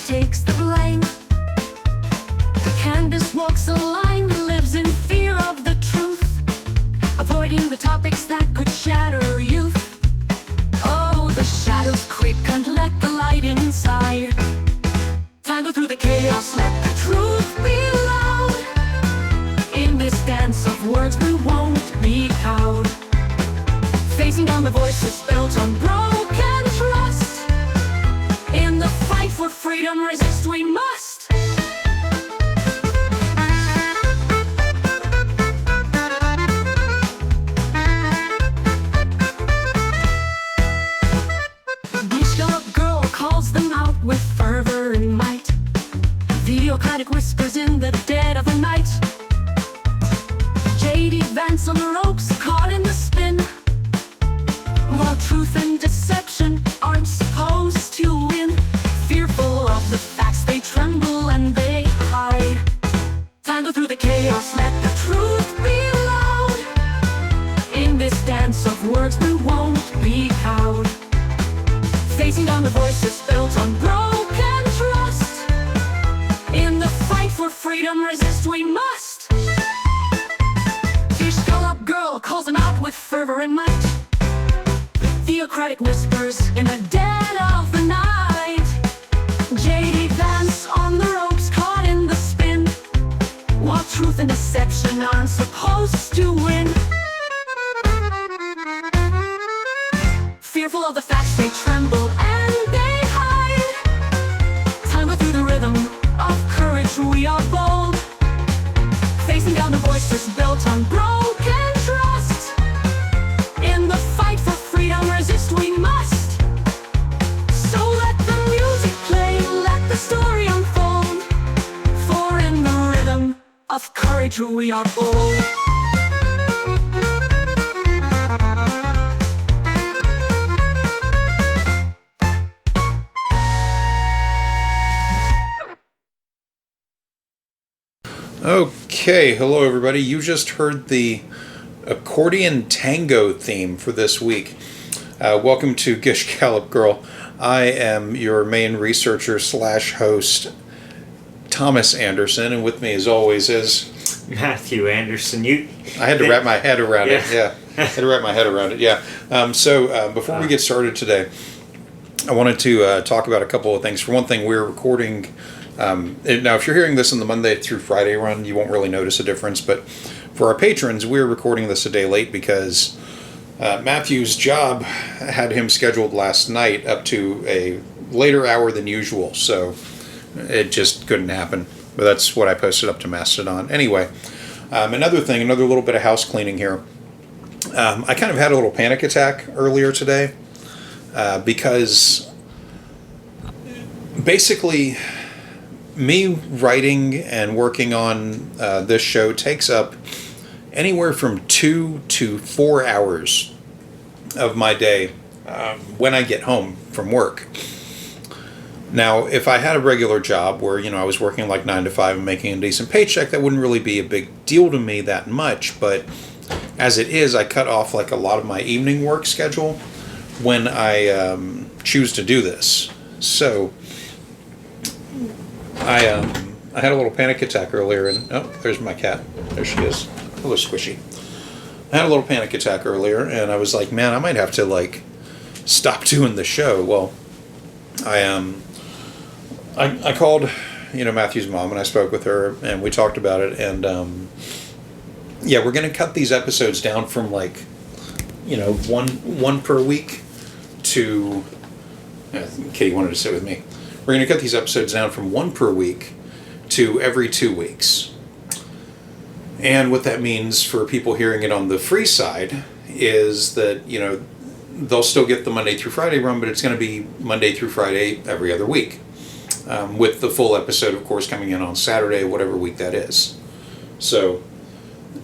takes the blame. Candace walks a line, lives in fear of the truth, avoiding the topics that could shatter youth. Oh, the shadows quick and let the light inside. Tangle through the chaos, let the truth be loud. In this dance of words we won't be cowed. Facing down the voices built on broken trust. In the fight for freedom, resist we must. With fervor and might, theocratic whispers in the dead of the night. J.D. Vance on the ropes, caught in the spin, while truth and deception aren't supposed to win. Fearful of the facts, they tremble and they hide. Tangle through the chaos, let the truth be loud. In this dance of words we won't be cowed. Facing down the voices built on broken trust. In the fight for freedom, resist we must. Fierce skull-up girl calls them out with fervor and might. Theocratic whispers in the dead of the night. J.D. Vance on the ropes, caught in the spin, while truth and deception aren't supposed to win. Fearful of the facts, they tremble and they hide. Tangle through the rhythm of courage, we are bold. Facing down the voices built on broken trust. In the fight for freedom, resist we must. So let the music play, let the story unfold. For in the rhythm of courage, we are bold. Okay, hello everybody. You just heard the accordion tango theme for this week. Welcome to Gish Gallop Girl. I am your main researcher / host, Thomas Anderson, and with me as always is Matthew Anderson. I had to wrap my head around it. Yeah, I had to wrap my head around it. Yeah. So before we get started today, I wanted to talk about a couple of things. For one thing, we're recording. Now, if you're hearing this in the Monday through Friday run, you won't really notice a difference. But for our patrons, we're recording this a day late because Matthew's job had him scheduled last night up to a later hour than usual. So it just couldn't happen. But that's what I posted up to Mastodon. Anyway, another little bit of house cleaning here. I kind of had a little panic attack earlier today because basically me writing and working on this show takes up anywhere from 2 to 4 hours of my day when I get home from work. Now, if I had a regular job where, I was working like 9 to 5 and making a decent paycheck, that wouldn't really be a big deal to me that much. But as it is, I cut off like a lot of my evening work schedule when I choose to do this. So I had a little panic attack earlier, and there's my cat. There she is. Hello, Squishy. I had a little panic attack earlier, and I was like, man, I might have to stop doing the show. Well, I called, Matthew's mom, and I spoke with her, and we talked about it, and we're gonna cut these episodes down from one per week to. Kitty wanted to sit with me. We're going to cut these episodes down from 1 per week to every 2 weeks. And what that means for people hearing it on the free side is that, they'll still get the Monday through Friday run, but it's going to be Monday through Friday every other week. With the full episode, of course, coming in on Saturday, whatever week that is. So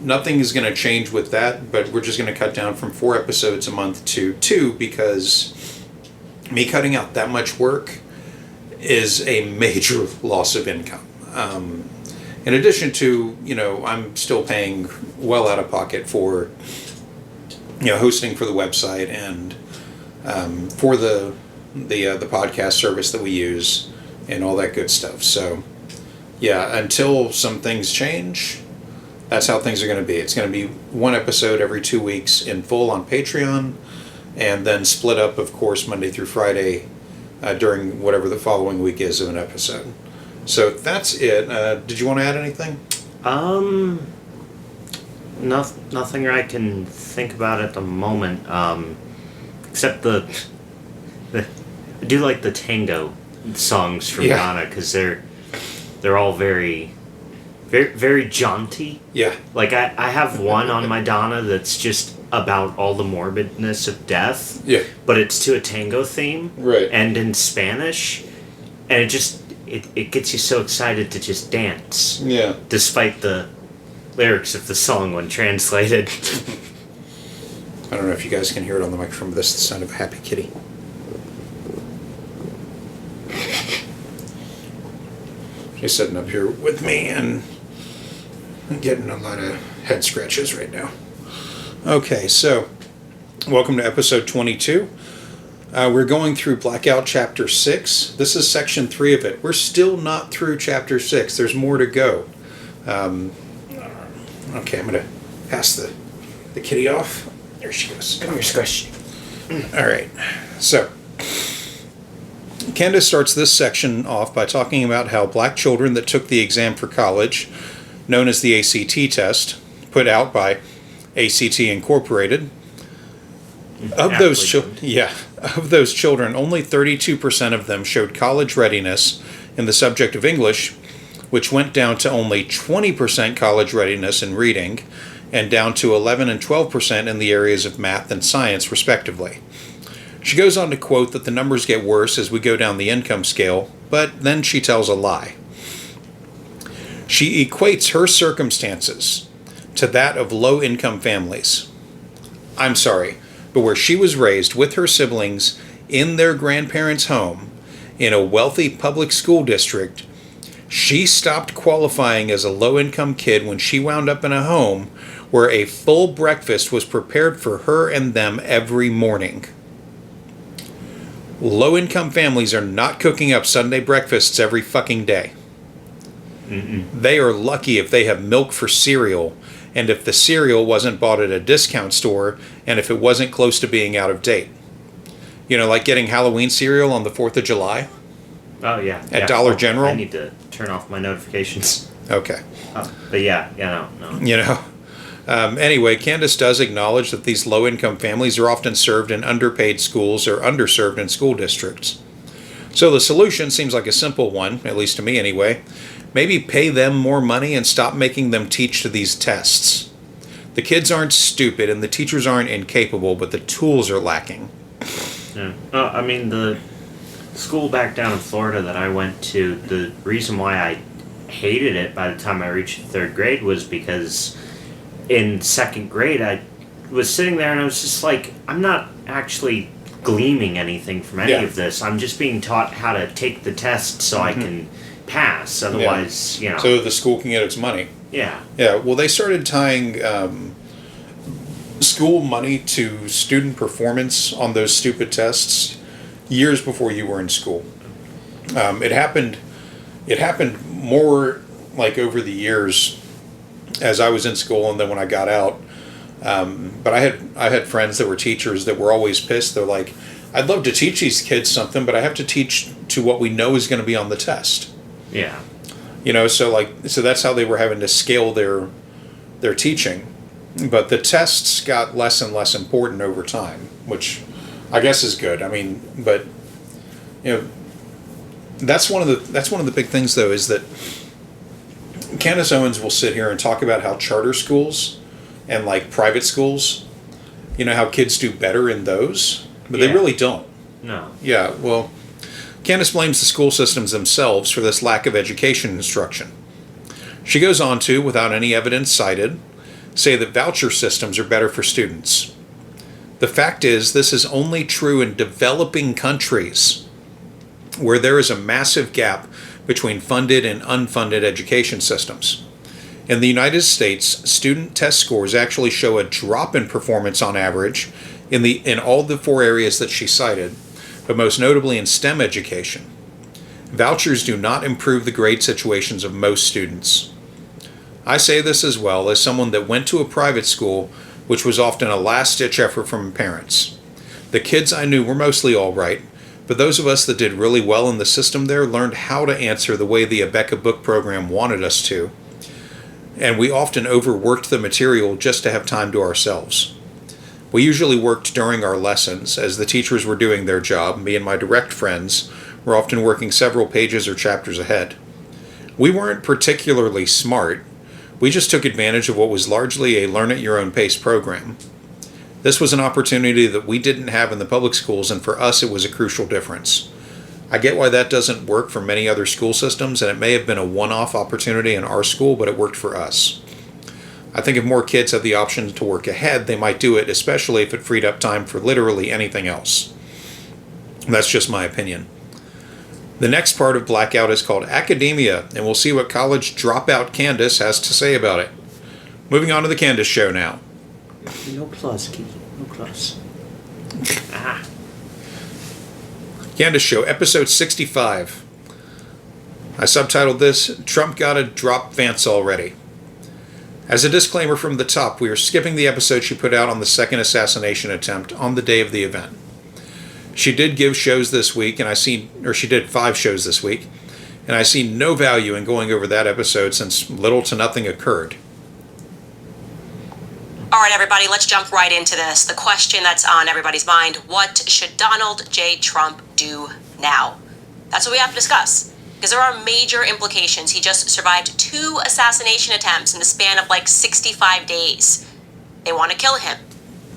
nothing is going to change with that, but we're just going to cut down from 4 episodes a month to 2 because me cutting out that much work is a major loss of income. In addition to, I'm still paying well out of pocket for, hosting for the website and for the podcast service that we use and all that good stuff. So, yeah, until some things change, that's how things are going to be. It's going to be one episode every 2 weeks in full on Patreon, and then split up, of course, Monday through Friday during whatever the following week is of an episode. So that's it. Did you want to add anything? Nothing I can think about at the moment. Except I do like the tango songs from Ghana, because they're all very, very, very jaunty. Yeah. Like I have one on my Donna that's just about all the morbidness of death. Yeah. But it's to a tango theme. Right. And in Spanish, and it gets you so excited to just dance. Yeah. Despite the lyrics of the song when translated. I don't know if you guys can hear it on the microphone, but that's the sound of a happy kitty. She's sitting up here with me and getting a lot of head scratches right now. Okay, so welcome to episode 22. We're going through Blackout Chapter 6. This is Section 3 of it. We're still not through Chapter 6. There's more to go. Okay, I'm going to pass the kitty off. There she goes. Come here, Squish. All right, so Candace starts this section off by talking about how black children that took the exam for college, known as the ACT test, put out by ACT Incorporated, of those children, only 32% of them showed college readiness in the subject of English, which went down to only 20% college readiness in reading, and down to 11 and 12% in the areas of math and science, respectively. She goes on to quote that the numbers get worse as we go down the income scale, but then she tells a lie. She equates her circumstances to that of low-income families. I'm sorry, but where she was raised with her siblings in their grandparents' home in a wealthy public school district, she stopped qualifying as a low-income kid when she wound up in a home where a full breakfast was prepared for her and them every morning. Low-income families are not cooking up Sunday breakfasts every fucking day. They are lucky if they have milk for cereal, and if the cereal wasn't bought at a discount store, and if it wasn't close to being out of date. You know, like getting Halloween cereal on the 4th of July? Oh, yeah. At Dollar General? I need to turn off my notifications. Okay. But no. You know. Anyway, Candace does acknowledge that these low-income families are often served in underpaid schools or underserved in school districts. So the solution seems like a simple one, at least to me anyway. Maybe pay them more money and stop making them teach to these tests. The kids aren't stupid and the teachers aren't incapable, but the tools are lacking. Yeah. I mean, the school back down in Florida that I went to, the reason why I hated it by the time I reached 3rd grade was because in 2nd grade I was sitting there and I was just like, I'm not actually gleaming anything from any of this. I'm just being taught how to take the test so I can pass. Otherwise, you know. So the school can get its money. Yeah. Yeah, well, they started tying school money to student performance on those stupid tests years before you were in school. It happened more like over the years as I was in school and then when I got out. But I had friends that were teachers that were always pissed. They're like, I'd love to teach these kids something, but I have to teach to what we know is going to be on the test. Yeah. You know, so that's how they were having to scale their teaching. But the tests got less and less important over time, which I guess is good. I mean, but you know, that's one of the big things though, is that Candace Owens will sit here and talk about how charter schools and like private schools, you know, how kids do better in those, but they really don't. No. Yeah, well, Candace blames the school systems themselves for this lack of education instruction. She goes on to, without any evidence cited, say that voucher systems are better for students. The fact is, this is only true in developing countries where there is a massive gap between funded and unfunded education systems. In the United States, student test scores actually show a drop in performance on average in all the 4 areas that she cited, but most notably in STEM education. Vouchers do not improve the grade situations of most students. I say this as well as someone that went to a private school, which was often a last-ditch effort from parents. The kids I knew were mostly all right, but those of us that did really well in the system there learned how to answer the way the Abeka book program wanted us to, and we often overworked the material just to have time to ourselves. We usually worked during our lessons, as the teachers were doing their job. Me and my direct friends were often working several pages or chapters ahead. We weren't particularly smart. We just took advantage of what was largely a learn-at-your-own-pace program. This was an opportunity that we didn't have in the public schools, and for us it was a crucial difference. I get why that doesn't work for many other school systems, and it may have been a one-off opportunity in our school, but it worked for us. I think if more kids had the option to work ahead, they might do it, especially if it freed up time for literally anything else. That's just my opinion. The next part of Blackout is called Academia, and we'll see what college dropout Candace has to say about it. Moving on to the Candace Show now. No plus, Kiki. No plus. Candace Show, episode 65. I subtitled this, Trump Gotta Drop Vance Already. As a disclaimer from the top, we are skipping the episode she put out on the second assassination attempt on the day of the event. She did give shows this week, and she did 5 shows this week, and I see no value in going over that episode since little to nothing occurred. All right, everybody, let's jump right into this. The question that's on everybody's mind, what should Donald J. Trump do now? That's what we have to discuss, because there are major implications. He just survived 2 assassination attempts in the span of like 65 days. They want to kill him.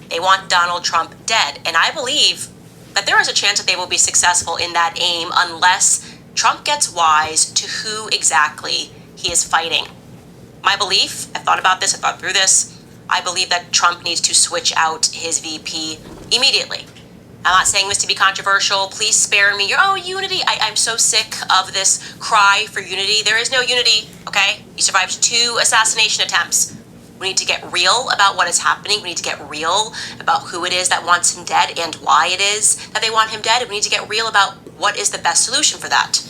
They want Donald Trump dead, and I believe that there is a chance that they will be successful in that aim unless Trump gets wise to who exactly he is fighting. My belief, I've thought about this, I've thought through this, I believe that Trump needs to switch out his VP immediately. I'm not saying this to be controversial. Please spare me unity. I'm so sick of this cry for unity. There is no unity, okay? He survived 2 assassination attempts. We need to get real about what is happening. We need to get real about who it is that wants him dead and why it is that they want him dead. And we need to get real about what is the best solution for that.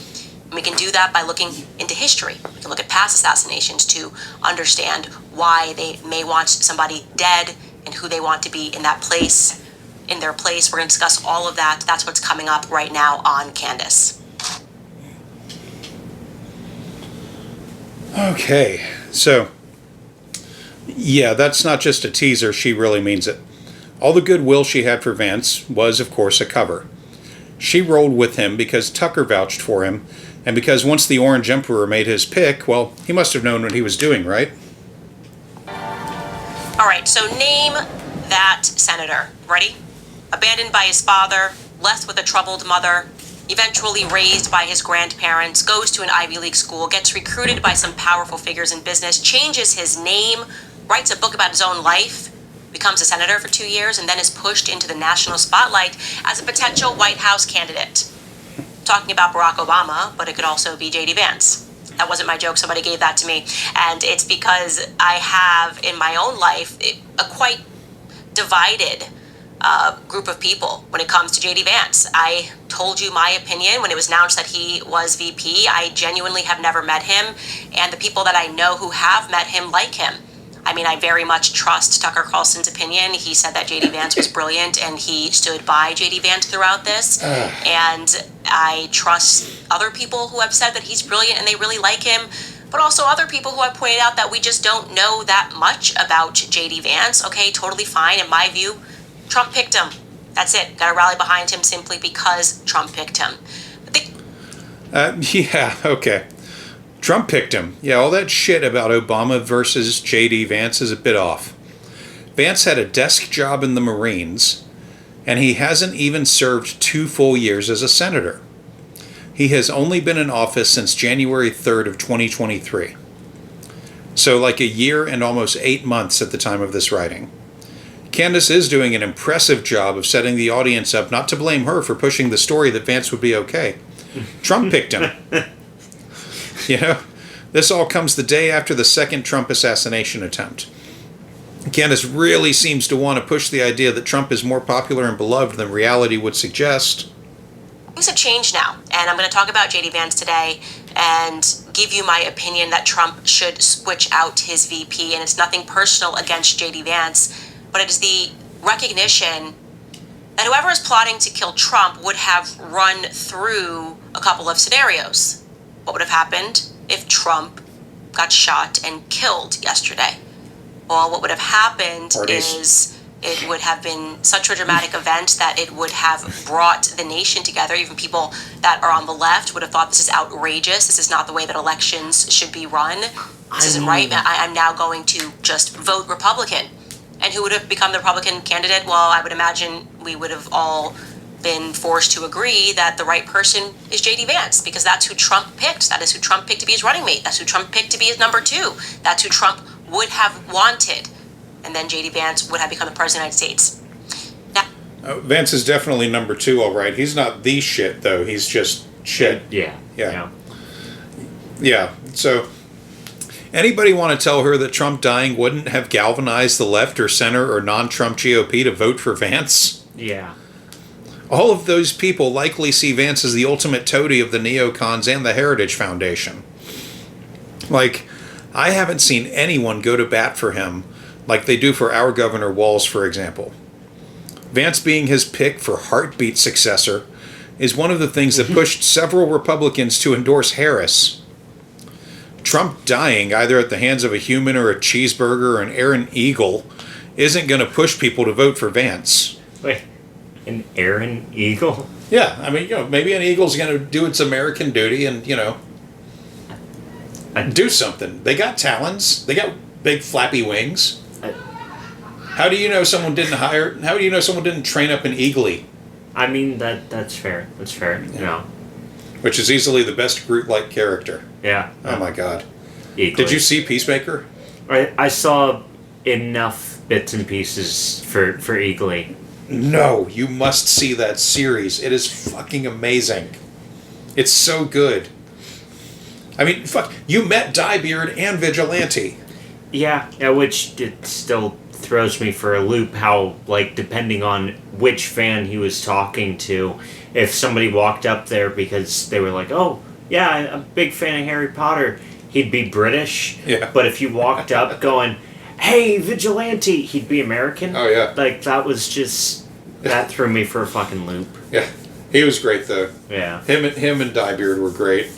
And we can do that by looking into history. We can look at past assassinations to understand why they may want somebody dead and who they want to be in that place, in their place. We're going to discuss all of that. That's what's coming up right now on Candace. Okay, so yeah, that's not just a teaser, she really means it. All the goodwill she had for Vance was, of course, a cover. She rolled with him because Tucker vouched for him, and because once the Orange Emperor made his pick, well, he must have known what he was doing, right? All right, so name that senator. Ready? Abandoned by his father, left with a troubled mother, eventually raised by his grandparents, goes to an Ivy League school, gets recruited by some powerful figures in business, changes his name, writes a book about his own life, becomes a senator for 2 years, and then is pushed into the national spotlight as a potential White House candidate. Talking about Barack Obama, but it could also be J.D. Vance. That wasn't my joke, somebody gave that to me. And it's because I have, in my own life, a quite divided group of people when it comes to J.D. Vance. I told you my opinion when it was announced that he was VP. I genuinely have never met him, and the people that I know who have met him like him. I mean, I very much trust Tucker Carlson's opinion. He said that J.D. Vance was brilliant, and he stood by J.D. Vance throughout this. And I trust other people who have said that he's brilliant and they really like him, but also other people who have pointed out that we just don't know that much about J.D. Vance. Okay, totally fine. In my view, Trump picked him. That's it. Got to rally behind him simply because Trump picked him. Yeah, okay. Trump picked him. Yeah, all that shit about Obama versus J.D. Vance is a bit off. Vance had a desk job in the Marines, and he hasn't even served 2 full years as a senator. He has only been in office since January 3rd of 2023. So like a year and almost 8 months at the time of this writing. Candace is doing an impressive job of setting the audience up not to blame her for pushing the story that Vance would be okay. Trump picked him. You know, this all comes the day after the second Trump assassination attempt. Candace really seems to want to push the idea that Trump is more popular and beloved than reality would suggest. things have changed now, and I'm going to talk about JD Vance today and give you my opinion that Trump should switch out his VP. And it's nothing personal against JD Vance, but it is the recognition that whoever is plotting to kill Trump would have run through a couple of scenarios. What would have happened if Trump got shot and killed yesterday? Well, what would have happened is it would have been such a dramatic event that it would have brought the nation together. Even people that are on the left would have thought this is outrageous. This is not the way that elections should be run. This isn't right. I'm now going to just vote Republican. And who would have become the Republican candidate? Well, I would imagine we would have all been forced to agree that the right person is JD Vance, because that's who Trump picked. That is who Trump picked to be his running mate. That's who Trump picked to be his number 2. That's who Trump would have wanted. And then JD Vance would have become the president of the United States. Now, Vance is definitely number 2, all right. He's not the shit, though. He's just shit. Yeah. So, anybody want to tell her that Trump dying wouldn't have galvanized the left or center or non-Trump GOP to vote for Vance? Yeah. All of those people likely see Vance as the ultimate toady of the neocons and the Heritage Foundation. Like, I haven't seen anyone go to bat for him like they do for our Governor Walz, for example. Vance being his pick for heartbeat successor is one of the things that pushed several Republicans to endorse Harris. Trump dying, either at the hands of a human or a cheeseburger or an errant eagle, isn't going to push people to vote for Vance. Wait, an errant eagle? Yeah, I mean, maybe an eagle's going to do its American duty and, do something. They got talons. They got big flappy wings. How do you know someone didn't train up an eagly? I mean, that's fair. That's fair. Yeah. Which is easily the best Groot-like character. Yeah. Oh my God. Equally. Did you see Peacemaker? I saw enough bits and pieces for Eagly. No, you must see that series. It is fucking amazing. It's so good. I mean, fuck, you met Diebeard and Vigilante. Yeah, which it still throws me for a loop how, like, depending on which fan he was talking to, if somebody walked up there because they were like, oh, yeah, I'm a big fan of Harry Potter, he'd be British. Yeah. But if you walked up going, hey, Vigilante, he'd be American. Oh, yeah. Like, that was just, that threw me for a fucking loop. Yeah. He was great, though. Yeah. Him and Diebeard were great.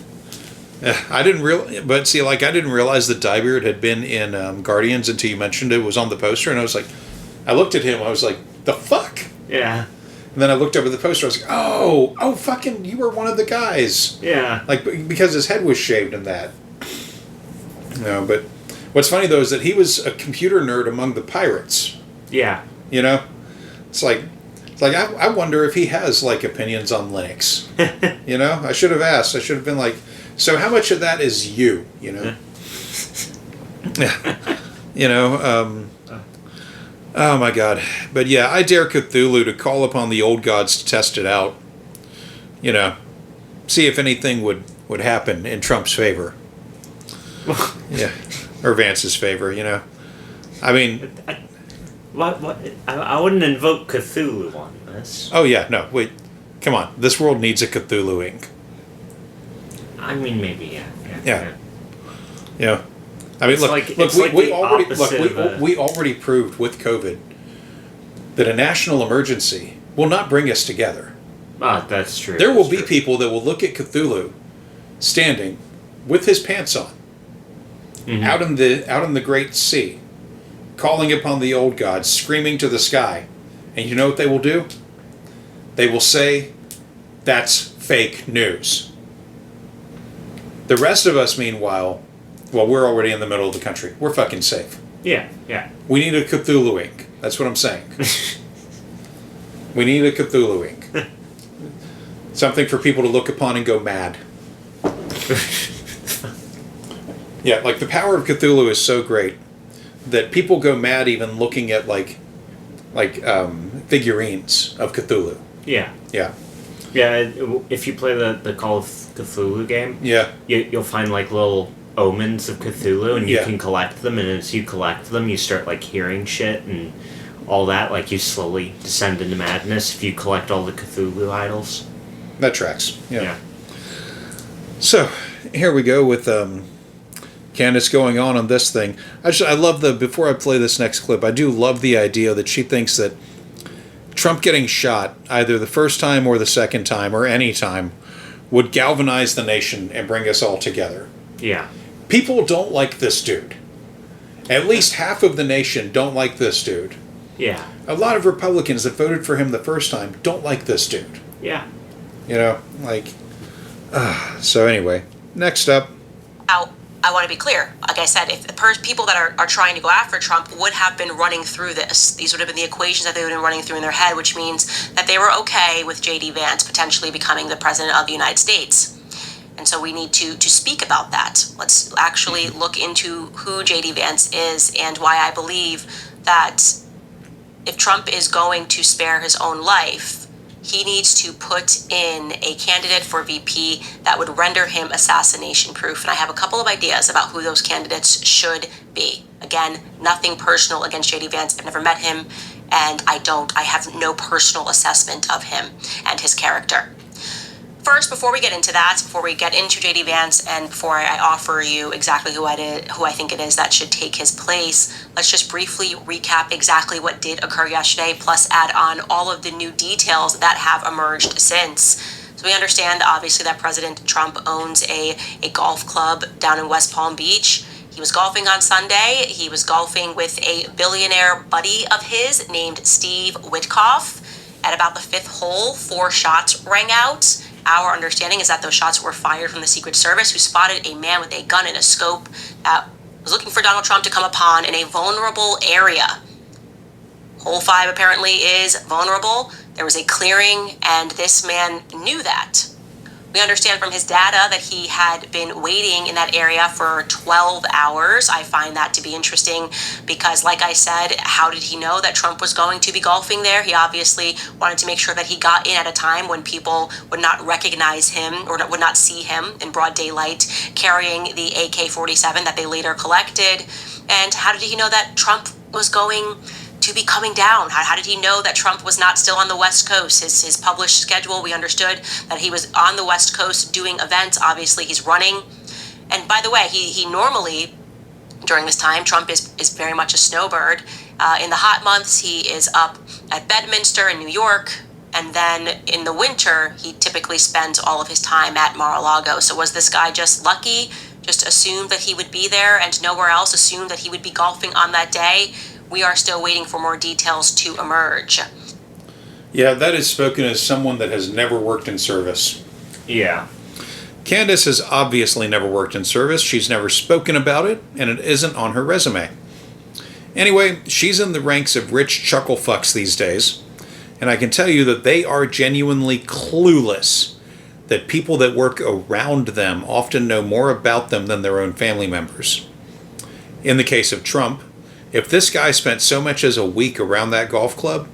I didn't realize that Diebeard had been in Guardians until you mentioned it. It was on the poster, and I looked at him, I was like, the fuck? Yeah. And then I looked over the poster, I was like, oh, fucking, you were one of the guys. Yeah. Like, because his head was shaved in that. No, but what's funny, though, is that he was a computer nerd among the pirates. Yeah. It's like I wonder if he has, like, opinions on Linux. I should have asked. I should have been like, so how much of that is you, Oh my God. But yeah, I dare Cthulhu to call upon the old gods to test it out. See if anything would happen in Trump's favor. Yeah. Or Vance's favor, I mean... What? I wouldn't invoke Cthulhu on this. Oh yeah, no, wait. Come on. This world needs a Cthulhu Inc. I mean, maybe, yeah. I mean, we already proved with COVID that a national emergency will not bring us together. That's true. There will be people that will look at Cthulhu standing with his pants on, out in the great sea, calling upon the old gods, screaming to the sky, and you know what they will do? They will say, "That's fake news." The rest of us, meanwhile, well, we're already in the middle of the country. We're fucking safe. Yeah. We need a Cthulhu Inc. That's what I'm saying. We need a Cthulhu Inc. Something for people to look upon and go mad. Yeah, like the power of Cthulhu is so great that people go mad even looking at like figurines of Cthulhu. Yeah. Yeah. Yeah, if you play the Call of Cthulhu game, you'll find like little omens of Cthulhu, and you can collect them, and as you collect them, you start like hearing shit and all that, like you slowly descend into madness if you collect all the Cthulhu idols. That tracks. Yeah. So here we go with Candace going on this thing. I love before I play this next clip, I do love the idea that she thinks that Trump getting shot, either the first time or the second time or any time, would galvanize the nation and bring us all together. Yeah. People don't like this dude. At least half of the nation don't like this dude. Yeah. A lot of Republicans that voted for him the first time don't like this dude. Yeah. You know, like... so anyway, next up. Now, I want to be clear. Like I said, if the people that are trying to go after Trump would have been running through this, these would have been the equations that they would have been running through in their head, which means that they were okay with J.D. Vance potentially becoming the president of the United States. And so we need to speak about that. Let's actually look into who J.D. Vance is and why I believe that if Trump is going to spare his own life, he needs to put in a candidate for VP that would render him assassination proof. And I have a couple of ideas about who those candidates should be. Again, nothing personal against J.D. Vance. I've never met him, and I have no personal assessment of him and his character. First, before we get into that, before we get into J.D. Vance, and before I offer you exactly who I think it is that should take his place, let's just briefly recap exactly what did occur yesterday, plus add on all of the new details that have emerged since. So we understand, obviously, that President Trump owns a golf club down in West Palm Beach. He was golfing on Sunday. He was golfing with a billionaire buddy of his named Steve Witkoff. At about the fifth hole, 4 shots rang out. Our understanding is that those shots were fired from the Secret Service, who spotted a man with a gun and a scope that was looking for Donald Trump to come upon in a vulnerable area. Hole 5 apparently is vulnerable. There was a clearing, and this man knew that. We understand from his data that he had been waiting in that area for 12 hours. I find that to be interesting because, like I said, how did he know that Trump was going to be golfing there? He obviously wanted to make sure that he got in at a time when people would not recognize him or would not see him in broad daylight carrying the AK-47 that they later collected. And how did he know that Trump was going to be coming down? How did he know that Trump was not still on the West Coast? His published schedule, we understood that he was on the West Coast doing events. Obviously, he's running. And by the way, he normally, during this time, Trump is very much a snowbird. In the hot months, he is up at Bedminster in New York. And then in the winter, he typically spends all of his time at Mar-a-Lago. So was this guy just lucky? Just assumed that he would be there and nowhere else, assumed that he would be golfing on that day? We are still waiting for more details to emerge. Yeah, that is spoken as someone that has never worked in service. Yeah. Candace has obviously never worked in service. She's never spoken about it, and it isn't on her resume. Anyway, she's in the ranks of rich chuckle fucks these days, and I can tell you that they are genuinely clueless that people that work around them often know more about them than their own family members. In the case of Trump, if this guy spent so much as a week around that golf club,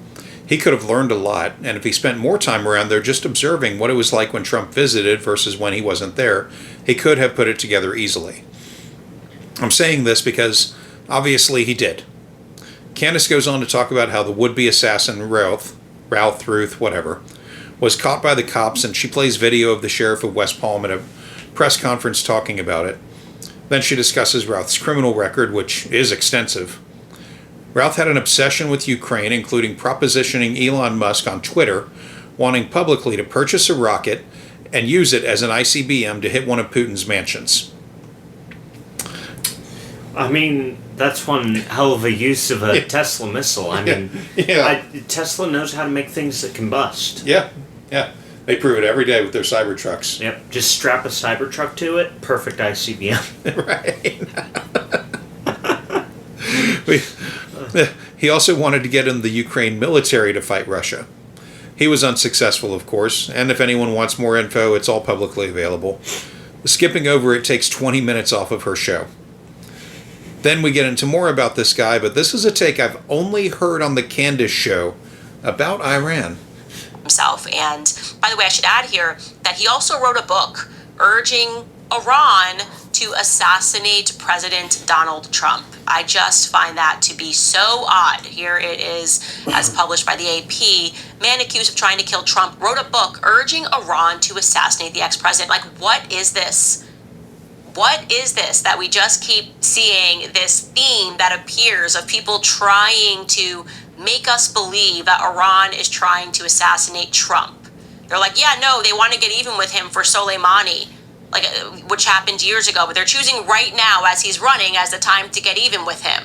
he could have learned a lot, and if he spent more time around there just observing what it was like when Trump visited versus when he wasn't there, he could have put it together easily. I'm saying this because, obviously, he did. Candace goes on to talk about how the would-be assassin, Ruth, whatever, was caught by the cops, and she plays video of the sheriff of West Palm at a press conference talking about it. Then she discusses Routh's criminal record, which is extensive. Routh had an obsession with Ukraine, including propositioning Elon Musk on Twitter, wanting publicly to purchase a rocket and use it as an ICBM to hit one of Putin's mansions. I mean, that's one hell of a use of a Tesla missile. I mean, Tesla knows how to make things that combust. Yeah. They prove it every day with their Cybertrucks. Yep, just strap a Cybertruck to it, perfect ICBM. Right. He also wanted to get in the Ukraine military to fight Russia. He was unsuccessful, of course, and if anyone wants more info, it's all publicly available. Skipping over it takes 20 minutes off of her show. Then we get into more about this guy, but this is a take I've only heard on the Candace show about Iran. Himself. And by the way, I should add here that he also wrote a book urging Iran to assassinate President Donald Trump. I just find that to be so odd. Here it is, as published by the AP. Man accused of trying to kill Trump wrote a book urging Iran to assassinate the ex-president. Like, what is this? What is this that we just keep seeing this theme that appears of people trying to make us believe that Iran is trying to assassinate Trump? They're like, yeah, no, they want to get even with him for Soleimani, like, which happened years ago, but they're choosing right now as he's running as the time to get even with him.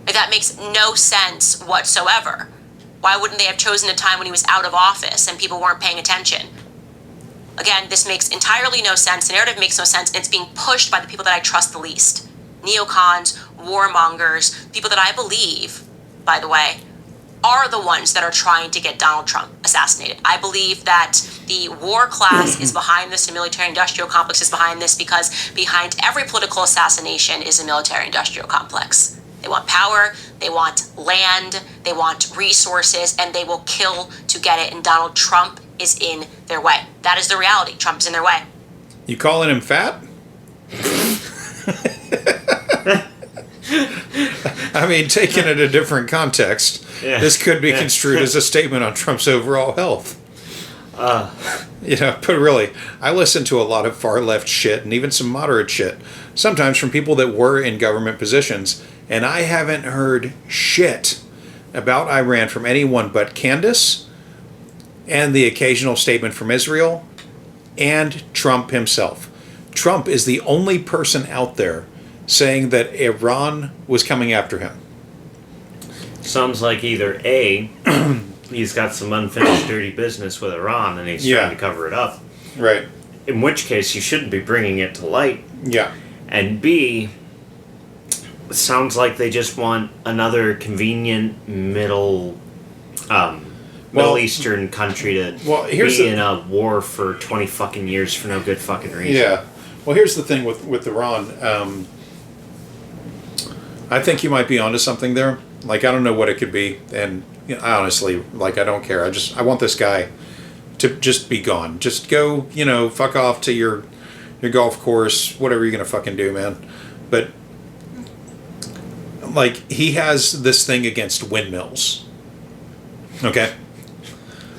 Like, that makes no sense whatsoever. Why wouldn't they have chosen a time when he was out of office and people weren't paying attention? Again, this makes entirely no sense. The narrative makes no sense, and it's being pushed by the people that I trust the least. Neocons, warmongers, people that I believe, by the way, are the ones that are trying to get Donald Trump assassinated. I believe that the war class is behind this, the military-industrial complex is behind this, because behind every political assassination is a military-industrial complex. They want power, they want land, they want resources, and they will kill to get it, and Donald Trump is in their way. That is the reality. Trump is in their way. You calling him fat? I mean, taken in a different context, this could be construed as a statement on Trump's overall health. But really, I listen to a lot of far left shit and even some moderate shit, sometimes from people that were in government positions, and I haven't heard shit about Iran from anyone but Candace and the occasional statement from Israel and Trump himself. Trump is the only person out there saying that Iran was coming after him. Sounds like either A, he's got some unfinished dirty business with Iran and he's trying to cover it up. Right. In which case, you shouldn't be bringing it to light. Yeah. And B, it sounds like they just want another convenient Middle Eastern country to be in a war for 20 fucking years for no good fucking reason. Yeah. Well, here's the thing with Iran. I think you might be onto something there. Like, I don't know what it could be, and I honestly, I don't care. I want this guy to just be gone. Just go, fuck off to your golf course, whatever you're gonna fucking do, man. But he has this thing against windmills. Okay,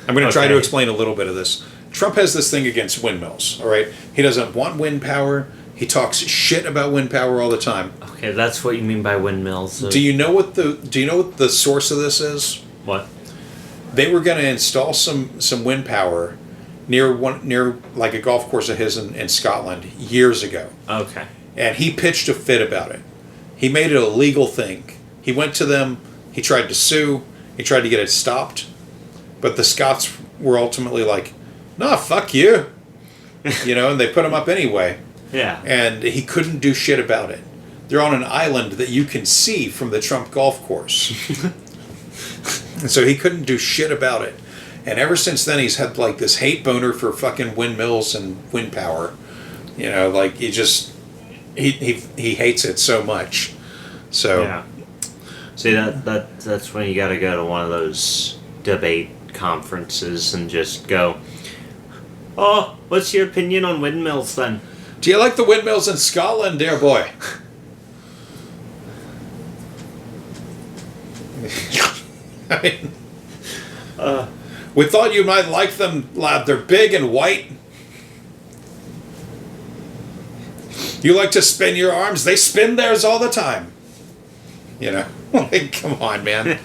I'm gonna try to explain a little bit of this. Trump has this thing against windmills. All right, he doesn't want wind power. He talks shit about wind power all the time. Okay, that's what you mean by windmills. Do you know what the source of this is? What? They were going to install some wind power near a golf course of his in Scotland years ago. Okay. And he pitched a fit about it. He made it a legal thing. He went to them. He tried to sue. He tried to get it stopped. But the Scots were ultimately like, "No, fuck you," and they put him up anyway. Yeah. And he couldn't do shit about it. They're on an island that you can see from the Trump golf course. And so he couldn't do shit about it. And ever since then, he's had this hate boner for fucking windmills and wind power. He hates it so much. So yeah. See, that's when you got to go to one of those debate conferences and just go, "Oh, what's your opinion on windmills then? Do you like the windmills in Scotland, dear boy?" I mean, we thought you might like them, lad. They're big and white. You like to spin your arms? They spin theirs all the time. Come on, man.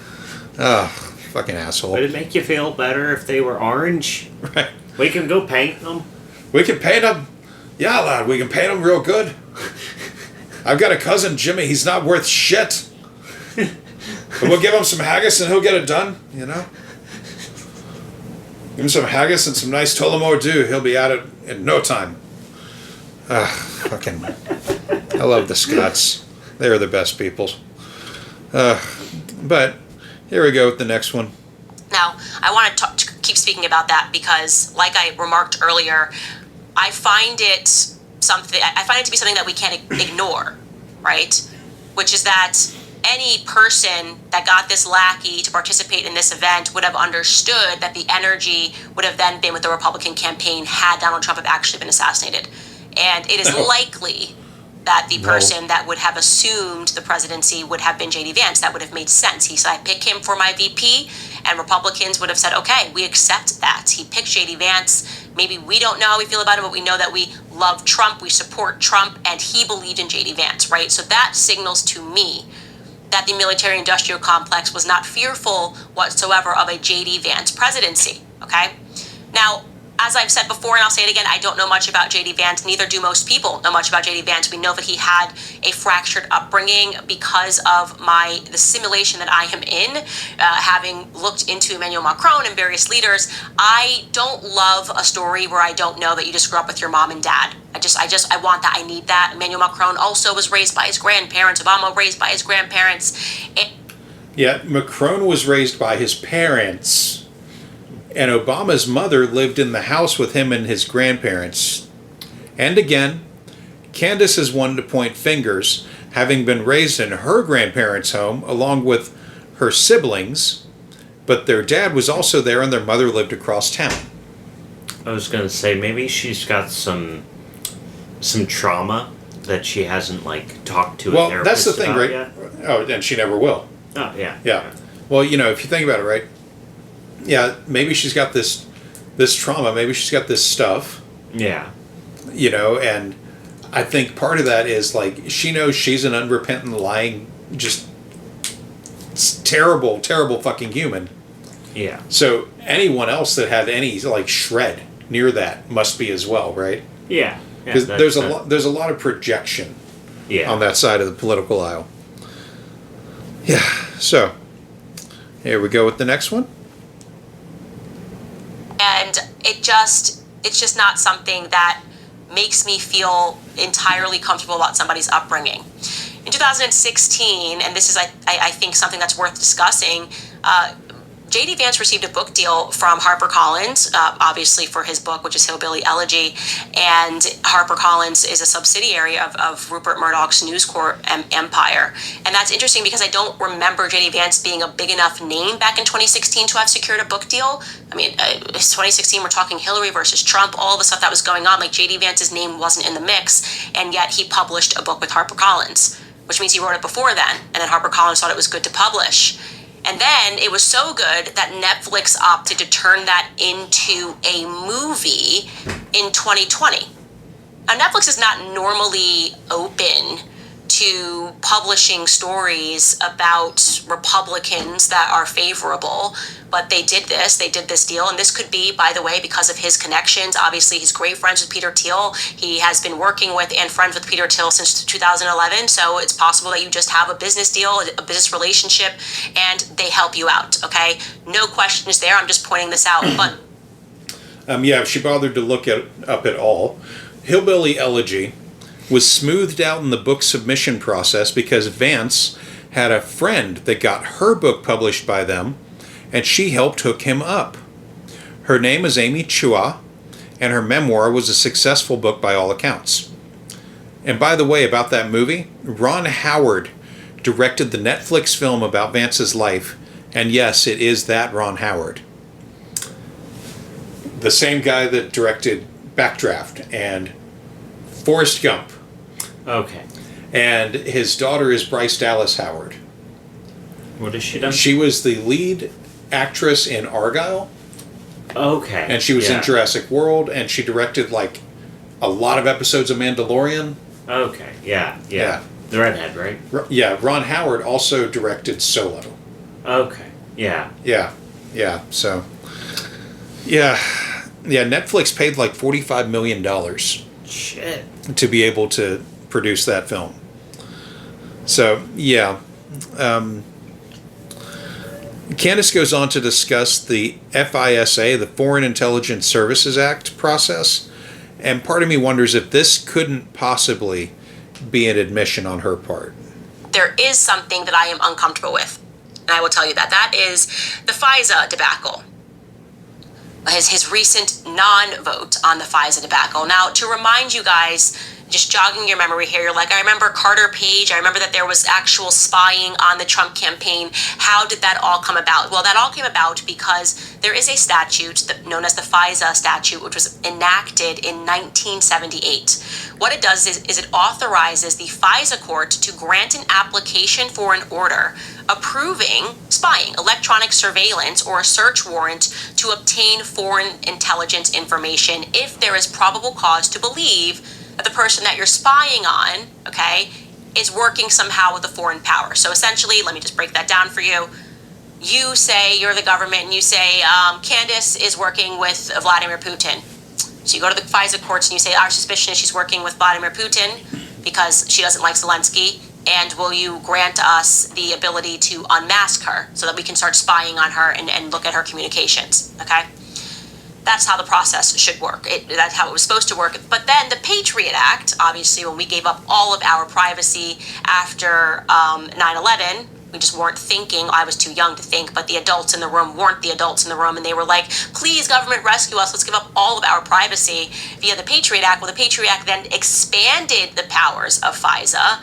Oh, fucking asshole. Would it make you feel better if they were orange? Right. We can go paint them. We can paint them. Yeah, lad, we can paint them real good. I've got a cousin, Jimmy. He's not worth shit. But we'll give him some haggis and he'll get it done, Give him some haggis and some nice Tullamore Dew. He'll be at it in no time. Fucking... I love the Scots. They're the best people. But here we go with the next one. Now, I want to keep speaking about that because, like I remarked earlier, I find it to be something that we can't ignore, right? Which is that any person that got this lackey to participate in this event would have understood that the energy would have then been with the Republican campaign had Donald Trump have actually been assassinated. And it is likely that the No. person that would have assumed the presidency would have been J.D. Vance. That would have made sense. He said, I pick him for my VP, and Republicans would have said, okay, we accept that. He picked J.D. Vance. Maybe we don't know how we feel about him, but we know that we love Trump, we support Trump, and he believed in J.D. Vance, right? So that signals to me that the military-industrial complex was not fearful whatsoever of a J.D. Vance presidency, okay? Now, as I've said before, and I'll say it again, I don't know much about J.D. Vance. Neither do most people know much about J.D. Vance. We know that he had a fractured upbringing because of the simulation that I am in, having looked into Emmanuel Macron and various leaders. I don't love a story where I don't know that you just grew up with your mom and dad. I want that. I need that. Emmanuel Macron also was raised by his grandparents. Obama raised by his grandparents. Yeah, Macron was raised by his parents. And Obama's mother lived in the house with him and his grandparents. And again, Candace is one to point fingers, having been raised in her grandparents' home along with her siblings, but their dad was also there and their mother lived across town. I was gonna say maybe she's got some trauma that she hasn't talked to a Well, therapist that's the thing, about right? yet. Oh, and she never will. Oh yeah. Yeah. Well, if you think about it, right? Yeah, maybe she's got this trauma, maybe she's got this stuff, Yeah. and I think part of that is she knows she's an unrepentant, lying, just terrible, terrible fucking human. Yeah. So anyone else that had any shred near that must be as well, right? Yeah. Because there's a lot of projection Yeah. on that side of the political aisle. Yeah. So here we go with the next one. And it's just not something that makes me feel entirely comfortable about somebody's upbringing. In 2016, and this is, I think, something that's worth discussing, J.D. Vance received a book deal from HarperCollins, obviously for his book, which is Hillbilly Elegy, and HarperCollins is a subsidiary of Rupert Murdoch's News Corp empire. And that's interesting because I don't remember J.D. Vance being a big enough name back in 2016 to have secured a book deal. I mean, it's 2016, we're talking Hillary versus Trump, all the stuff that was going on. J.D. Vance's name wasn't in the mix, and yet he published a book with HarperCollins, which means he wrote it before then, and then HarperCollins thought it was good to publish. And then it was so good that Netflix opted to turn that into a movie in 2020. Now, Netflix is not normally open to publishing stories about Republicans that are favorable, but they did this deal, and this could be, by the way, because of his connections. Obviously, he's great friends with Peter Thiel. He has been working with and friends with Peter Thiel since 2011, so it's possible that you just have a business deal, a business relationship, and they help you out, okay? No questions there, I'm just pointing this out, but... If she bothered to look up at all, Hillbilly Elegy was smoothed out in the book submission process because Vance had a friend that got her book published by them, and she helped hook him up. Her name is Amy Chua, and her memoir was a successful book by all accounts. And by the way, about that movie, Ron Howard directed the Netflix film about Vance's life, and yes, it is that Ron Howard. The same guy that directed Backdraft and Forrest Gump. Okay. And his daughter is Bryce Dallas Howard. What has she done? She was the lead actress in Argylle. Okay. And she was in Jurassic World, and she directed a lot of episodes of Mandalorian. Okay. Yeah. The redhead, right? Yeah, Ron Howard also directed Solo. Okay. Yeah. So, Netflix paid $45 million Shit. to be able to produce that film. So, Candace goes on to discuss the FISA, the Foreign Intelligence Services Act process, and part of me wonders if this couldn't possibly be an admission on her part. There is something that I am uncomfortable with, and I will tell you that. That is the FISA debacle. his recent non-vote on the FISA debacle. Now, to remind you guys, just jogging your memory here, you're like, I remember Carter Page. I remember that there was actual spying on the Trump campaign. How did that all come about? Well, that all came about because there is a statute known as the FISA statute, which was enacted in 1978. What it does is it authorizes the FISA court to grant an application for an order approving spying, electronic surveillance, or a search warrant to obtain foreign intelligence information if there is probable cause to believe that the person that you're spying on, okay, is working somehow with a foreign power. So essentially, let me just break that down for you. You say you're the government and you say Candace is working with Vladimir Putin. So you go to the FISA courts and you say, our suspicion is she's working with Vladimir Putin because she doesn't like Zelensky. And will you grant us the ability to unmask her so that we can start spying on her and look at her communications, okay? That's how the process should work. That's how it was supposed to work. But then the Patriot Act, obviously, when we gave up all of our privacy after 9/11, we just weren't thinking. I was too young to think, but the adults in the room weren't the adults in the room, and they were like, please, government, rescue us. Let's give up all of our privacy via the Patriot Act. Well, the Patriot Act then expanded the powers of FISA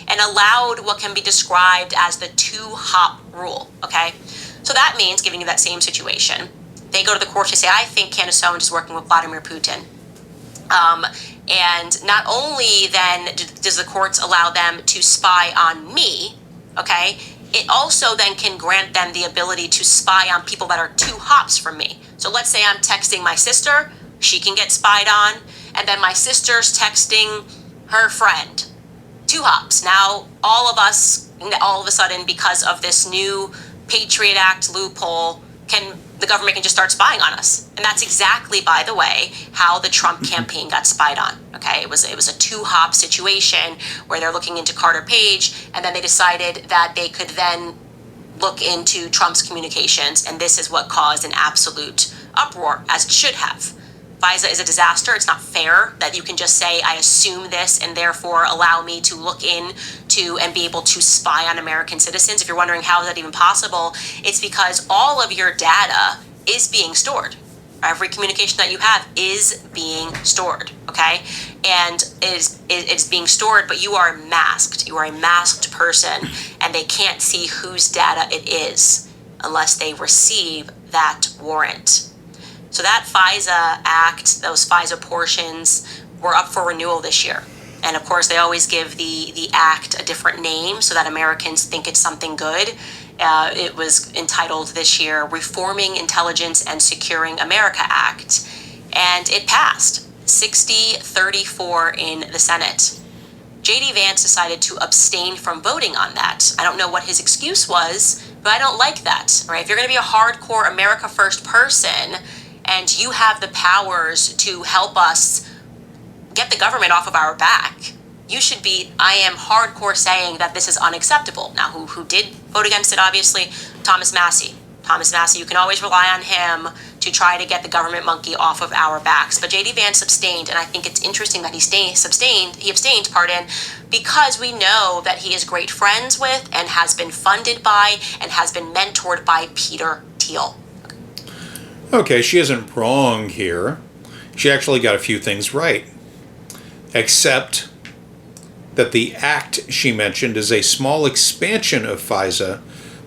and allowed what can be described as the two-hop rule, okay? So that means, giving you that same situation, they go to the court to say, I think Candace Owens is working with Vladimir Putin. And not only then does the courts allow them to spy on me, okay, it also then can grant them the ability to spy on people that are two hops from me. So let's say I'm texting my sister, she can get spied on, and then my sister's texting her friend. Two hops. Now, all of us, all of a sudden, because of this new Patriot Act loophole, the government can just start spying on us. And that's exactly, by the way, how the Trump campaign got spied on. Okay, it was a two-hop situation where they're looking into Carter Page, and then they decided that they could then look into Trump's communications, and this is what caused an absolute uproar, as it should have. FISA is a disaster. It's not fair that you can just say, I assume this, and therefore allow me to look into and be able to spy on American citizens. If you're wondering how is that even possible, it's because all of your data is being stored. Every communication that you have is being stored, okay? And it's being stored, but you are masked. You are a masked person, and they can't see whose data it is unless they receive that warrant. So that FISA Act, those FISA portions, were up for renewal this year. And of course, they always give the act a different name so that Americans think it's something good. It was entitled this year, Reforming Intelligence and Securing America Act. And it passed 60-34 in the Senate. J.D. Vance decided to abstain from voting on that. I don't know what his excuse was, but I don't like that, right? If you're going to be a hardcore America First person, and you have the powers to help us get the government off of our back, you should be, I am hardcore saying that this is unacceptable. Now, who did vote against it, obviously? Thomas Massie. Thomas Massie, you can always rely on him to try to get the government monkey off of our backs. But J.D. Vance abstained, and I think it's interesting that he abstained, because we know that he is great friends with and has been funded by and has been mentored by Peter Thiel. Okay, she isn't wrong here. She actually got a few things right. Except that the act she mentioned is a small expansion of FISA,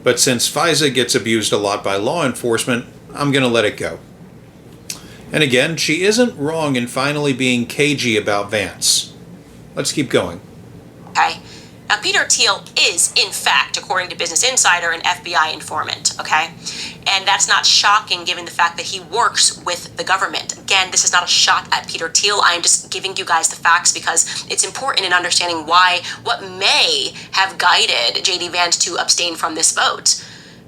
but since FISA gets abused a lot by law enforcement, I'm going to let it go. And again, she isn't wrong in finally being cagey about Vance. Let's keep going. Okay. Now, Peter Thiel is, in fact, according to Business Insider, an FBI informant, okay? And that's not shocking given the fact that he works with the government. Again, this is not a shot at Peter Thiel. I am just giving you guys the facts because it's important in understanding what may have guided J.D. Vance to abstain from this vote.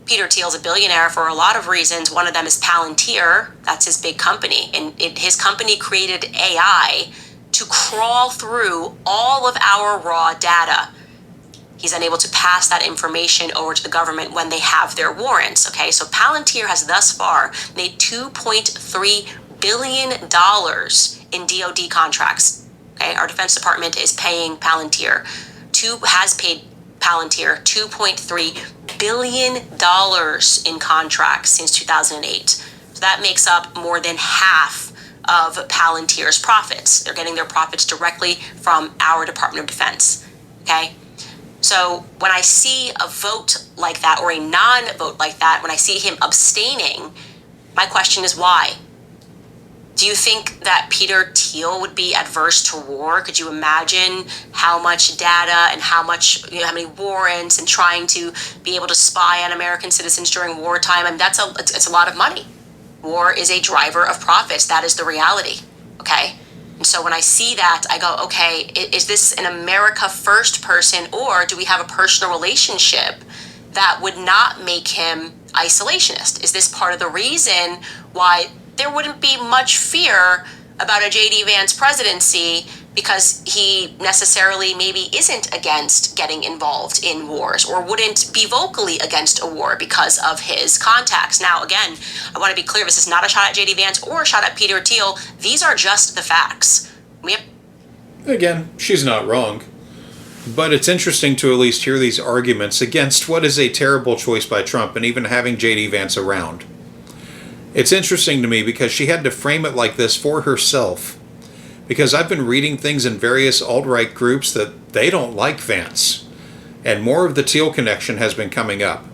Peter Thiel's a billionaire for a lot of reasons. One of them is Palantir. That's his big company. And his company created AI to crawl through all of our raw data. He's then able to pass that information over to the government when they have their warrants, okay? So Palantir has thus far made $2.3 billion in DoD contracts, okay? Our Defense Department is paying Palantir, has paid Palantir $2.3 billion in contracts since 2008. So That makes up more than half of Palantir's profits. They're getting their profits directly from our Department of Defense. Okay? So when I see a vote like that, or a non-vote like that, when I see him abstaining, my question is why? Do you think that Peter Thiel would be adverse to war? Could you imagine how much data and how many warrants and trying to be able to spy on American citizens during wartime? I mean, it's a lot of money. War is a driver of profits. That is the reality. Okay. And so when I see that, I go, okay, is this an America first person, or do we have a personal relationship that would not make him isolationist? Is this part of the reason why there wouldn't be much fear about a J.D. Vance presidency, because he necessarily maybe isn't against getting involved in wars, or wouldn't be vocally against a war because of his contacts? Now, again, I want to be clear, this is not a shot at J.D. Vance or a shot at Peter Thiel. These are just the facts. Again, she's not wrong. But it's interesting to at least hear these arguments against what is a terrible choice by Trump, and even having J.D. Vance around. It's interesting to me because she had to frame it like this for herself. Because I've been reading things in various alt-right groups that they don't like Vance. And more of the Thiel connection has been coming up.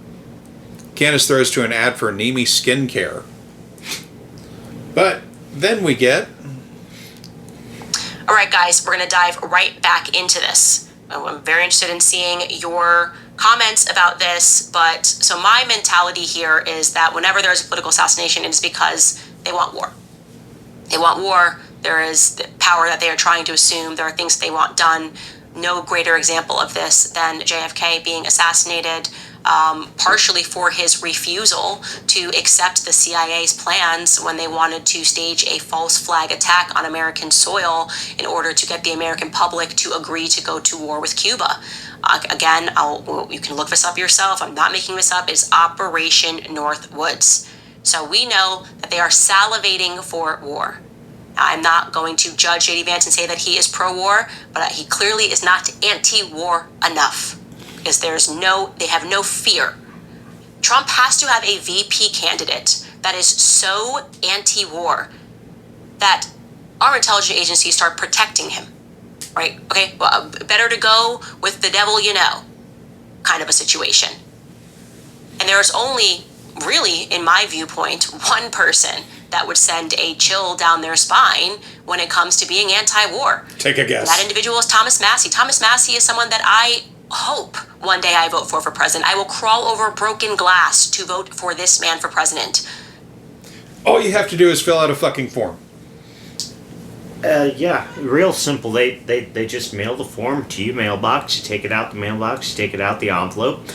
Candace throws to an ad for Nemi skincare. But then we get... All right, guys, we're going to dive right back into this. I'm very interested in seeing your comments about this, but so my mentality here is that whenever there's a political assassination, it is because they want war. They want war. There is the power that they are trying to assume. There are things they want done. No greater example of this than JFK being assassinated, partially for his refusal to accept the CIA's plans when they wanted to stage a false flag attack on American soil in order to get the American public to agree to go to war with Cuba. Again, you can look this up yourself. I'm not making this up. It's Operation Northwoods. So we know that they are salivating for war. I'm not going to judge J.D. Vance and say that he is pro-war, but he clearly is not anti-war enough, because they have no fear. Trump has to have a VP candidate that is so anti-war that our intelligence agencies start protecting him, right? Okay, well, better to go with the devil you know kind of a situation. And there's only really, in my viewpoint, one person that would send a chill down their spine when it comes to being anti-war. Take a guess. That individual is Thomas Massie. Thomas Massie is someone that I hope one day I vote for president. I will crawl over broken glass to vote for this man for president. All you have to do is fill out a fucking form. Yeah, real simple. They just mail the form to your mailbox. You take it out the mailbox. You take it out the envelope.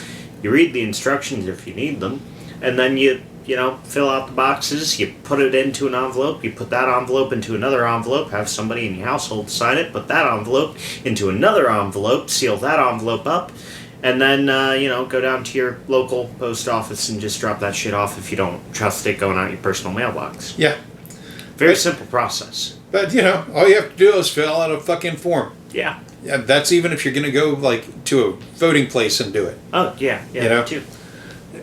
You read the instructions if you need them, and then you fill out the boxes. You put it into an envelope. You put that envelope into another envelope. Have somebody in your household sign it. Put that envelope into another envelope. Seal that envelope up, and then go down to your local post office and just drop that shit off if you don't trust it going out your personal mailbox. Yeah. Very simple process. But, all you have to do is fill out a fucking form. Yeah. Yeah, that's even if you're going to go, to a voting place and do it. Oh, yeah. Yeah, me too.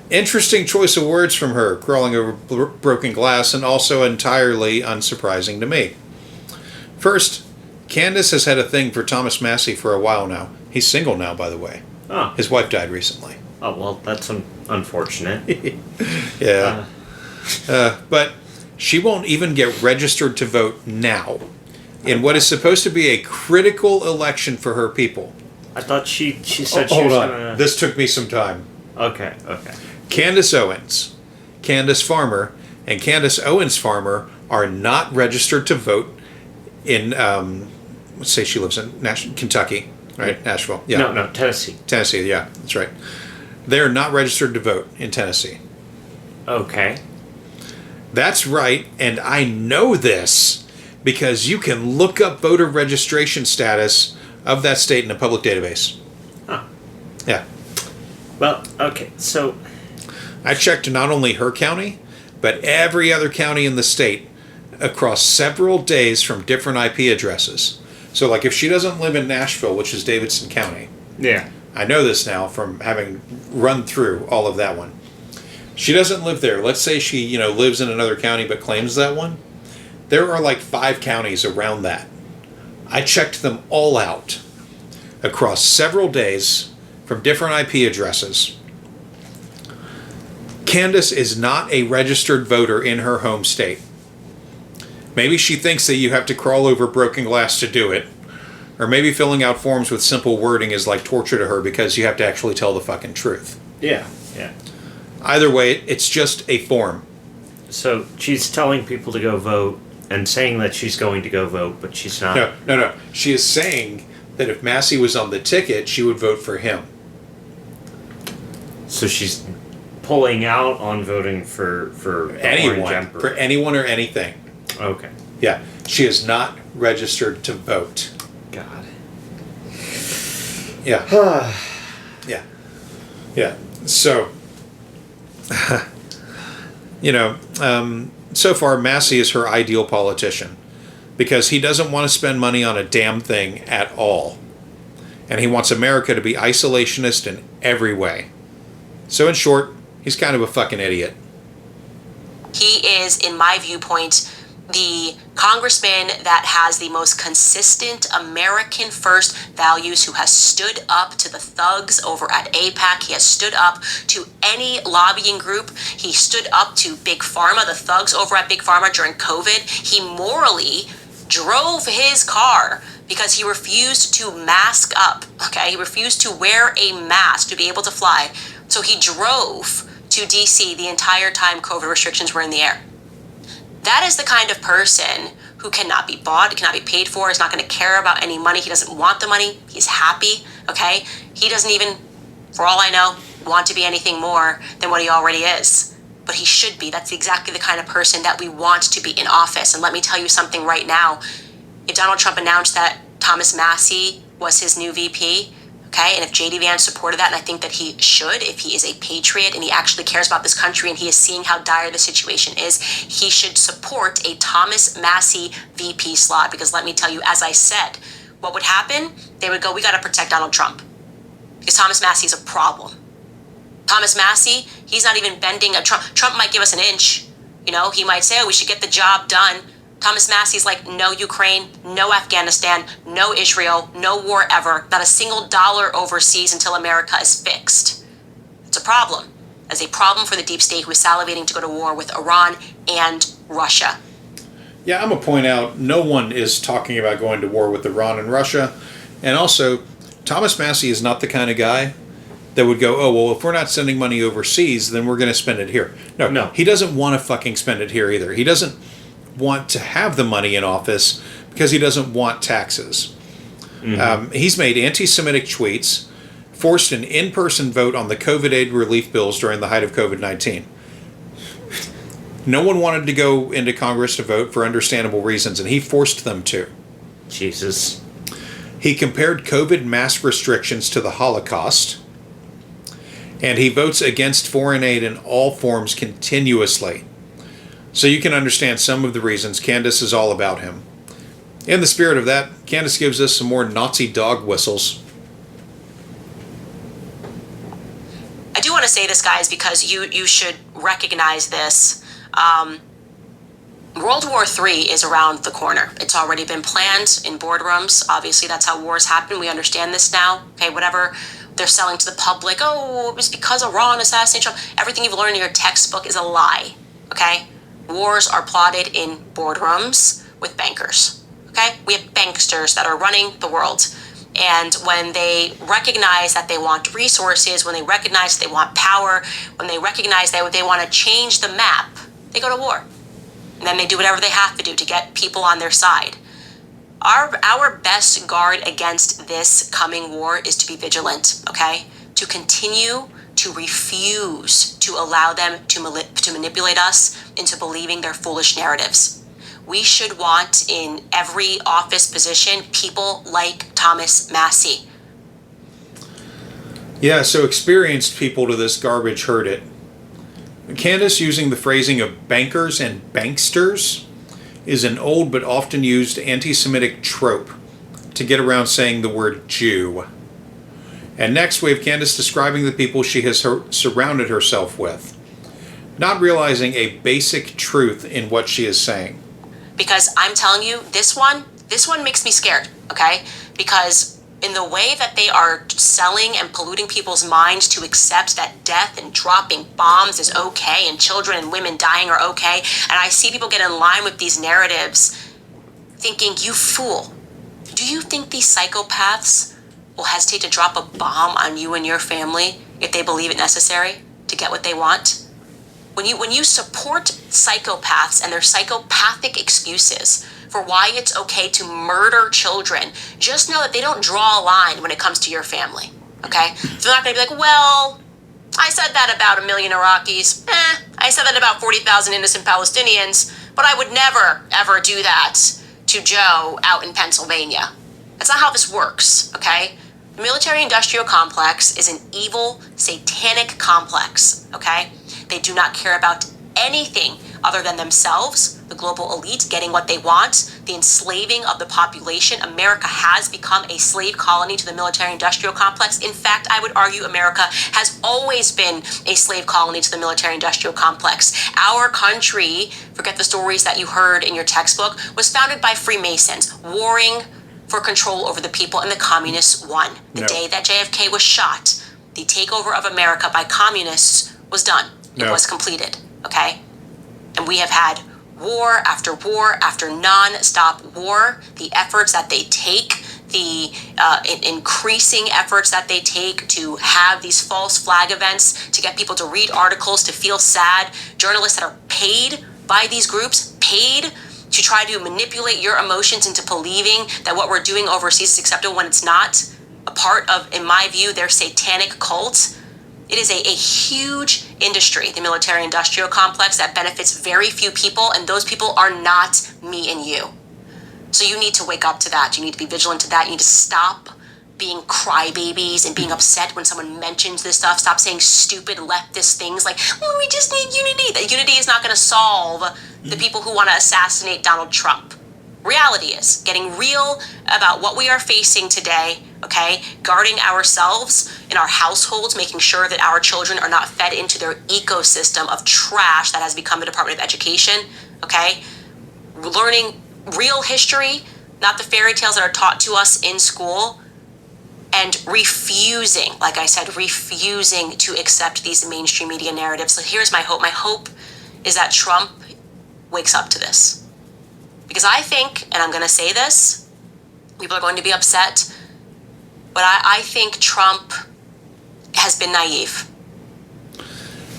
Interesting choice of words from her, crawling over broken glass, and also entirely unsurprising to me. First, Candace has had a thing for Thomas Massie for a while now. He's single now, by the way. Oh. His wife died recently. Oh, well, that's unfortunate. Yeah. But she won't even get registered to vote now in what is supposed to be a critical election for her people. I thought she said Hold was on. gonna... This took me some time. Okay. Candace Owens, Candace Farmer, and Candace Owens Farmer are not registered to vote in, let's say she lives in Kentucky, right? Yeah. Nashville. Yeah. No, Tennessee. Tennessee, yeah, that's right. They're not registered to vote in Tennessee. Okay. That's right, and I know this because you can look up voter registration status of that state in a public database. Huh. Yeah. Well, okay, so... I checked not only her county, but every other county in the state across several days from different IP addresses. So, if she doesn't live in Nashville, which is Davidson County, Yeah. I know this now from having run through all of that one. She doesn't live there. Let's say she, lives in another county but claims that one. There are like 5 counties around that. I checked them all out across several days from different IP addresses. Candace is not a registered voter in her home state. Maybe she thinks that you have to crawl over broken glass to do it. Or maybe filling out forms with simple wording is like torture to her because you have to actually tell the fucking truth. Yeah. Either way, it's just a form. So she's telling people to go vote and saying that she's going to go vote, but she's not. No. She is saying that if Massey was on the ticket, she would vote for him. So she's pulling out on voting for Anyone. For anyone or anything. Okay. Yeah. She is not registered to vote. God. Yeah. Yeah. So, so far, Massey is her ideal politician because he doesn't want to spend money on a damn thing at all. And he wants America to be isolationist in every way. So, in short, he's kind of a fucking idiot. He is, in my viewpoint, the congressman that has the most consistent American first values, who has stood up to the thugs over at AIPAC. He has stood up to any lobbying group. He stood up to Big Pharma, the thugs over at Big Pharma during COVID. He morally drove his car because he refused to mask up, okay? He refused to wear a mask to be able to fly. So he drove to DC the entire time COVID restrictions were in the air. That is the kind of person who cannot be bought, cannot be paid for, is not going to care about any money. He doesn't want the money. He's happy, okay? He doesn't even, for all I know, want to be anything more than what he already is. But he should be. That's exactly the kind of person that we want to be in office. And let me tell you something right now. If Donald Trump announced that Thomas Massey was his new VP, okay, and if J.D. Vance supported that, and I think that he should, if he is a patriot and he actually cares about this country and he is seeing how dire the situation is, he should support a Thomas Massey VP slot. Because let me tell you, as I said, what would happen? They would go, we got to protect Donald Trump. Because Thomas Massey is a problem. Thomas Massey, he's not even bending a Trump. Trump might give us an inch. He might say, oh, we should get the job done. Thomas Massey's like, no Ukraine, no Afghanistan, no Israel, no war ever, not a single dollar overseas until America is fixed. It's a problem. It's a problem for the deep state who is salivating to go to war with Iran and Russia. Yeah, I'm going to point out, no one is talking about going to war with Iran and Russia. And also, Thomas Massey is not the kind of guy that would go, oh, well, if we're not sending money overseas, then we're going to spend it here. No, he doesn't want to fucking spend it here either. He doesn't want to have the money in office because he doesn't want taxes. Mm-hmm. He's made anti-Semitic tweets, forced an in-person vote on the COVID aid relief bills during the height of COVID-19. No one wanted to go into Congress to vote for understandable reasons, and he forced them to. Jesus. He compared COVID mask restrictions to the Holocaust, and he votes against foreign aid in all forms continuously. So you can understand some of the reasons Candace is all about him. In the spirit of that, Candace gives us some more Nazi dog whistles. I do want to say this, guys, because you should recognize this. World War III is around the corner. It's already been planned in boardrooms. Obviously, that's how wars happen. We understand this now. Okay, whatever they're selling to the public, oh, it was because Iran assassinated Trump. Everything you've learned in your textbook is a lie, okay? Wars are plotted in boardrooms with bankers, okay? We have banksters that are running the world. And when they recognize that they want resources, when they recognize they want power, when they recognize that they want to change the map, they go to war. And then they do whatever they have to do to get people on their side. Our best guard against this coming war is to be vigilant, okay? To continue to refuse to allow them to manipulate us into believing their foolish narratives. We should want in every office position people like Thomas Massey. Yeah, so experienced people to this garbage heard it. Candace using the phrasing of bankers and banksters is an old but often used anti-Semitic trope to get around saying the word Jew. And next we have Candace describing the people she has surrounded herself with. not realizing a basic truth in what she is saying. Because I'm telling you, this one makes me scared, okay? Because in the way that they are selling and polluting people's minds to accept that death and dropping bombs is okay and children and women dying are okay, and I see people get in line with these narratives thinking, you fool, do you think these psychopaths will hesitate to drop a bomb on you and your family if they believe it necessary to get what they want? When you support psychopaths and their psychopathic excuses for why it's okay to murder children, just know that they don't draw a line when it comes to your family, okay? They're not going to be like, well, I said that about 1 million Iraqis. I said that about 40,000 innocent Palestinians, but I would never, ever do that to Joe out in Pennsylvania. That's not how this works, okay? The military-industrial complex is an evil, satanic complex, okay? They do not care about anything other than themselves, the global elite getting what they want, the enslaving of the population. America has become a slave colony to the military-industrial complex. In fact, I would argue America has always been a slave colony to the military-industrial complex. Our country, forget the stories that you heard in your textbook, was founded by Freemasons, warring for control over the people, and the communists won. The day that JFK was shot, the takeover of America by communists was done. It was completed, okay? And we have had war after non-stop war. The efforts that they take, the increasing efforts that they take to have these false flag events, to get people to read articles, to feel sad, journalists that are paid by these groups, paid to try to manipulate your emotions into believing that what we're doing overseas is acceptable when it's not, a part of, in my view, their satanic cult. It is a huge industry, the military-industrial complex, that benefits very few people, and those people are not me and you. So you need to wake up to that. You need to be vigilant to that. You need to stop being crybabies and being upset when someone mentions this stuff. Stop saying stupid leftist things like, well, we just need unity. That unity is not going to solve the people who want to assassinate Donald Trump. Reality is getting real about what we are facing today, okay? Guarding ourselves in our households, making sure that our children are not fed into their ecosystem of trash that has become the Department of Education, okay? Learning real history, not the fairy tales that are taught to us in school, and refusing, like I said, refusing to accept these mainstream media narratives. So here's my hope. My hope is that Trump wakes up to this. Because I think, and I'm going to say this, people are going to be upset, but I think Trump has been naive.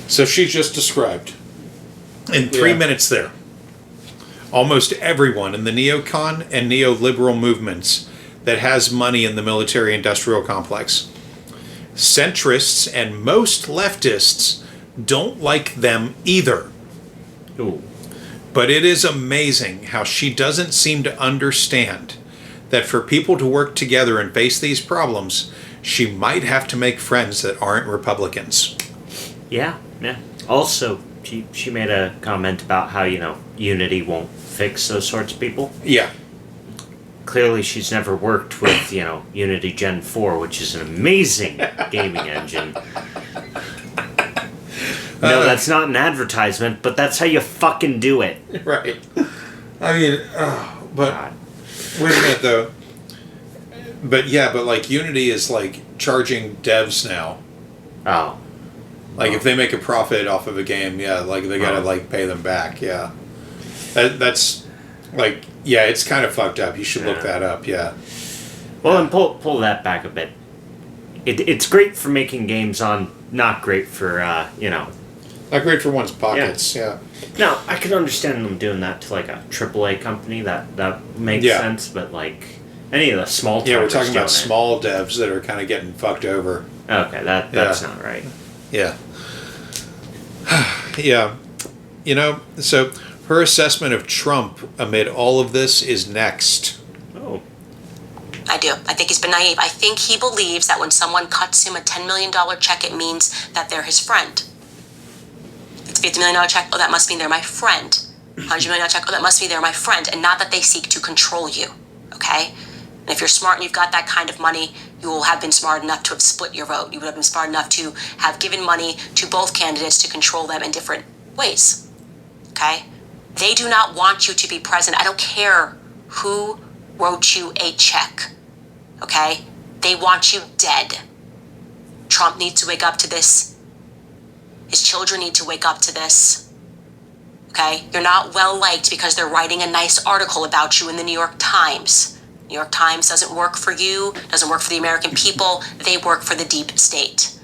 So she just described, in 3 minutes there, almost everyone in the neocon and neoliberal movements that has money in the military-industrial complex. Centrists and most leftists don't like them either. Ooh. But it is amazing how she doesn't seem to understand that for people to work together and face these problems, she might have to make friends that aren't Republicans. Yeah. Also, she made a comment about how, unity won't fix those sorts of people. Yeah. Clearly, she's never worked with, Unity Gen 4, which is an amazing gaming engine. No, that's not an advertisement, but that's how you fucking do it. Right. I mean, but God. wait a minute though. But like Unity is like charging devs now. Oh. Like if they make a profit off of a game, like they gotta like pay them back. Yeah. That's like it's kind of fucked up. You should look that up. Yeah. Well, and pull that back a bit. It's great for making games not great for Not great for one's pockets. Yeah. Now, I could understand them doing that to like a AAA company. That makes sense. But like any of the small we're talking about doing small devs that are kind of getting fucked over. Okay, that's not right. Yeah. Yeah. So her assessment of Trump amid all of this is next. Oh. I do. I think he's been naive. I think he believes that when someone cuts him a $10 million check, it means that they're his friend. It's a $50 million check, oh, that must mean they're my friend. $100 million check, oh, that must mean they're my friend, and not that they seek to control you, okay? And if you're smart and you've got that kind of money, you will have been smart enough to have split your vote. You would have been smart enough to have given money to both candidates to control them in different ways. Okay? They do not want you to be president. I don't care who wrote you a check. Okay? They want you dead. Trump needs to wake up to this. His children need to wake up to this. Okay? You're not well liked because they're writing a nice article about you in the New York Times. New York Times doesn't work for you, doesn't work for the American people. They work for the deep state.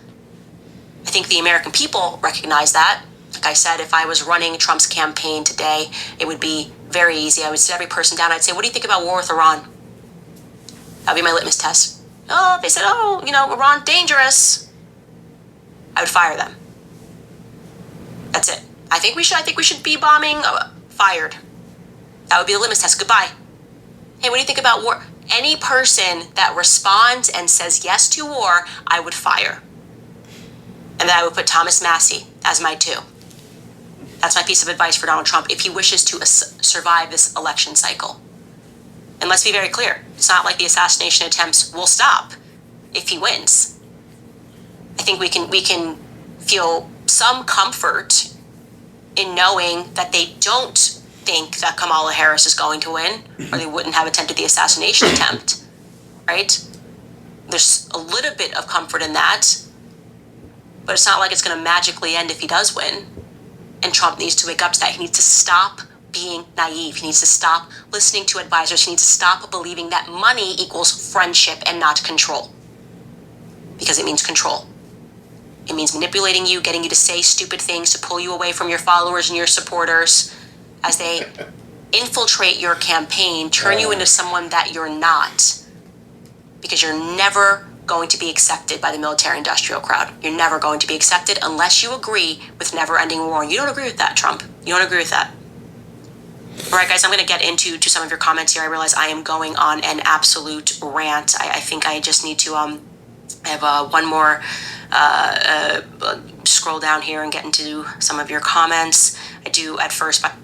I think the American people recognize that. Like I said, if I was running Trump's campaign today, it would be very easy. I would sit every person down. I'd say, what do you think about war with Iran? That would be my litmus test. Oh, they said, Iran, dangerous. I would fire them. That's it. I think we should be bombing. Fired. That would be the litmus test. Goodbye. Hey, what do you think about war? Any person that responds and says yes to war, I would fire. And then I would put Thomas Massey as my 2. That's my piece of advice for Donald Trump if he wishes to survive this election cycle. And let's be very clear. It's not like the assassination attempts will stop if he wins. I think we can feel some comfort in knowing that they don't think that Kamala Harris is going to win, or they wouldn't have attempted the assassination attempt, right? There's a little bit of comfort in that, but it's not like it's going to magically end if he does win. And Trump needs to wake up to that. He needs to stop being naive. He needs to stop listening to advisors. He needs to stop believing that money equals friendship and not control. Because it means control. It means manipulating you, getting you to say stupid things to pull you away from your followers and your supporters as they infiltrate your campaign, turn you into someone that you're not. Because you're never going to be accepted by the military-industrial crowd. You're never going to be accepted unless you agree with never-ending war. You don't agree with that, Trump. You don't agree with that. All right, guys, I'm going to get into some of your comments here. I realize I am going on an absolute rant. I think I just need to I have one more scroll down here and get into some of your comments. I do at first, but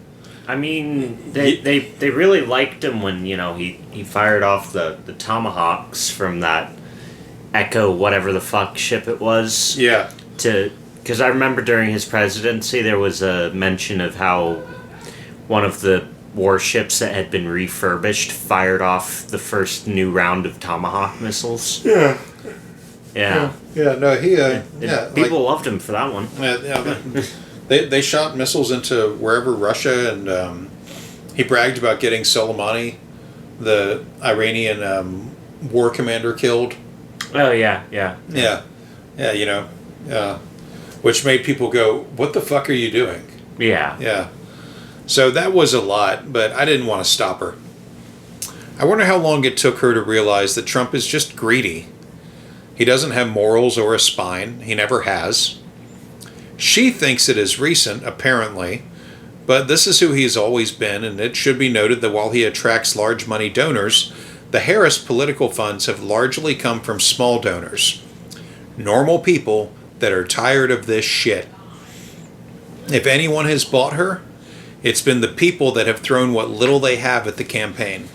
I mean, they really liked him when, he fired off the Tomahawks from that Echo whatever the fuck ship it was. Yeah. Because I remember during his presidency there was a mention of how one of the warships that had been refurbished fired off the first new round of Tomahawk missiles. Yeah. Yeah. Yeah, no, he, people loved him for that one. Yeah, they shot missiles into wherever Russia, and he bragged about getting Soleimani, the Iranian war commander, killed. Oh, yeah. Yeah, which made people go, what the fuck are you doing? Yeah. Yeah. So that was a lot, but I didn't want to stop her. I wonder how long it took her to realize that Trump is just greedy. He doesn't have morals or a spine. He never has. She thinks it is recent, apparently, but this is who he's always been, and it should be noted that while he attracts large money donors, the Harris political funds have largely come from small donors. Normal people that are tired of this shit. If anyone has bought her, it's been the people that have thrown what little they have at the campaign.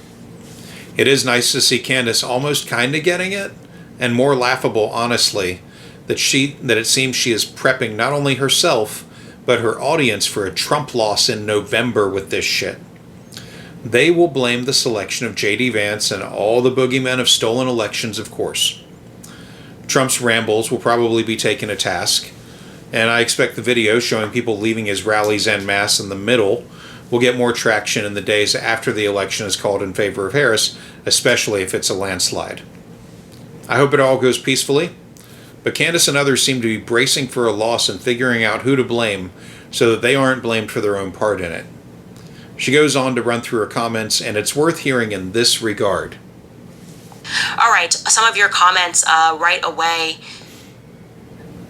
It is nice to see Candace almost kind of getting it, and more laughable, honestly, that it seems she is prepping not only herself, but her audience for a Trump loss in November with this shit. They will blame the selection of J.D. Vance and all the boogeymen of stolen elections, of course. Trump's rambles will probably be taken to task, and I expect the video showing people leaving his rallies en masse in the middle will get more traction in the days after the election is called in favor of Harris, especially if it's a landslide. I hope it all goes peacefully, but Candace and others seem to be bracing for a loss and figuring out who to blame so that they aren't blamed for their own part in it. She goes on to run through her comments, and it's worth hearing in this regard. all right, some of your comments right away.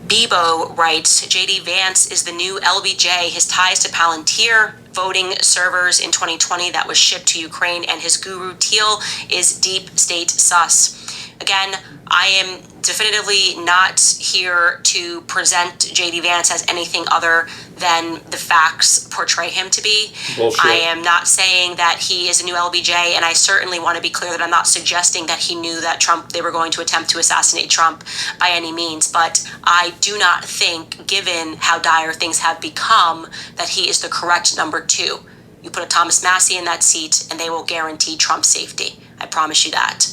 Bebo writes, J.D. Vance is the new LBJ. His ties to Palantir, voting servers in 2020 that was shipped to Ukraine, and his guru Teal is deep state sus. Again, I am definitively not here to present JD Vance as anything other than the facts portray him to be. Bullshit. I am not saying that he is a new LBJ, and I certainly want to be clear that I'm not suggesting that he knew that they were going to attempt to assassinate Trump by any means, but I do not think, given how dire things have become, that he is the correct number 2. You put a Thomas Massey in that seat, and they will guarantee Trump's safety. I promise you that.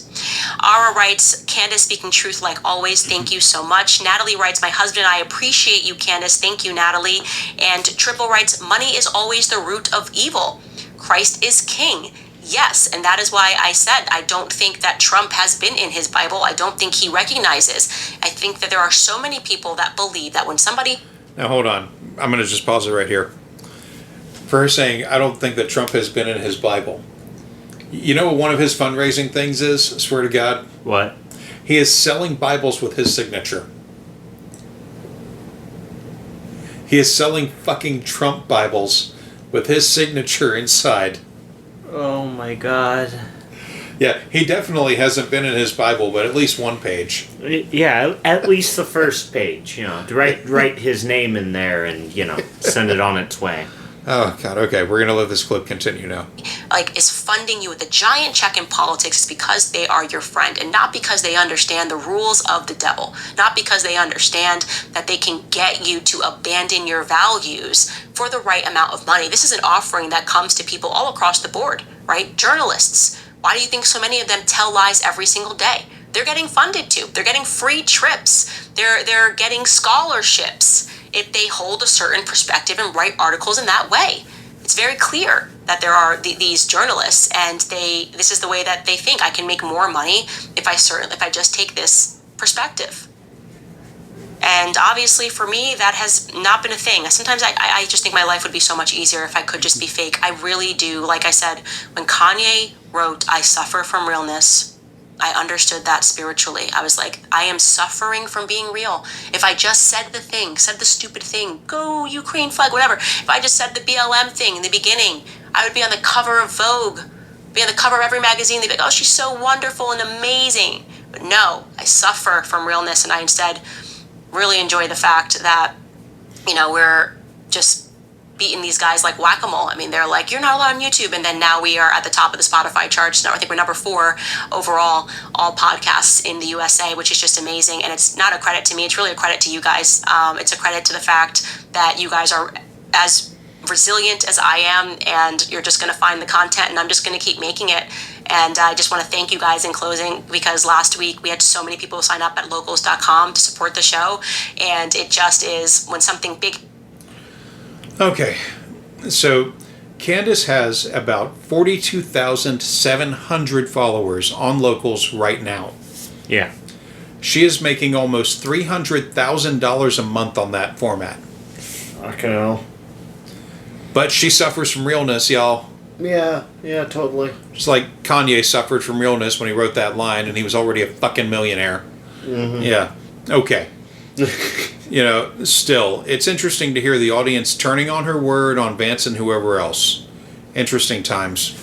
Ara writes, Candace speaking truth like always. Thank you so much. Natalie writes, my husband and I appreciate you, Candace. Thank you, Natalie. And Triple writes, money is always the root of evil. Christ is king. Yes, and that is why I said I don't think that Trump has been in his Bible. I don't think he recognizes. I think that there are so many people that believe that when somebody... Now, hold on. I'm going to just pause it right here. For her saying, I don't think that Trump has been in his Bible. You know what one of his fundraising things is? I swear to God. What? He is selling Bibles with his signature. He is selling fucking Trump Bibles with his signature inside. Oh my God. Yeah, he definitely hasn't been in his Bible, but at least one page. Yeah, at least the first page, to write his name in there and, send it on its way. Oh, God, okay, we're going to let this clip continue now. is funding you with a giant check in politics is because they are your friend and not because they understand the rules of the devil, not because they understand that they can get you to abandon your values for the right amount of money. This is an offering that comes to people all across the board, right? Journalists. Why do you think so many of them tell lies every single day? They're getting funded to. They're getting free trips. They're getting scholarships if they hold a certain perspective and write articles in that way. It's very clear that there are these journalists, and this is the way that they think. I can make more money if I just take this perspective. And obviously for me, that has not been a thing. Sometimes I just think my life would be so much easier if I could just be fake. I really do. Like I said, when Kanye wrote, "I suffer from realness," I understood that spiritually. I was like, I am suffering from being real. If I just said the stupid thing, go Ukraine flag, whatever. If I just said the BLM thing in the beginning, I would be on the cover of Vogue, be on the cover of every magazine. They'd be like, oh, she's so wonderful and amazing. But no, I suffer from realness, and I instead really enjoy the fact that, we're just beating these guys like whack-a-mole. I mean, they're like, you're not allowed on YouTube, and then now we are at the top of the Spotify charts. Now I think we're number 4 overall, all podcasts in the USA, which is just amazing. And it's not a credit to me, it's really a credit to you guys. It's a credit to the fact that you guys are as resilient as I am, and you're just going to find the content, and I'm just going to keep making it. And I just want to thank you guys in closing, because last week we had so many people sign up at locals.com to support the show, and it just is when something big. Okay, so Candace has about 42,700 followers on Locals right now. Yeah. She is making almost $300,000 a month on that format. Okay. But she suffers from realness, y'all. Yeah, totally. Just like Kanye suffered from realness when he wrote that line, and he was already a fucking millionaire. Mm-hmm. Yeah, okay. Still, it's interesting to hear the audience turning on her word on Vance and whoever else. Interesting times.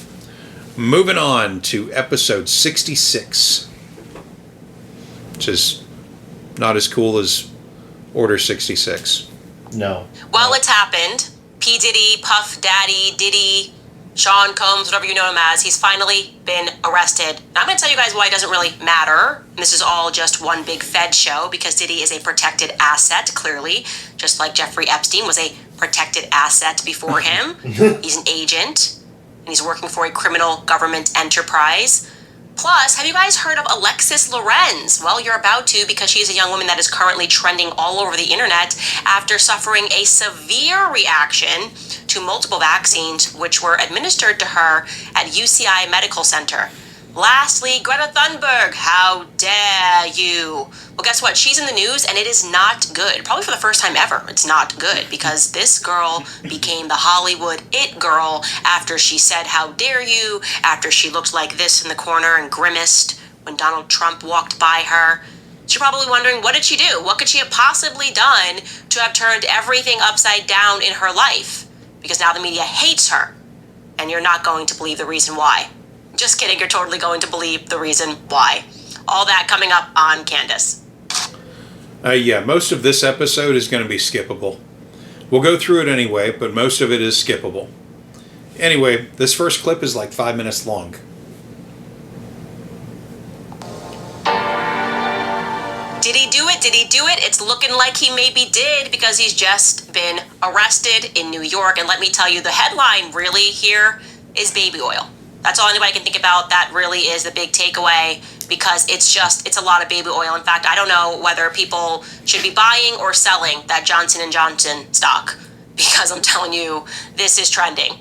Moving on to episode 66, which is not as cool as Order 66. No. Well, it's happened. P. Diddy, Puff Daddy, Diddy, Sean Combs, whatever you know him as, he's finally been arrested. Now, I'm going to tell you guys why it doesn't really matter. This is all just one big Fed show, because Diddy is a protected asset, clearly, just like Jeffrey Epstein was a protected asset before him. He's an agent, and he's working for a criminal government enterprise. Plus, have you guys heard of Alexis Lorenz? Well, you're about to, because she's a young woman that is currently trending all over the internet after suffering a severe reaction to multiple vaccines which were administered to her at UCI Medical Center. Lastly, Greta Thunberg, how dare you? Well, guess what? She's in the news, and it is not good. Probably for the first time ever, it's not good, because this girl became the Hollywood it girl after she said, how dare you, after she looked like this in the corner and grimaced when Donald Trump walked by her. She's probably wondering, what did she do? What could she have possibly done to have turned everything upside down in her life? Because now the media hates her, and you're not going to believe the reason why. Just kidding, you're totally going to believe the reason why. All that coming up on Candace. Yeah, most of this episode is going to be skippable. We'll go through it anyway, but most of it is skippable. Anyway, this first clip is like 5 minutes long. Did he do it? Did he do it? It's looking like he maybe did because he's just been arrested in New York. And let me tell you, the headline really here is baby oil. That's all anybody can think about. That really is the big takeaway because it's a lot of baby oil. In fact, I don't know whether people should be buying or selling that Johnson & Johnson stock because I'm telling you, this is trending.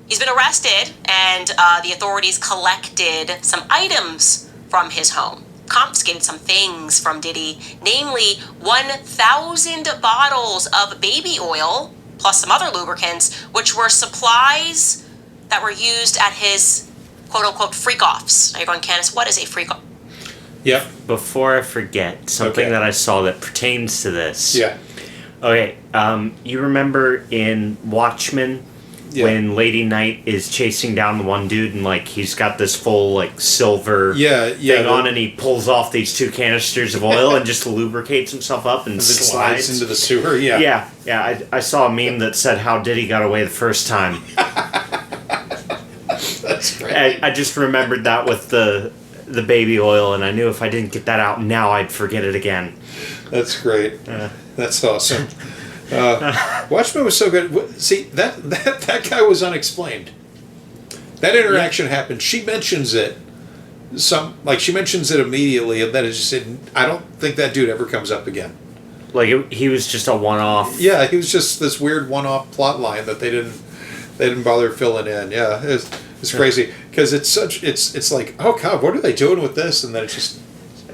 He's been arrested and the authorities collected some items from his home. Confiscated some things from Diddy, namely 1,000 bottles of baby oil, plus some other lubricants, which were supplies that were used at his quote-unquote freak-offs. Now you're going, Candace, what is a freak-off? Yep. Before I forget, something that I saw that pertains to this. Yeah. Okay, you remember in Watchmen when Lady Knight is chasing down the one dude and like he's got this full like silver thing on and he pulls off these 2 canisters of oil and just lubricates himself up and slides into the sewer. Yeah. I saw a meme that said how Diddy got away the first time. That's great. I just remembered that with the baby oil, and I knew if I didn't get that out now, I'd forget it again. That's great. That's awesome. Watchmen was so good. See, that guy was unexplained. That interaction happened. She mentions it. She mentions it immediately, and then it just said, I don't think that dude ever comes up again. Like he was just a one-off. Yeah, he was just this weird one-off plot line that they didn't bother filling in. Yeah, it's crazy because it's like, oh god, what are they doing with this? And then it's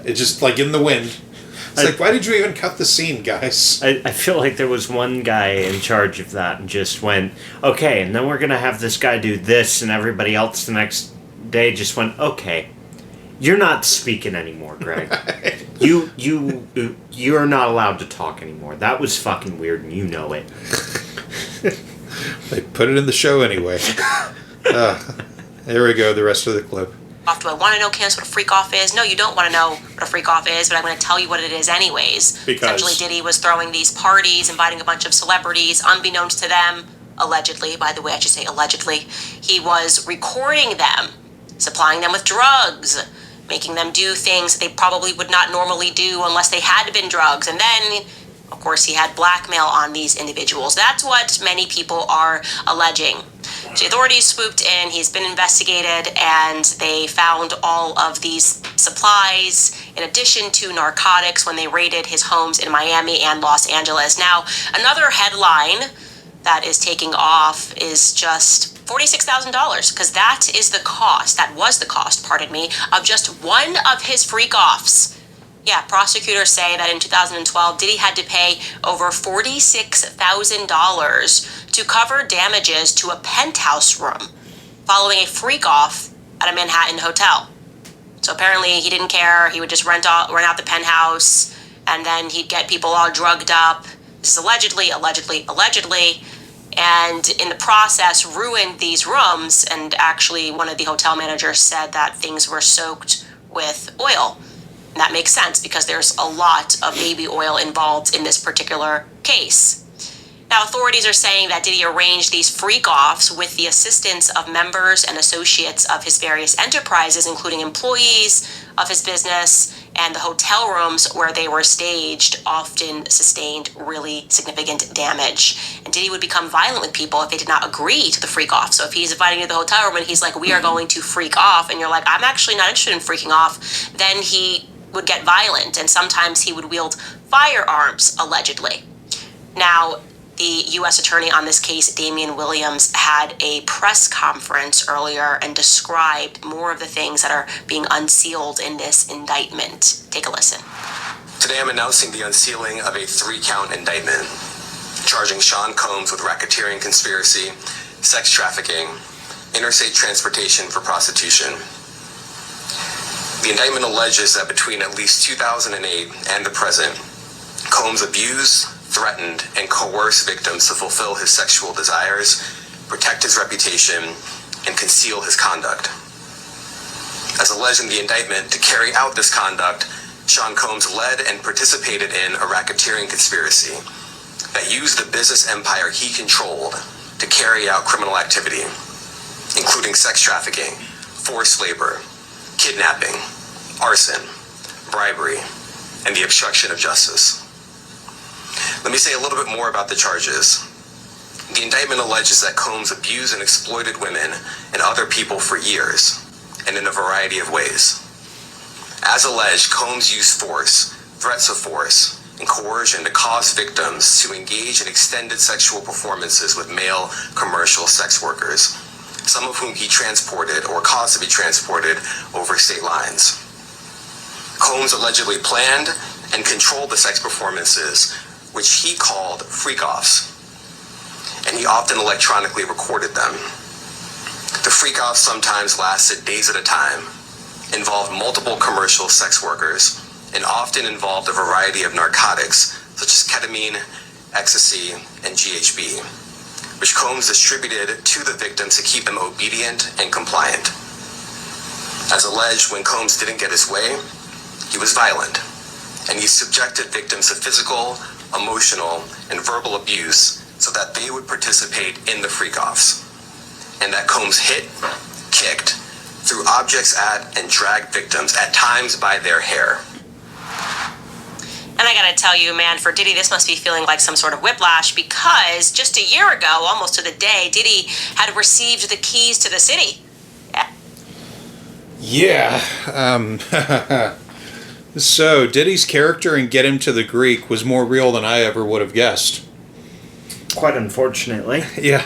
just like in the wind. It's like, why did you even cut the scene, guys? I feel like there was one guy in charge of that and just went, okay, and then we're gonna have this guy do this, and everybody else the next day just went, okay, you're not speaking anymore, Greg. You're not allowed to talk anymore. That was fucking weird, and you know it. They put it in the show anyway. There we go, the rest of the clip. Do I want to know, Candace, what a freak-off is? No, you don't want to know what a freak-off is, but I'm going to tell you what it is anyways. Because essentially, Diddy was throwing these parties, inviting a bunch of celebrities, unbeknownst to them, allegedly, by the way, I should say allegedly. He was recording them, supplying them with drugs, making them do things they probably would not normally do unless they had been drugs. And then, of course, he had blackmail on these individuals. That's what many people are alleging. So the authorities swooped in, he's been investigated, and they found all of these supplies in addition to narcotics when they raided his homes in Miami and Los Angeles. Now, another headline that is taking off is just $46,000, because that was the cost, of just one of his freak-offs. Yeah, prosecutors say that in 2012, Diddy had to pay over $46,000 to cover damages to a penthouse room following a freak-off at a Manhattan hotel. So apparently he didn't care. He would just rent out the penthouse, and then he'd get people all drugged up. This is allegedly, and in the process ruined these rooms. And actually, one of the hotel managers said that things were soaked with oil. And that makes sense because there's a lot of baby oil involved in this particular case. Now, authorities are saying that Diddy arranged these freak-offs with the assistance of members and associates of his various enterprises, including employees of his business, and the hotel rooms where they were staged often sustained really significant damage. And Diddy would become violent with people if they did not agree to the freak-off. So if he's inviting you to the hotel room and he's like, we are going to freak off, and you're like, I'm actually not interested in freaking off, then he would get violent, and sometimes he would wield firearms, allegedly. Now, the U.S. attorney on this case, Damian Williams, had a press conference earlier and described more of the things that are being unsealed in this indictment. Take a listen. Today I'm announcing the unsealing of a 3-count indictment, charging Sean Combs with racketeering conspiracy, sex trafficking, interstate transportation for prostitution. The indictment alleges that between at least 2008 and the present, Combs abused, threatened, and coerced victims to fulfill his sexual desires, protect his reputation, and conceal his conduct. As alleged in the indictment, to carry out this conduct, Sean Combs led and participated in a racketeering conspiracy that used the business empire he controlled to carry out criminal activity, including sex trafficking, forced labor, kidnapping, arson, bribery, and the obstruction of justice. Let me say a little bit more about the charges. The indictment alleges that Combs abused and exploited women and other people for years, and in a variety of ways. As alleged, Combs used force, threats of force, and coercion to cause victims to engage in extended sexual performances with male commercial sex workers, some of whom he transported or caused to be transported over state lines. Combs allegedly planned and controlled the sex performances, which he called freak-offs, and he often electronically recorded them. The freak-offs sometimes lasted days at a time, involved multiple commercial sex workers, and often involved a variety of narcotics such as ketamine, ecstasy, and GHB, which Combs distributed to the victims to keep them obedient and compliant. As alleged, when Combs didn't get his way, he was violent, and he subjected victims to physical, emotional, and verbal abuse so that they would participate in the freak-offs, and that Combs hit, kicked, threw objects at, and dragged victims at times by their hair. And I gotta tell you, man, for Diddy, this must be feeling like some sort of whiplash, because just a year ago, almost to the day, Diddy had received the keys to the city. Yeah. So, Diddy's character in Get Him to the Greek was more real than I ever would have guessed. Quite unfortunately. Yeah.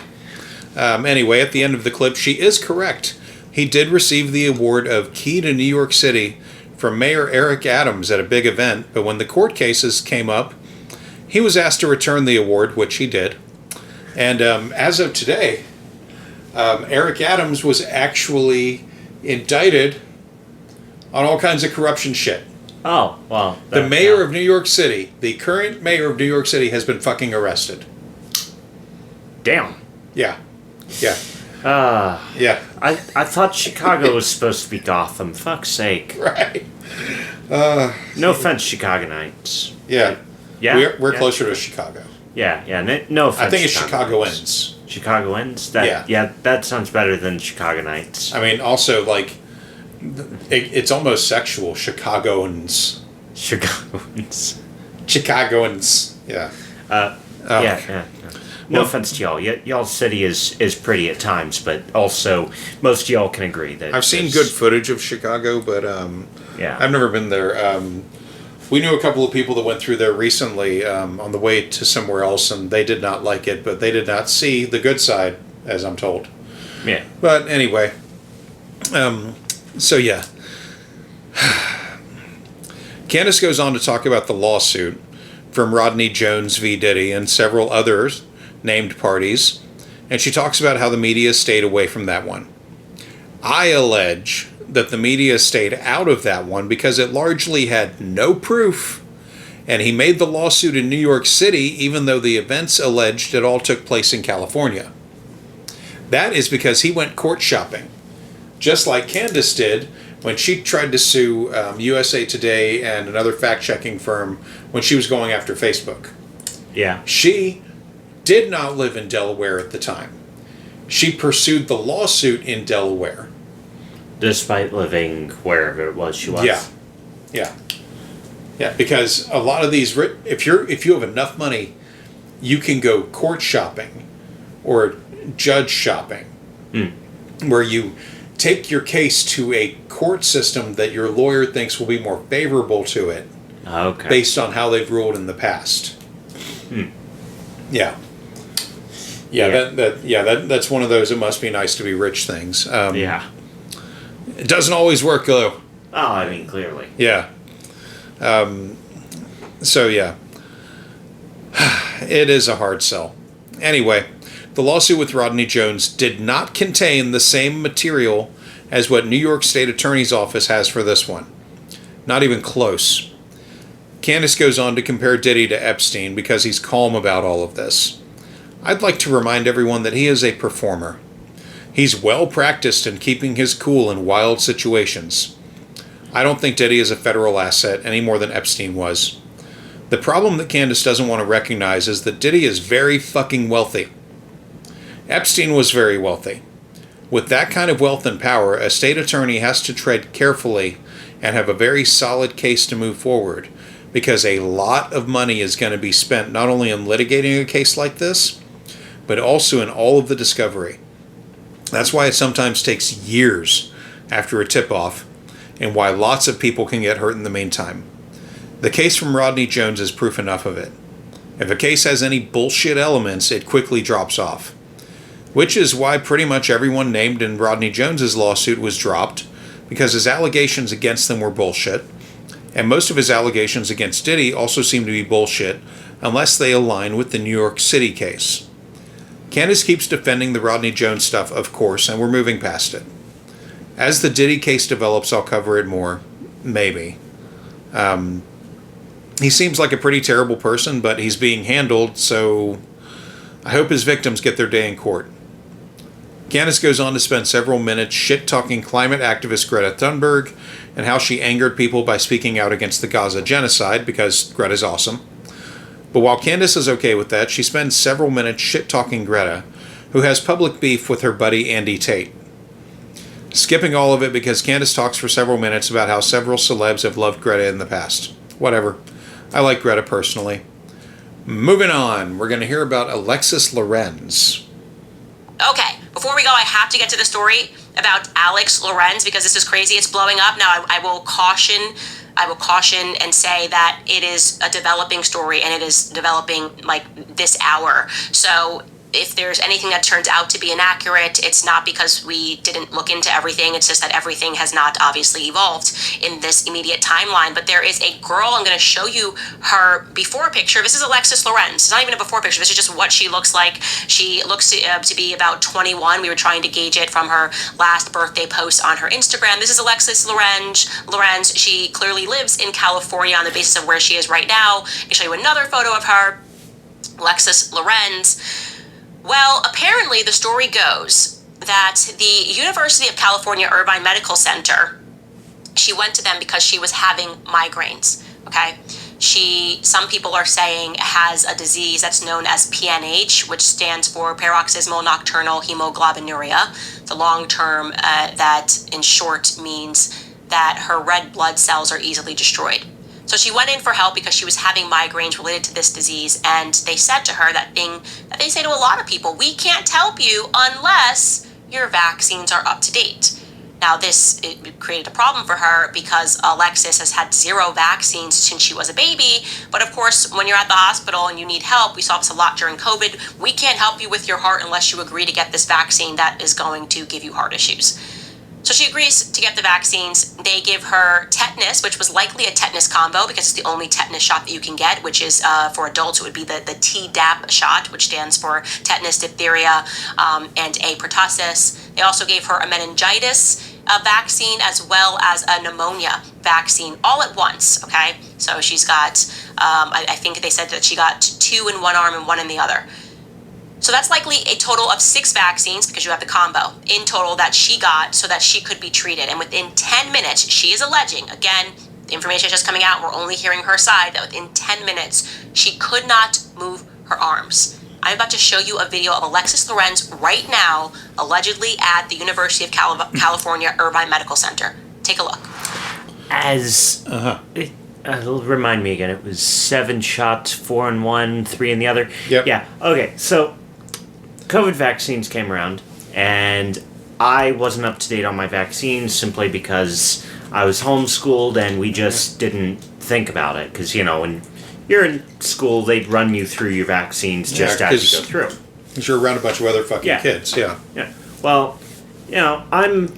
Anyway, at the end of the clip, she is correct. He did receive the award of Key to New York City from Mayor Eric Adams at a big event, but when the court cases came up, he was asked to return the award, which he did. And as of today, Eric Adams was actually indicted on all kinds of corruption shit. Oh, well. The mayor of New York City, the current mayor of New York City, has been fucking arrested. Damn. Yeah. Yeah. Yeah. I thought Chicago was supposed to be Gotham. Fuck's sake. Right. No offense, Chicagonites. Yeah. Yeah. We're closer to Chicago. Yeah. No offense. I think it's Chicagoans. Chicagoans? Yeah, that sounds better than Chicagonites. I mean, also, like, it's almost sexual. Chicagoans. Chicagoans. Chicagoans. Yeah. Yeah. No offense to y'all. Y'all's city is pretty at times, but also most of y'all can agree that I've seen good footage of Chicago, but yeah, I've never been there. We knew a couple of people that went through there recently on the way to somewhere else, and they did not like it, but they did not see the good side, as I'm told. Yeah. But anyway, so yeah. Candace goes on to talk about the lawsuit from Rodney Jones v. Diddy and several others named parties, and she talks about how the media stayed away from that one. I allege that the media stayed out of that one because it largely had no proof, and he made the lawsuit in New York City even though the events alleged it all took place in California. That is because he went court shopping, just like Candace did when she tried to sue USA Today and another fact-checking firm when she was going after Facebook. Yeah. She did not live in Delaware at the time. She pursued the lawsuit in Delaware. Despite living wherever it was she was. Yeah, because a lot of these, if you have enough money, you can go court shopping or judge shopping, where you take your case to a court system that your lawyer thinks will be more favorable to it, based on how they've ruled in the past. That's one of those. It must be nice to be rich things. It doesn't always work though. Oh, I mean, clearly. Yeah. So yeah, it is a hard sell. Anyway, the lawsuit with Rodney Jones did not contain the same material as what New York State Attorney's Office has for this one. Not even close. Candace goes on to compare Diddy to Epstein because he's calm about all of this. I'd like to remind everyone that he is a performer. He's well practiced in keeping his cool in wild situations. I don't think Diddy is a federal asset any more than Epstein was. The problem that Candace doesn't want to recognize is that Diddy is very fucking wealthy. Epstein was very wealthy. With that kind of wealth and power, a state attorney has to tread carefully and have a very solid case to move forward, because a lot of money is going to be spent not only on litigating a case like this, but also in all of the discovery. That's why it sometimes takes years after a tip-off, and why lots of people can get hurt in the meantime. The case from Rodney Jones is proof enough of it. If a case has any bullshit elements, it quickly drops off. Which is why pretty much everyone named in Rodney Jones's lawsuit was dropped, because his allegations against them were bullshit, and most of his allegations against Diddy also seem to be bullshit unless they align with the New York City case. Candace keeps defending the Rodney Jones stuff, of course, and we're moving past it. As the Diddy case develops, I'll cover it more. Maybe. He seems like a pretty terrible person, but he's being handled, so I hope his victims get their day in court. Candace goes on to spend several minutes shit-talking climate activist Greta Thunberg and how she angered people by speaking out against the Gaza genocide, because Greta's awesome. But while Candace is okay with that, she spends several minutes shit-talking Greta, who has public beef with her buddy Andy Tate. Skipping all of it because Candace talks for several minutes about how several celebs have loved Greta in the past. Whatever. I like Greta personally. Moving on, we're going to hear about Alexis Lorenz. Okay, before we go, I have to get to the story about Alex Lorenz, because this is crazy. It's blowing up. Now, I will caution and say that it is a developing story, and it is developing like this hour. So if there's anything that turns out to be inaccurate, it's not because we didn't look into everything. It's just that everything has not obviously evolved in this immediate timeline. But there is a girl, I'm going to show you her before picture. This is Alexis Lorenz. It's not even a before picture. This is just what she looks like. She looks to be about 21. We were trying to gauge it from her last birthday post on her Instagram. This is Alexis Lorenz. She clearly lives in California on the basis of where she is right now. I'll show you another photo of her. Alexis Lorenz. Well, apparently the story goes that the University of California Irvine Medical Center, she went to them because she was having migraines, okay? She, some people are saying, has a disease that's known as PNH, which stands for paroxysmal nocturnal hemoglobinuria. The long term that in short means that her red blood cells are easily destroyed. So she went in for help because she was having migraines related to this disease, and they said to her that thing that they say to a lot of people: we can't help you unless your vaccines are up to date. Now it created a problem for her because Alexis has had 0 vaccines since she was a baby, but of course when you're at the hospital and you need help, we saw this a lot during COVID, we can't help you with your heart unless you agree to get this vaccine that is going to give you heart issues. So she agrees to get the vaccines. They give her tetanus, which was likely a tetanus combo because it's the only tetanus shot that you can get, which is for adults, it would be the Tdap shot, which stands for tetanus, diphtheria, and a pertussis. They also gave her a meningitis vaccine as well as a pneumonia vaccine all at once, okay? So she's got, I think they said that she got 2 in one arm and 1 in the other. So that's likely a total of 6 vaccines, because you have the combo, in total that she got so that she could be treated. And within 10 minutes, she is alleging, again, the information is just coming out, we're only hearing her side, that within 10 minutes, she could not move her arms. I'm about to show you a video of Alexis Lorenz right now, allegedly at the University of California Irvine Medical Center. Take a look. Remind me again, it was 7 shots, 4 in one, 3 in the other. Yep. Yeah, okay, so COVID vaccines came around, and I wasn't up to date on my vaccines simply because I was homeschooled and we just didn't think about it. Because, you know, when you're in school, they'd run you through your vaccines just as you go through. Because you're around a bunch of other fucking kids, yeah. Well, you know, I'm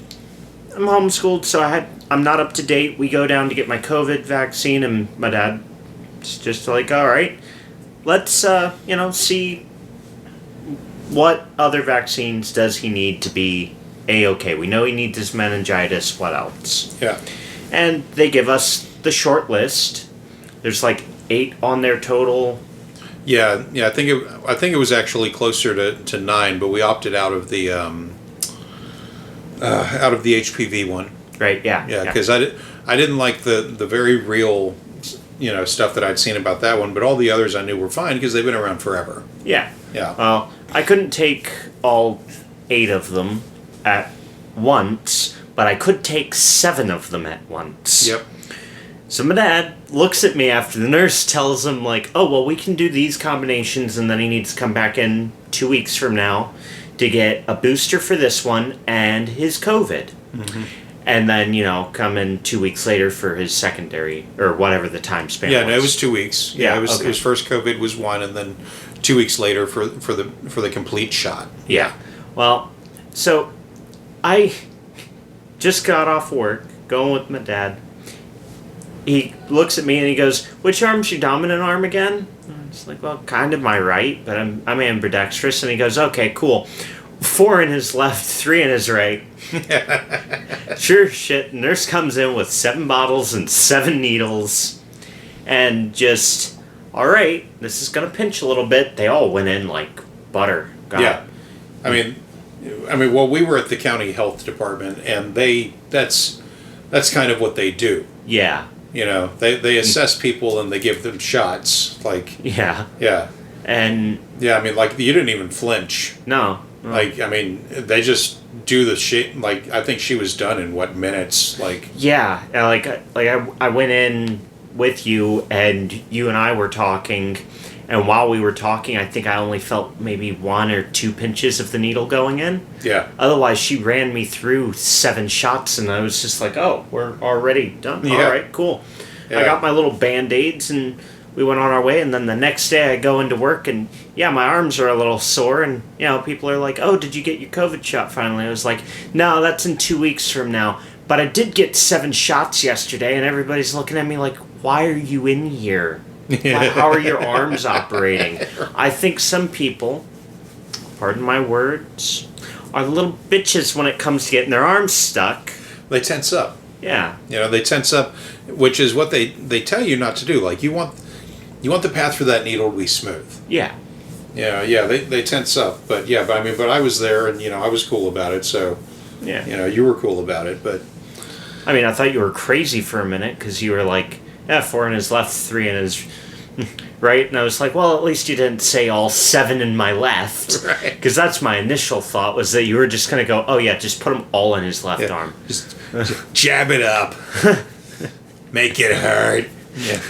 homeschooled, so I'm not up to date. We go down to get my COVID vaccine, and my dad's just like, all right, let's, see what other vaccines does he need to be A-okay. We know he needs his meningitis. What else? Yeah. And they give us the short list. There's like 8 on there total. Yeah. I think it was actually closer to 9, but we opted out of the out of the HPV one. Right? Yeah. Yeah, because I didn't like the very real, stuff that I'd seen about that one, but all the others I knew were fine because they've been around forever. Yeah. Yeah. Well, I couldn't take all 8 of them at once, but I could take 7 of them at once. Yep. So my dad looks at me after the nurse tells him, like, oh, well, we can do these combinations, and then he needs to come back in 2 weeks from now to get a booster for this one and his COVID. Mm-hmm. And then, come in 2 weeks later for his secondary, or whatever the time span was. Yeah, no, it was 2 weeks. Yeah, it was okay. His first COVID was 1, and then 2 weeks later for the complete shot. Yeah. Well, so I just got off work, going with my dad. He looks at me and he goes, which arm's your dominant arm again? And it's like, well, kind of my right, but I'm ambidextrous. And he goes, okay, cool. 4 in his left, 3 in his right. Sure shit, nurse comes in with 7 bottles and 7 needles. And just, all right, this is going to pinch a little bit. They all went in like butter. God. Yeah. I mean, well, we were at the county health department, and that's kind of what they do. Yeah. They assess people and they give them shots. Like, yeah. Yeah. And yeah, I mean, like, you didn't even flinch. No. Like, I mean, they just do the shit. Like, I think she was done in minutes? Like, yeah, I went in with you, and you and I were talking, and while we were talking, I think I only felt maybe 1 or 2 pinches of the needle going in. Yeah. Otherwise, she ran me through 7 shots, and I was just like, oh, we're already done. Yeah. All right, cool. Yeah. I got my little Band-Aids, and we went on our way, and then the next day I go into work, and yeah, my arms are a little sore, and people are like, oh, did you get your COVID shot finally? I was like, no, that's in 2 weeks from now. But I did get 7 shots yesterday, and everybody's looking at me like, why are you in here? How are your arms operating? I think some people, pardon my words, are little bitches when it comes to getting their arms stuck. They tense up. Yeah. They tense up, which is what they tell you not to do. Like, you want the path for that needle to be smooth. Yeah. Yeah, they tense up. But I was there, and, I was cool about it, so, Yeah. You were cool about it, but... I mean, I thought you were crazy for a minute, because you were like, 4 in his left, 3 in his right, and I was like, well, at least you didn't say all 7 in my left, right? Because that's my initial thought, was that you were just gonna go, oh yeah, just put them all in his left arm, just jab it up, make it hurt. Yeah.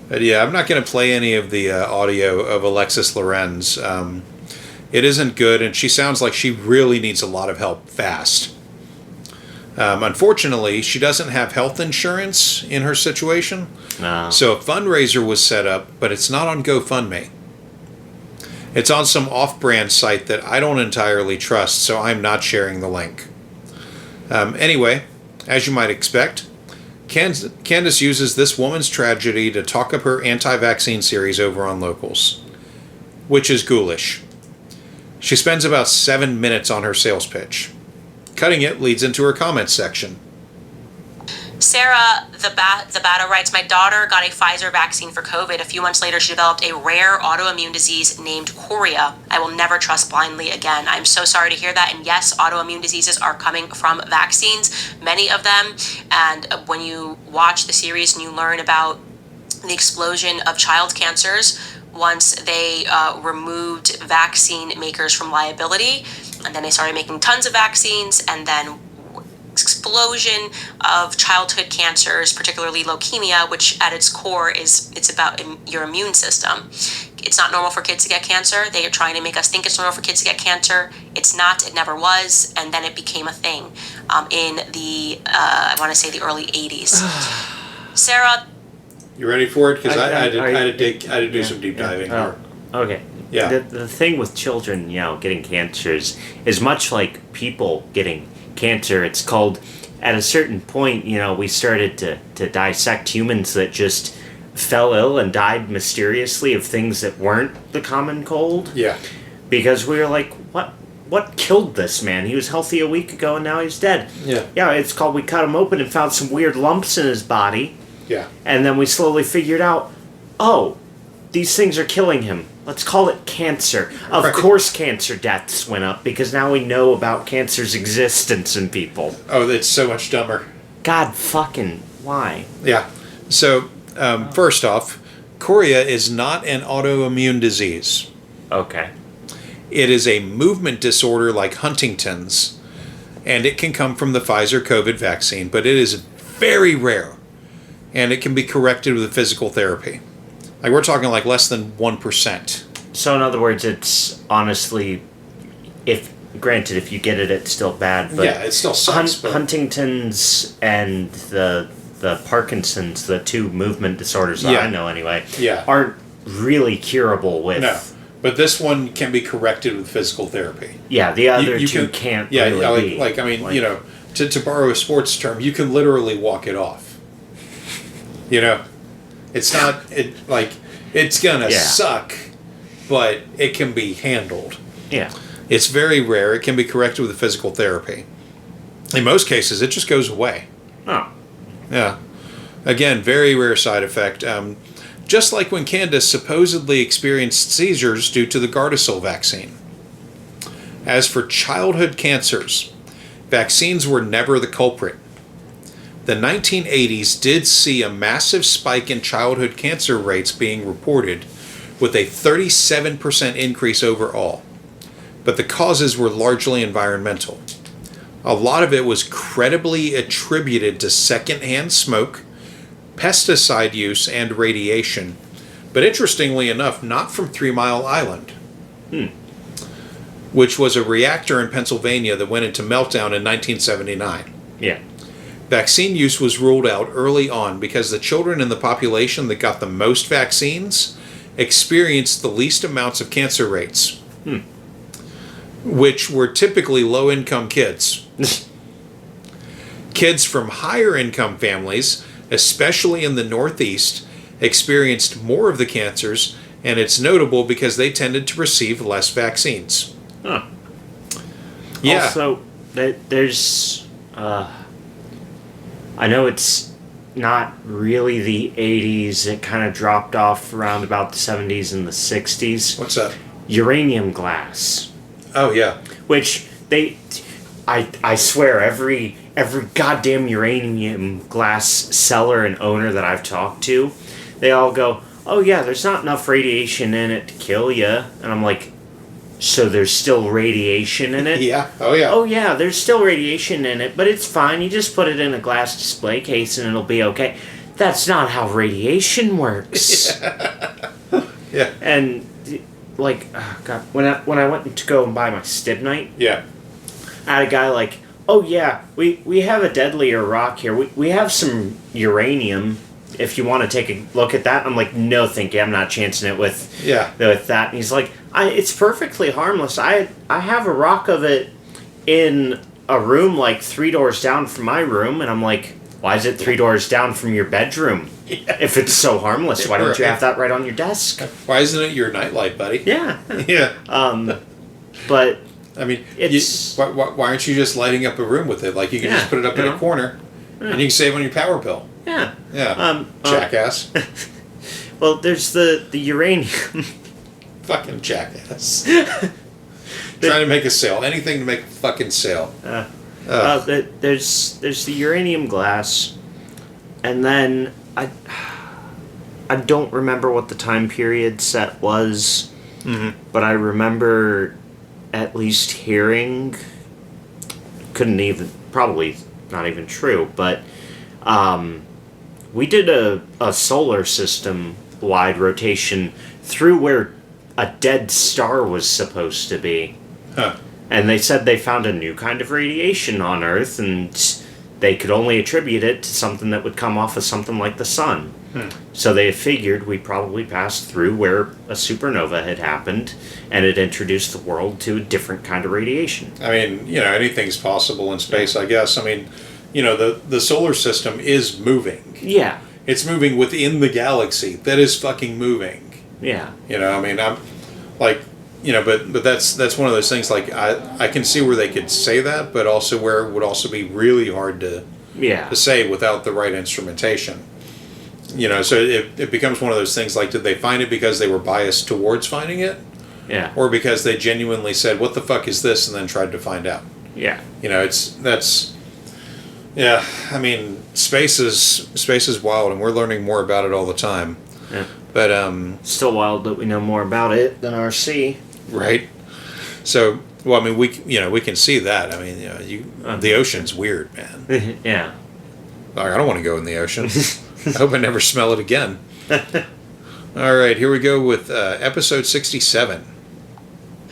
But yeah, I'm not gonna play any of the audio of Alexis Lorenz. It isn't good, and she sounds like she really needs a lot of help fast. Unfortunately, she doesn't have health insurance in her situation. No. So a fundraiser was set up, but it's not on GoFundMe. It's on some off-brand site that I don't entirely trust, so I'm not sharing the link. Anyway, as you might expect, Candace uses this woman's tragedy to talk up her anti-vaccine series over on Locals, which is ghoulish. She spends about 7 minutes on her sales pitch. Cutting it leads into her comments section. Sarah, the Bato writes, my daughter got a Pfizer vaccine for COVID. A few months later, she developed a rare autoimmune disease named chorea. I will never trust blindly again. I'm so sorry to hear that. And yes, autoimmune diseases are coming from vaccines, many of them. And when you watch the series and you learn about the explosion of child cancers, once they removed vaccine makers from liability, and then they started making tons of vaccines, and then explosion of childhood cancers, particularly leukemia, which at its core it's about your immune system. It's not normal for kids to get cancer. They are trying to make us think it's normal for kids to get cancer. It's not. It never was. And then it became a thing in the, I want to say the early 80s. Sarah. You ready for it? Because I had to do some deep diving here. Okay. Yeah. The thing with children, getting cancers is much like people getting cancer. It's called, at a certain point, we started to dissect humans that just fell ill and died mysteriously of things that weren't the common cold. Yeah. Because we were like, what killed this man? He was healthy a week ago and now he's dead. Yeah. Yeah, it's called, we cut him open and found some weird lumps in his body. Yeah. And then we slowly figured out, oh, these things are killing him. Let's call it cancer. Of Right. course cancer deaths went up because now we know about cancer's existence in people. Oh, it's so much dumber. God fucking why? Yeah. So, first off, chorea is not an autoimmune disease. Okay. It is a movement disorder like Huntington's, and it can come from the Pfizer COVID vaccine, but it is very rare, and it can be corrected with physical therapy. Like, we're talking like less than 1%. So in other words, it's honestly, if you get it, it's still bad. But Yeah, it still sucks. but Huntington's and the Parkinson's, the two movement disorders that Yeah. I know anyway, Yeah. aren't really curable with. no. But this one can be corrected with physical therapy. Yeah, the other You two can't Yeah, really be. like I mean, you know, to borrow a sports term, you can literally walk it off. You know, it's not it's gonna Yeah. suck, but it can be handled. Yeah. It's very rare. It can be corrected with physical therapy. In most cases, it just goes away. Oh. Yeah. Again, very rare side effect. Just like when Candace supposedly experienced seizures due to the Gardasil vaccine. As for childhood cancers, vaccines were never the culprit. The 1980s did see a massive spike in childhood cancer rates being reported, with a 37% increase overall. But the causes were largely environmental. A lot of it was credibly attributed to secondhand smoke, pesticide use, and radiation. But interestingly enough, not from 3 Mile Island, which was a reactor in Pennsylvania that went into meltdown in 1979. Yeah. Vaccine use was ruled out early on because the children in the population that got the most vaccines experienced the least amounts of cancer rates, which were typically low-income kids. Kids from higher income families, especially in the Northeast, experienced more of the cancers, and it's notable because they tended to receive less vaccines. Huh. Yeah. Also, there's. I know it's not really the 80s. It kind of dropped off around about the 70s and the 60s. What's that? Uranium glass. Oh, yeah. Which I swear every goddamn uranium glass seller and owner that I've talked to, they all go, oh yeah, there's not enough radiation in it to kill you. And I'm like, so there's still radiation in it? Yeah. Oh, yeah. Oh yeah, there's still radiation in it, but it's fine. You just put it in a glass display case and it'll be okay. That's not how radiation works. Yeah. And like, oh God, when I went to go and buy my stibnite, Yeah. I had a guy like, oh yeah, we have a deadlier rock here. We have some uranium. If you want to take a look at that, I'm like, no, thank you. I'm not chancing it with that. And he's like, it's perfectly harmless. I have a rock of it in a room like 3 doors down from my room, and I'm like, why is it 3 doors down from your bedroom? Yeah. If it's so harmless, why don't you have that right on your desk? Why isn't it your nightlight, buddy? Yeah. Yeah. But I mean, it's why aren't you just lighting up a room with it? Like, you can just put it up in a corner, and you can save on your power bill. yeah. Yeah. Jackass. Well, there's the uranium. Fucking jackass. Trying to make a sale. Anything to make a fucking sale. There's the uranium glass, and then I don't remember what the time period set was, but I remember at least hearing, probably not even true, but we did a solar system wide rotation through where a dead star was supposed to be. Huh. And they said they found a new kind of radiation on Earth, and they could only attribute it to something that would come off of something like the sun. So they figured we probably passed through where a supernova had happened, and it introduced the world to a different kind of radiation. I mean, anything's possible in space, I guess. I mean, the solar system is moving. Yeah. It's moving within the galaxy. That is fucking moving. Yeah. I mean, I'm like, but that's one of those things, like, I can see where they could say that, but also where it would also be really hard to say without the right instrumentation. So it becomes one of those things like, did they find it because they were biased towards finding it? Yeah. Or because they genuinely said, what the fuck is this? And then tried to find out. Yeah. Yeah, I mean, space is wild, and we're learning more about it all the time. Yeah. But still wild that we know more about it than our sea. Right. So, well, I mean, we can see that. I mean, the ocean's weird, man. Yeah. Like, I don't want to go in the ocean. I hope I never smell it again. All right, here we go with episode 67.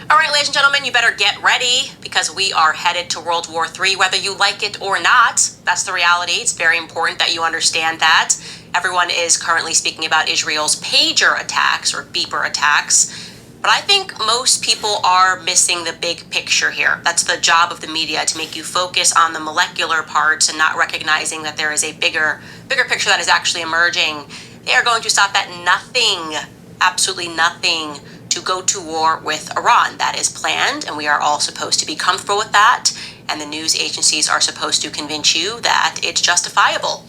All right, ladies and gentlemen, you better get ready because we are headed to World War III, whether you like it or not. That's the reality. It's very important that you understand that. Everyone is currently speaking about Israel's pager attacks or beeper attacks. But I think most people are missing the big picture here. That's the job of the media, to make you focus on the molecular parts and not recognizing that there is a bigger picture that is actually emerging. They are going to stop at nothing, absolutely nothing, to go to war with Iran. That is planned, and we are all supposed to be comfortable with that. And the news agencies are supposed to convince you that it's justifiable.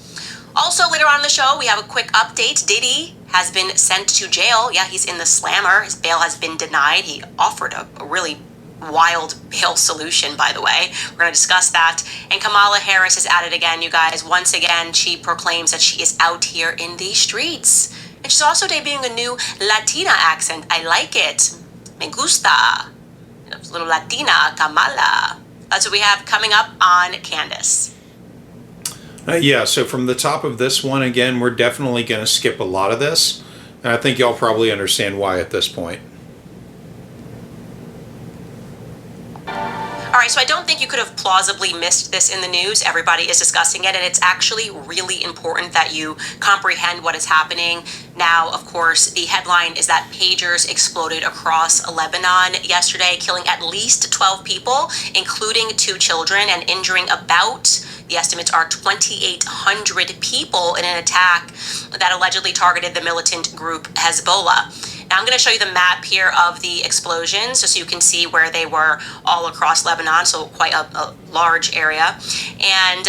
Also, later on in the show, we have a quick update. Diddy has been sent to jail. Yeah, he's in the slammer. His bail has been denied. He offered a really wild bail solution, by the way. We're going to discuss that. And Kamala Harris is at it again, you guys. Once again, she proclaims that she is out here in the streets. And she's also debuting a new Latina accent. I like it. Me gusta. A little Latina, Kamala. That's what we have coming up on Candace. Yeah, so from the top of this one, again, we're definitely going to skip a lot of this. And I think y'all probably understand why at this point. All right, so I don't think you could have plausibly missed this in the news. Everybody is discussing it, and it's actually really important that you comprehend what is happening. Now, of course, the headline is that pagers exploded across Lebanon yesterday, killing at least 12 people, including 2 children, and injuring about, the estimates are 2,800 people in an attack that allegedly targeted the militant group Hezbollah. Now I'm going to show you the map here of the explosions, just so you can see where they were all across Lebanon, so quite a large area. And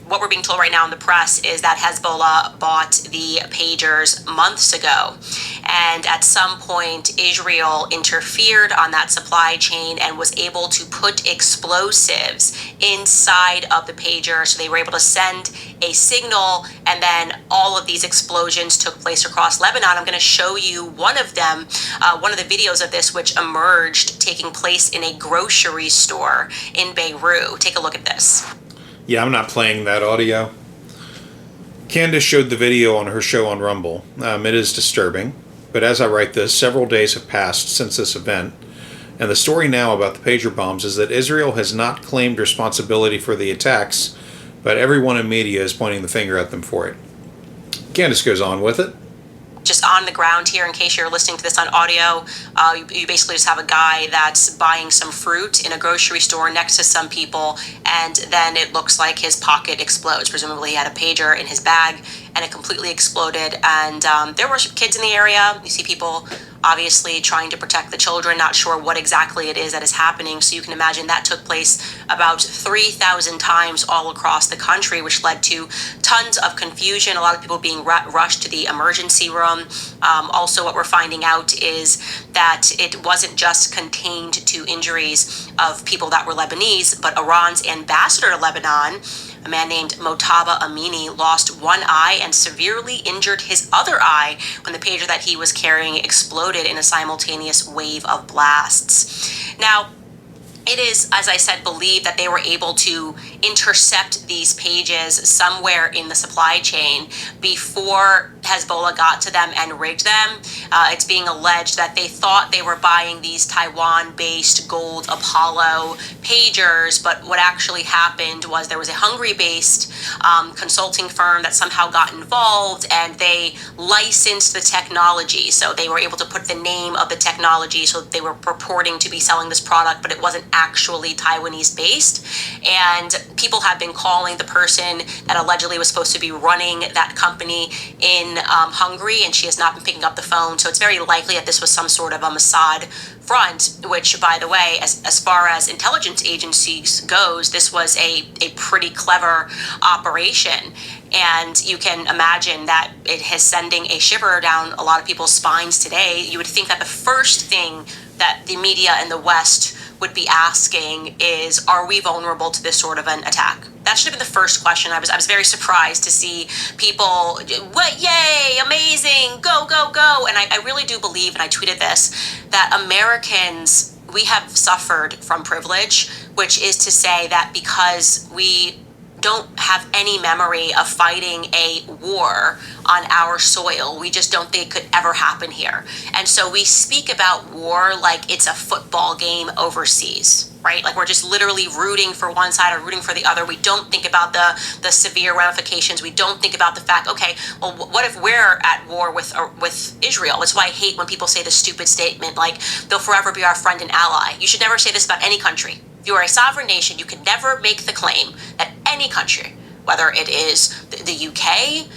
what we're being told right now in the press is that Hezbollah bought the pagers months ago. And at some point, Israel interfered on that supply chain and was able to put explosives inside of the pager. So they were able to send a signal, and then all of these explosions took place across Lebanon. I'm going to show you one of them, one of the videos of this, which emerged taking place in a grocery store in Beirut. Take a look at this. Yeah, I'm not playing that audio. Candace showed the video on her show on Rumble. It is disturbing, but as I write this, several days have passed since this event, and the story now about the pager bombs is that Israel has not claimed responsibility for the attacks, but everyone in media is pointing the finger at them for it. Candace goes on with it. Just on the ground here, in case you're listening to this on audio, you basically just have a guy that's buying some fruit in a grocery store next to some people, and then it looks like his pocket explodes. Presumably he had a pager in his bag, and it completely exploded. And there were kids in the area. You see people obviously trying to protect the children, not sure what exactly it is that is happening. So you can imagine that took place about 3,000 times all across the country, which led to tons of confusion, a lot of people being rushed to the emergency room. Also, what we're finding out is that it wasn't just contained to injuries of people that were Lebanese, but Iran's ambassador to Lebanon, a man named Motaba Amini, lost one eye and severely injured his other eye when the pager that he was carrying exploded in a simultaneous wave of blasts. Now, it is, as I said, believed that they were able to intercept these pages somewhere in the supply chain before Hezbollah got to them and rigged them. It's being alleged that they thought they were buying these Taiwan-based gold Apollo pagers, but what actually happened was there was a Hungary-based consulting firm that somehow got involved, and they licensed the technology. So they were able to put the name of the technology, so they were purporting to be selling this product, but it wasn't actually Taiwanese based. And people have been calling the person that allegedly was supposed to be running that company in Hungary, and she has not been picking up the phone. So it's very likely that this was some sort of a Mossad front, which, by the way, as far as intelligence agencies goes, this was a pretty clever operation. And you can imagine that it is sending a shiver down a lot of people's spines today. You would think that the first thing that the media in the West would be asking is, are we vulnerable to this sort of an attack? That should have been the first question. I was very surprised to see people, what, yay, amazing, go, go, go. And I really do believe, and I tweeted this, that Americans, we have suffered from privilege, which is to say that because we don't have any memory of fighting a war on our soil. We just don't think it could ever happen here. And so we speak about war like it's a football game overseas, right? Like we're just literally rooting for one side or rooting for the other. We don't think about the severe ramifications. We don't think about the fact, okay, well, what if we're at war with Israel? That's why I hate when people say the stupid statement like, they'll forever be our friend and ally. You should never say this about any country. If you are a sovereign nation, you can never make the claim that any country, whether it is the UK,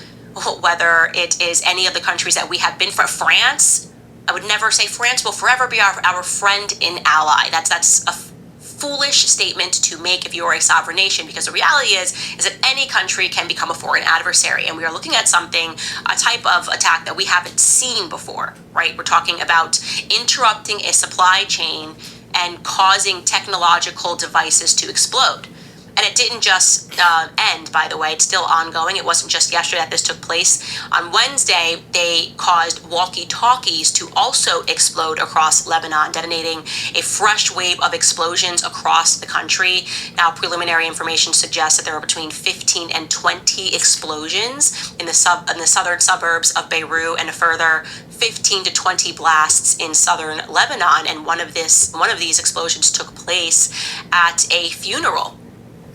whether it is any of the countries that we have been for, France, I would never say France will forever be our friend and ally. That's a foolish statement to make if you are a sovereign nation, because the reality is that any country can become a foreign adversary, and we are looking at something, a type of attack that we haven't seen before, right? We're talking about interrupting a supply chain and causing technological devices to explode. And it didn't just end, by the way. It's still ongoing. It wasn't just yesterday that this took place. On Wednesday, they caused walkie-talkies to also explode across Lebanon, detonating a fresh wave of explosions across the country. Now, preliminary information suggests that there were between 15 and 20 explosions in the southern suburbs of Beirut, and a further 15 to 20 blasts in southern Lebanon. And one of these explosions took place at a funeral.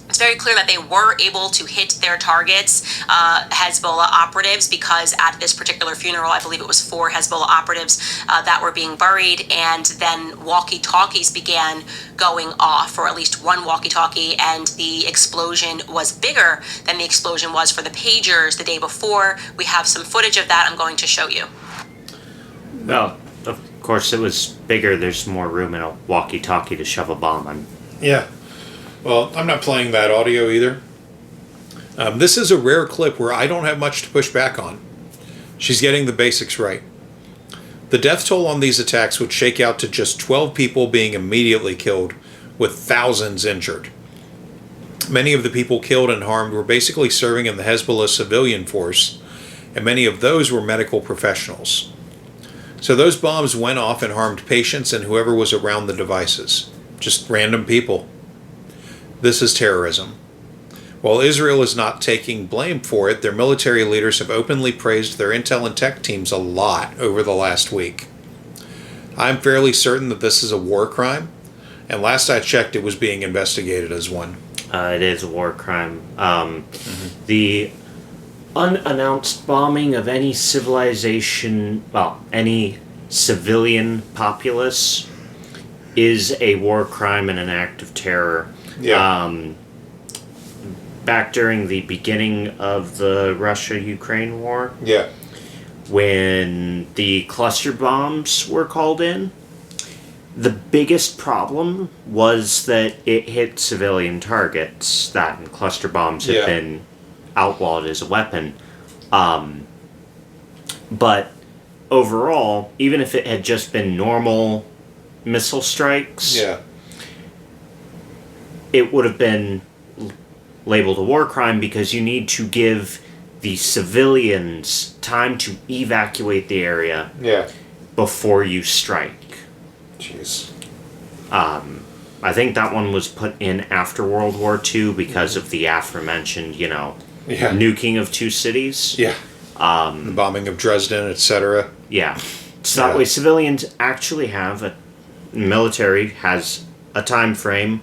It's very clear that they were able to hit their targets, Hezbollah operatives, because at this particular funeral, I believe it was 4 Hezbollah operatives that were being buried, and then walkie-talkies began going off, or at least one walkie-talkie, and the explosion was bigger than the explosion was for the pagers the day before. We have some footage of that I'm going to show you. Well, of course, it was bigger. There's more room in a walkie-talkie to shove a bomb in. Yeah. Well, I'm not playing that audio either. This is a rare clip where I don't have much to push back on. She's getting the basics right. The death toll on these attacks would shake out to just 12 people being immediately killed, with thousands injured. Many of the people killed and harmed were basically serving in the Hezbollah civilian force, and many of those were medical professionals. So those bombs went off and harmed patients and whoever was around the devices. Just random people. This is terrorism. While Israel is not taking blame for it, their military leaders have openly praised their intel and tech teams a lot over the last week. I'm fairly certain that this is a war crime, and last I checked it was being investigated as one. It is a war crime. The unannounced bombing of any civilization, any civilian populace, is a war crime and an act of terror. Yeah. Back during the beginning of the Russia-Ukraine war, Yeah. when the cluster bombs were called in, the biggest problem was that it hit civilian targets. That and cluster bombs have been outlawed as a weapon. But overall, even if it had just been normal missile strikes, it would have been labeled a war crime, because you need to give the civilians time to evacuate the area before you strike. Jeez. I think that one was put in after World War II because of the aforementioned, nuking of 2 cities. Yeah. The bombing of Dresden, etc. Yeah. So that way civilians actually have military has a time frame,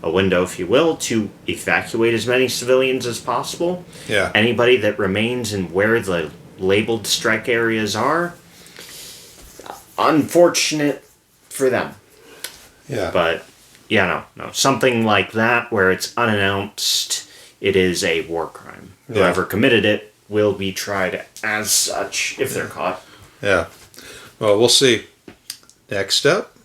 a window, if you will, to evacuate as many civilians as possible. Yeah. Anybody that remains in where the labeled strike areas are, unfortunate for them. Yeah. But, no. Something like that where it's unannounced, it is a war crime. Yeah. Whoever committed it will be tried as such if they're caught. Yeah. Well, we'll see. Next up.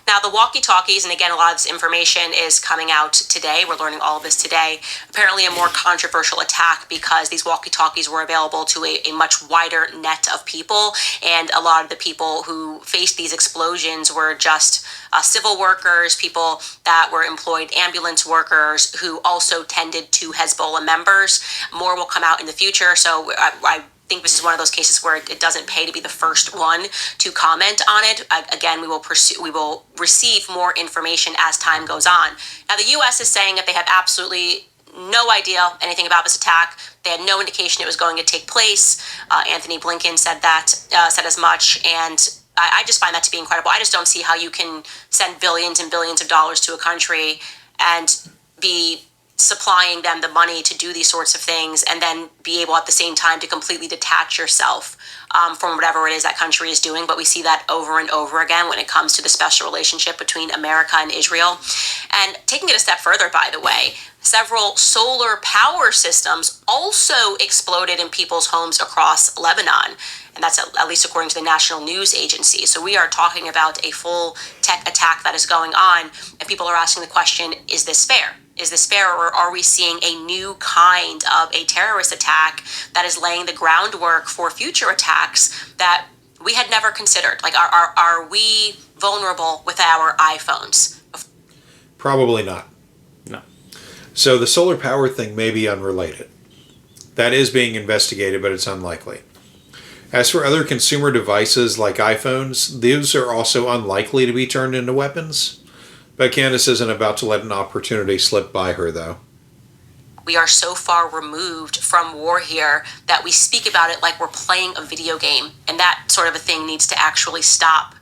Now, the walkie-talkies, and again, a lot of this information is coming out today. We're learning all of this today. Apparently a more controversial attack because these walkie-talkies were available to a much wider net of people, and a lot of the people who faced these explosions were just civil workers, people that were employed ambulance workers who also tended to Hezbollah members. More will come out in the future, so I think this is one of those cases where it doesn't pay to be the first one to comment on it. Again, we will receive more information as time goes on. Now, the U.S. is saying that they have absolutely no idea anything about this attack. They had no indication it was going to take place. Anthony Blinken said as much, and I just find that to be incredible. I just don't see how you can send billions and billions of dollars to a country and be supplying them the money to do these sorts of things and then be able at the same time to completely detach yourself from whatever it is that country is doing. But we see that over and over again when it comes to the special relationship between America and Israel. And taking it a step further, by the way, several solar power systems also exploded in people's homes across Lebanon. And that's at least according to the National News Agency. So we are talking about a full tech attack that is going on. And people are asking the question, is this fair? Is this fair, or are we seeing a new kind of a terrorist attack that is laying the groundwork for future attacks that we had never considered? Like, are we vulnerable with our iPhones? Probably not. No. So the solar power thing may be unrelated. That is being investigated, but it's unlikely. As for other consumer devices like iPhones, those are also unlikely to be turned into weapons. But Candace isn't about to let an opportunity slip by her, though. We are so far removed from war here that we speak about it like we're playing a video game, and that sort of a thing needs to actually stop.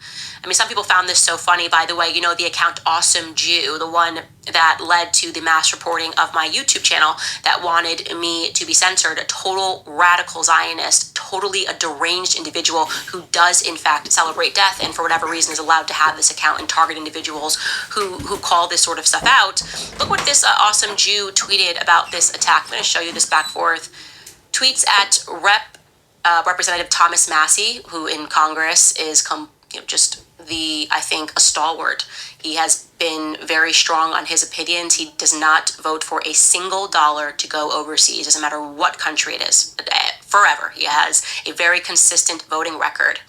I mean, some people found this so funny, by the way. You know, the account Awesome Jew, the one that led to the mass reporting of my YouTube channel that wanted me to be censored, a total radical Zionist, totally a deranged individual who does, in fact, celebrate death and for whatever reason is allowed to have this account and target individuals who call this sort of stuff out. Look what this Awesome Jew tweeted about this attack. I'm going to show you this back forth. Tweets at Representative Thomas Massey, who in Congress is just I think, a stalwart. He has been very strong on his opinions. He does not vote for a single dollar to go overseas, doesn't matter what country it is, forever. He has a very consistent voting record.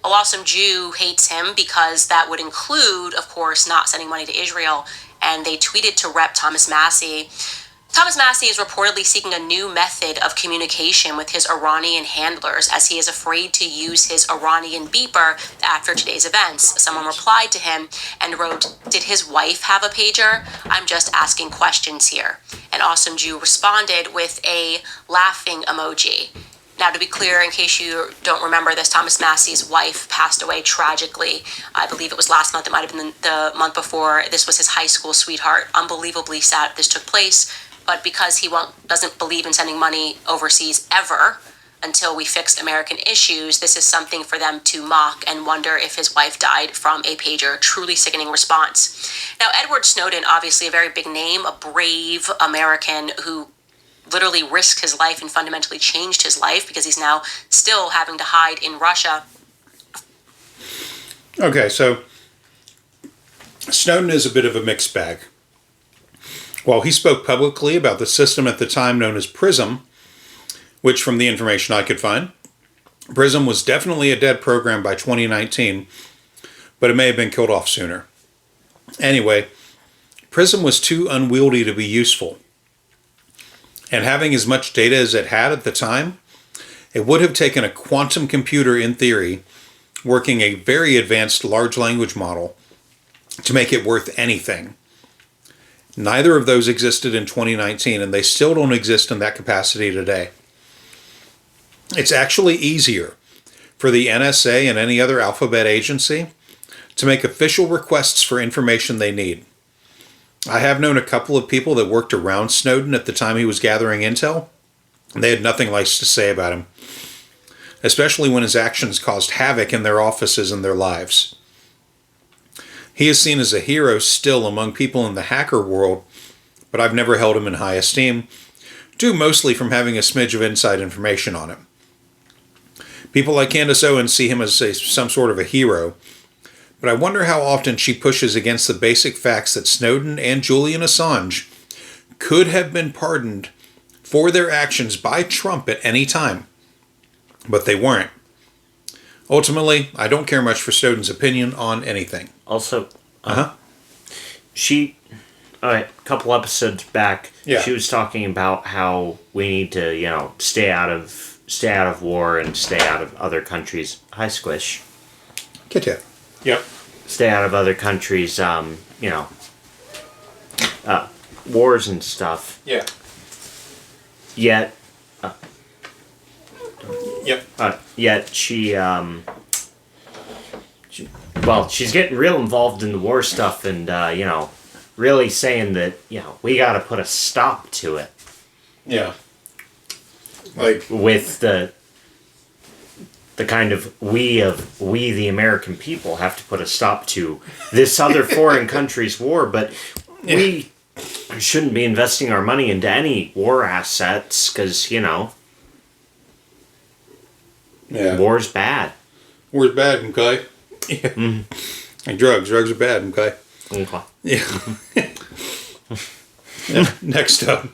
A Awesome Jew hates him because that would include, of course, not sending money to Israel, and they tweeted to Rep. Thomas Massey. Thomas Massey is reportedly seeking a new method of communication with his Iranian handlers as he is afraid to use his Iranian beeper after today's events. Someone replied to him and wrote, "Did his wife have a pager? I'm just asking questions here." And Awesome Jew responded with a laughing emoji. Now, to be clear, in case you don't remember this, Thomas Massey's wife passed away tragically. I believe it was last month. It might have been the month before. This was his high school sweetheart. Unbelievably sad this took place. But because he doesn't believe in sending money overseas ever until we fix American issues, this is something for them to mock and wonder if his wife died from a pager. Truly sickening response. Now, Edward Snowden, obviously a very big name, a brave American who literally risked his life and fundamentally changed his life because he's now still having to hide in Russia. Okay, so Snowden is a bit of a mixed bag. While he spoke publicly about the system at the time known as PRISM, which from the information I could find, PRISM was definitely a dead program by 2019, but it may have been killed off sooner. Anyway, PRISM was too unwieldy to be useful. And having as much data as it had at the time, it would have taken a quantum computer in theory, working a very advanced large language model, to make it worth anything. Neither of those existed in 2019, and they still don't exist in that capacity today. It's actually easier for the NSA and any other alphabet agency to make official requests for information they need. I have known a couple of people that worked around Snowden at the time he was gathering intel, and they had nothing nice to say about him, especially when his actions caused havoc in their offices and their lives. He is seen as a hero still among people in the hacker world, but I've never held him in high esteem, due mostly from having a smidge of inside information on him. People like Candace Owens see him as some sort of a hero, but I wonder how often she pushes against the basic facts that Snowden and Julian Assange could have been pardoned for their actions by Trump at any time, but they weren't. Ultimately, I don't care much for Snowden's opinion on anything. Also, She, a couple episodes back, Yeah. she was talking about how we need to, stay out of war and stay out of other countries. Hi, Squish. Get ya. Yep. Stay out of other countries, wars and stuff. Yeah. Yet, Yep. yet she's getting real involved in the war stuff and, really saying that, we gotta put a stop to it. Yeah. Like, With the kind of we the American people have to put a stop to this other foreign country's war, but we shouldn't be investing our money into any war assets because, yeah. war's bad. War's bad, okay? Yeah. Like drugs. Drugs are bad, okay? Okay. Yeah. Yeah. Next up.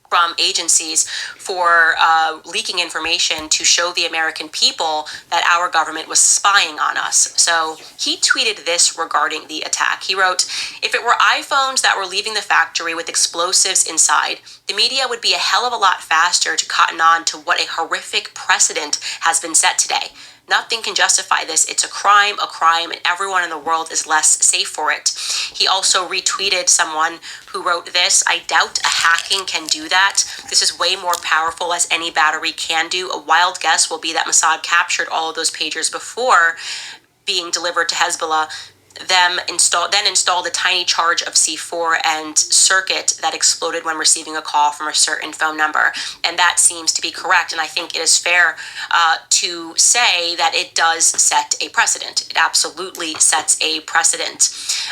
From agencies for leaking information to show the American people that our government was spying on us. So he tweeted this regarding the attack. He wrote, "If it were iPhones that were leaving the factory with explosives inside, the media would be a hell of a lot faster to cotton on to what a horrific precedent has been set today. Nothing can justify this. It's a crime, and everyone in the world is less safe for it." He also retweeted someone who wrote this, "I doubt a hacking can do that. This is way more powerful as any battery can do. A wild guess will be that Mossad captured all of those pagers before being delivered to Hezbollah, then installed a tiny charge of C4 and circuit that exploded when receiving a call from a certain phone number." And that seems to be correct. And I think it is fair to say that it does set a precedent. It absolutely sets a precedent.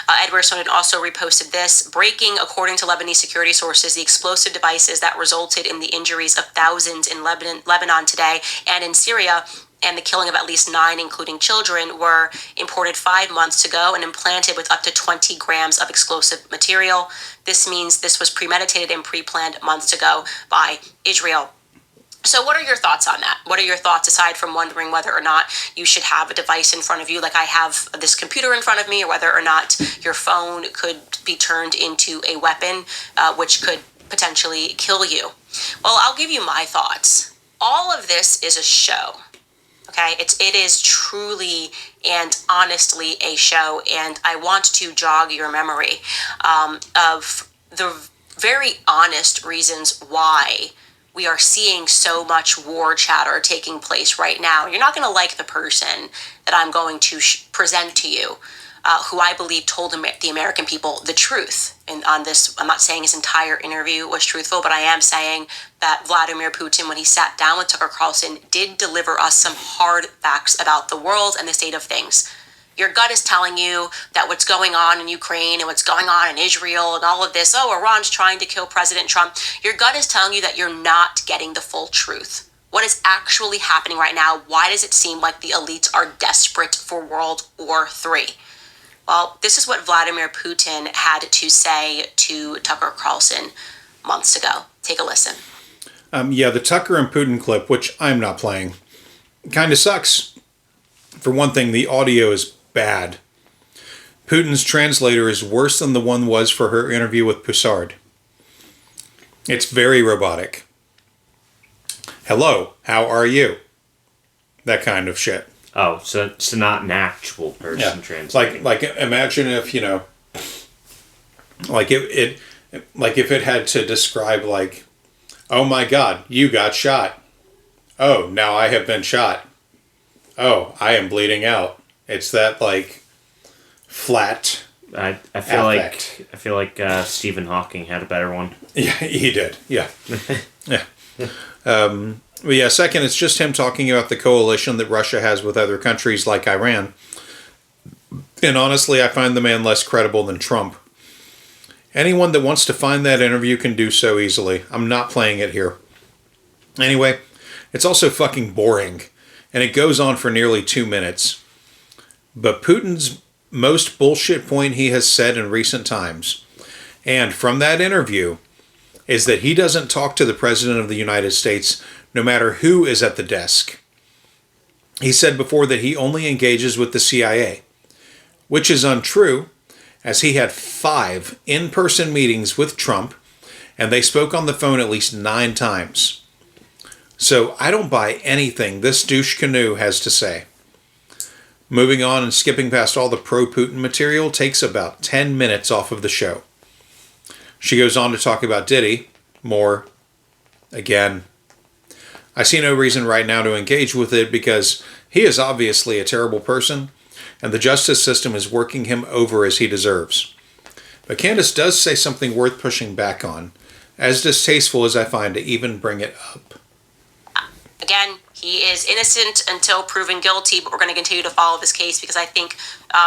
Edward Snowden also reposted this. "Breaking, according to Lebanese security sources, the explosive devices that resulted in the injuries of thousands in Lebanon today and in Syria and the killing of at least 9, including children, were imported 5 months ago and implanted with up to 20 grams of explosive material. This means this was premeditated and pre-planned months ago by Israel." So what are your thoughts on that? What are your thoughts, aside from wondering whether or not you should have a device in front of you, like I have this computer in front of me, or whether or not your phone could be turned into a weapon, which could potentially kill you? Well, I'll give you my thoughts. All of this is a show. Okay, it is truly and honestly a show, and I want to jog your memory of the very honest reasons why we are seeing so much war chatter taking place right now. You're not going to like the person that I'm going to present to you, who I believe told the American people the truth. And on this, I'm not saying his entire interview was truthful, but I am saying that Vladimir Putin, when he sat down with Tucker Carlson, did deliver us some hard facts about the world and the state of things. Your gut is telling you that what's going on in Ukraine and what's going on in Israel and all of this, Iran's trying to kill President Trump. Your gut is telling you that you're not getting the full truth. What is actually happening right now? Why does it seem like the elites are desperate for World War III? Well, this is what Vladimir Putin had to say to Tucker Carlson months ago. Take a listen. Yeah, the Tucker and Putin clip, which I'm not playing, kind of sucks. For one thing, the audio is bad. Putin's translator is worse than the one was for her interview with Poussard. It's very robotic. "Hello, how are you?" That kind of shit. Oh, so it's not an actual person translating. Like imagine if, like if it had to describe like, "Oh my God, you got shot. Oh, now I have been shot. Oh, I am bleeding out." It's that like flat. I feel like Stephen Hawking had a better one. Yeah, he did. Yeah, yeah. But yeah, second, it's just him talking about the coalition that Russia has with other countries like Iran. And honestly, I find the man less credible than Trump. Anyone that wants to find that interview can do so easily. I'm not playing it here. Anyway, it's also fucking boring. And it goes on for nearly 2 minutes. But Putin's most bullshit point he has said in recent times, and from that interview, is that he doesn't talk to the President of the United States no matter who is at the desk. He said before that he only engages with the CIA, which is untrue, as he had 5 in-person meetings with Trump, and they spoke on the phone at least 9 times. So I don't buy anything this douche canoe has to say. Moving on and skipping past all the pro-Putin material takes about 10 minutes off of the show. She goes on to talk about Diddy more. Again, I see no reason right now to engage with it because he is obviously a terrible person and the justice system is working him over as he deserves. But Candace does say something worth pushing back on, as distasteful as I find to even bring it up. Again, he is innocent until proven guilty, but we're going to continue to follow this case because I think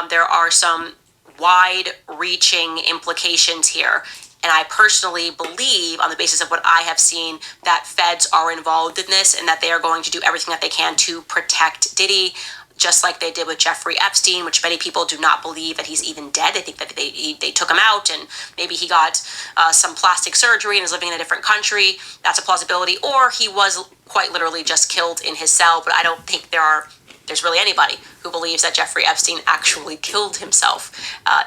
there are some wide-reaching implications here. And I personally believe, on the basis of what I have seen, that feds are involved in this and that they are going to do everything that they can to protect Diddy, just like they did with Jeffrey Epstein, which many people do not believe that he's even dead. They think that they took him out and maybe he got some plastic surgery and is living in a different country. That's a plausibility. Or he was quite literally just killed in his cell. But I don't think there's really anybody who believes that Jeffrey Epstein actually killed himself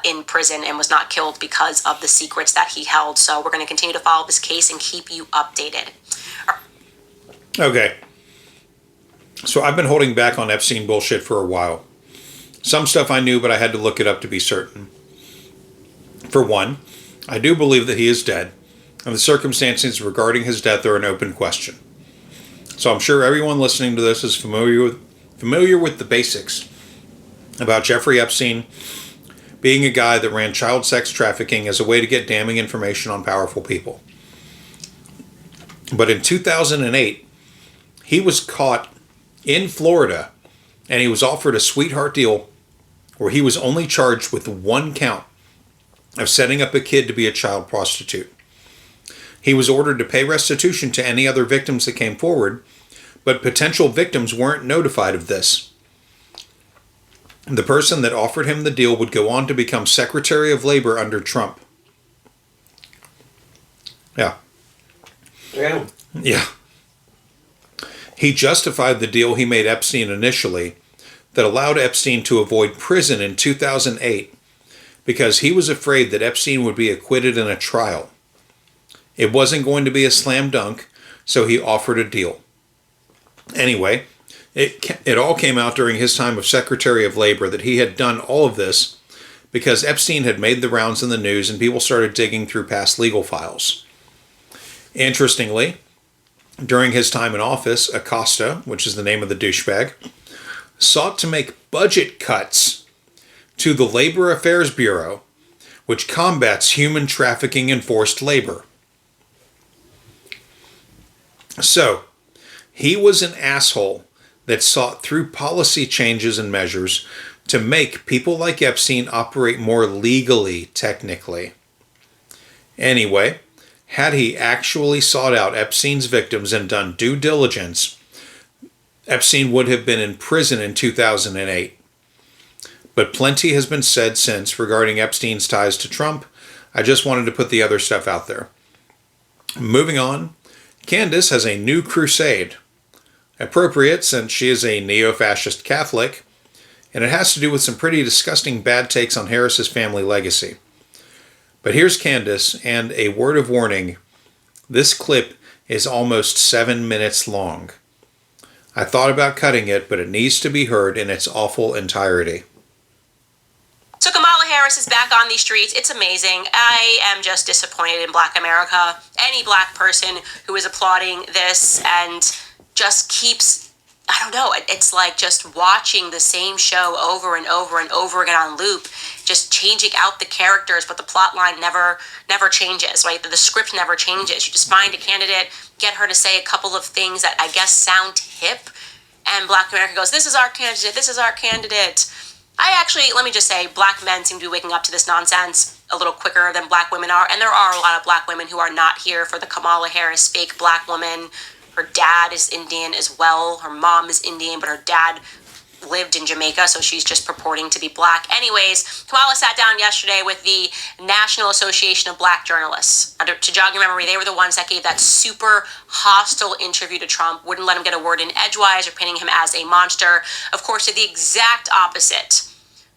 in prison and was not killed because of the secrets that he held. So we're going to continue to follow this case and keep you updated. Okay. So I've been holding back on Epstein bullshit for a while. Some stuff I knew, but I had to look it up to be certain. For one, I do believe that he is dead, and the circumstances regarding his death are an open question. So I'm sure everyone listening to this is familiar with the basics about Jeffrey Epstein being a guy that ran child sex trafficking as a way to get damning information on powerful people. But in 2008, he was caught in Florida, and he was offered a sweetheart deal where he was only charged with 1 count of setting up a kid to be a child prostitute. He was ordered to pay restitution to any other victims that came forward, but potential victims weren't notified of this. The person that offered him the deal would go on to become Secretary of Labor under Trump. Yeah. He justified the deal he made Epstein initially that allowed Epstein to avoid prison in 2008 because he was afraid that Epstein would be acquitted in a trial. It wasn't going to be a slam dunk, so he offered a deal. Anyway, it all came out during his time of Secretary of Labor that he had done all of this because Epstein had made the rounds in the news and people started digging through past legal files. Interestingly, during his time in office, Acosta, which is the name of the douchebag, sought to make budget cuts to the Labor Affairs Bureau, which combats human trafficking and forced labor. So, he was an asshole that sought through policy changes and measures to make people like Epstein operate more legally, technically. Anyway, had he actually sought out Epstein's victims and done due diligence, Epstein would have been in prison in 2008. But plenty has been said since regarding Epstein's ties to Trump. I just wanted to put the other stuff out there. Moving on, Candace has a new crusade. Appropriate since she is a neo-fascist Catholic, and it has to do with some pretty disgusting bad takes on Harris's family legacy. But here's Candace, and a word of warning, this clip is almost 7 minutes long. I thought about cutting it, but it needs to be heard in its awful entirety. So Kamala Harris is back on these streets. It's amazing. I am just disappointed in Black America. Any Black person who is applauding this and just keeps, I don't know, it's like just watching the same show over and over and over again on loop, just changing out the characters, but the plot line never changes, right? The script never changes. You just find a candidate, get her to say a couple of things that I guess sound hip, and Black America goes, this is our candidate, this is our candidate. Let me just say, Black men seem to be waking up to this nonsense a little quicker than Black women are, and there are a lot of Black women who are not here for the Kamala Harris fake Black woman. Her dad is Indian as well. Her mom is Indian, but her dad lived in Jamaica, so she's just purporting to be black. Anyways, Kamala sat down yesterday with the National Association of Black Journalists. To jog your memory, they were the ones that gave that super hostile interview to Trump, wouldn't let him get a word in edgewise or painting him as a monster. Of course, did the exact opposite.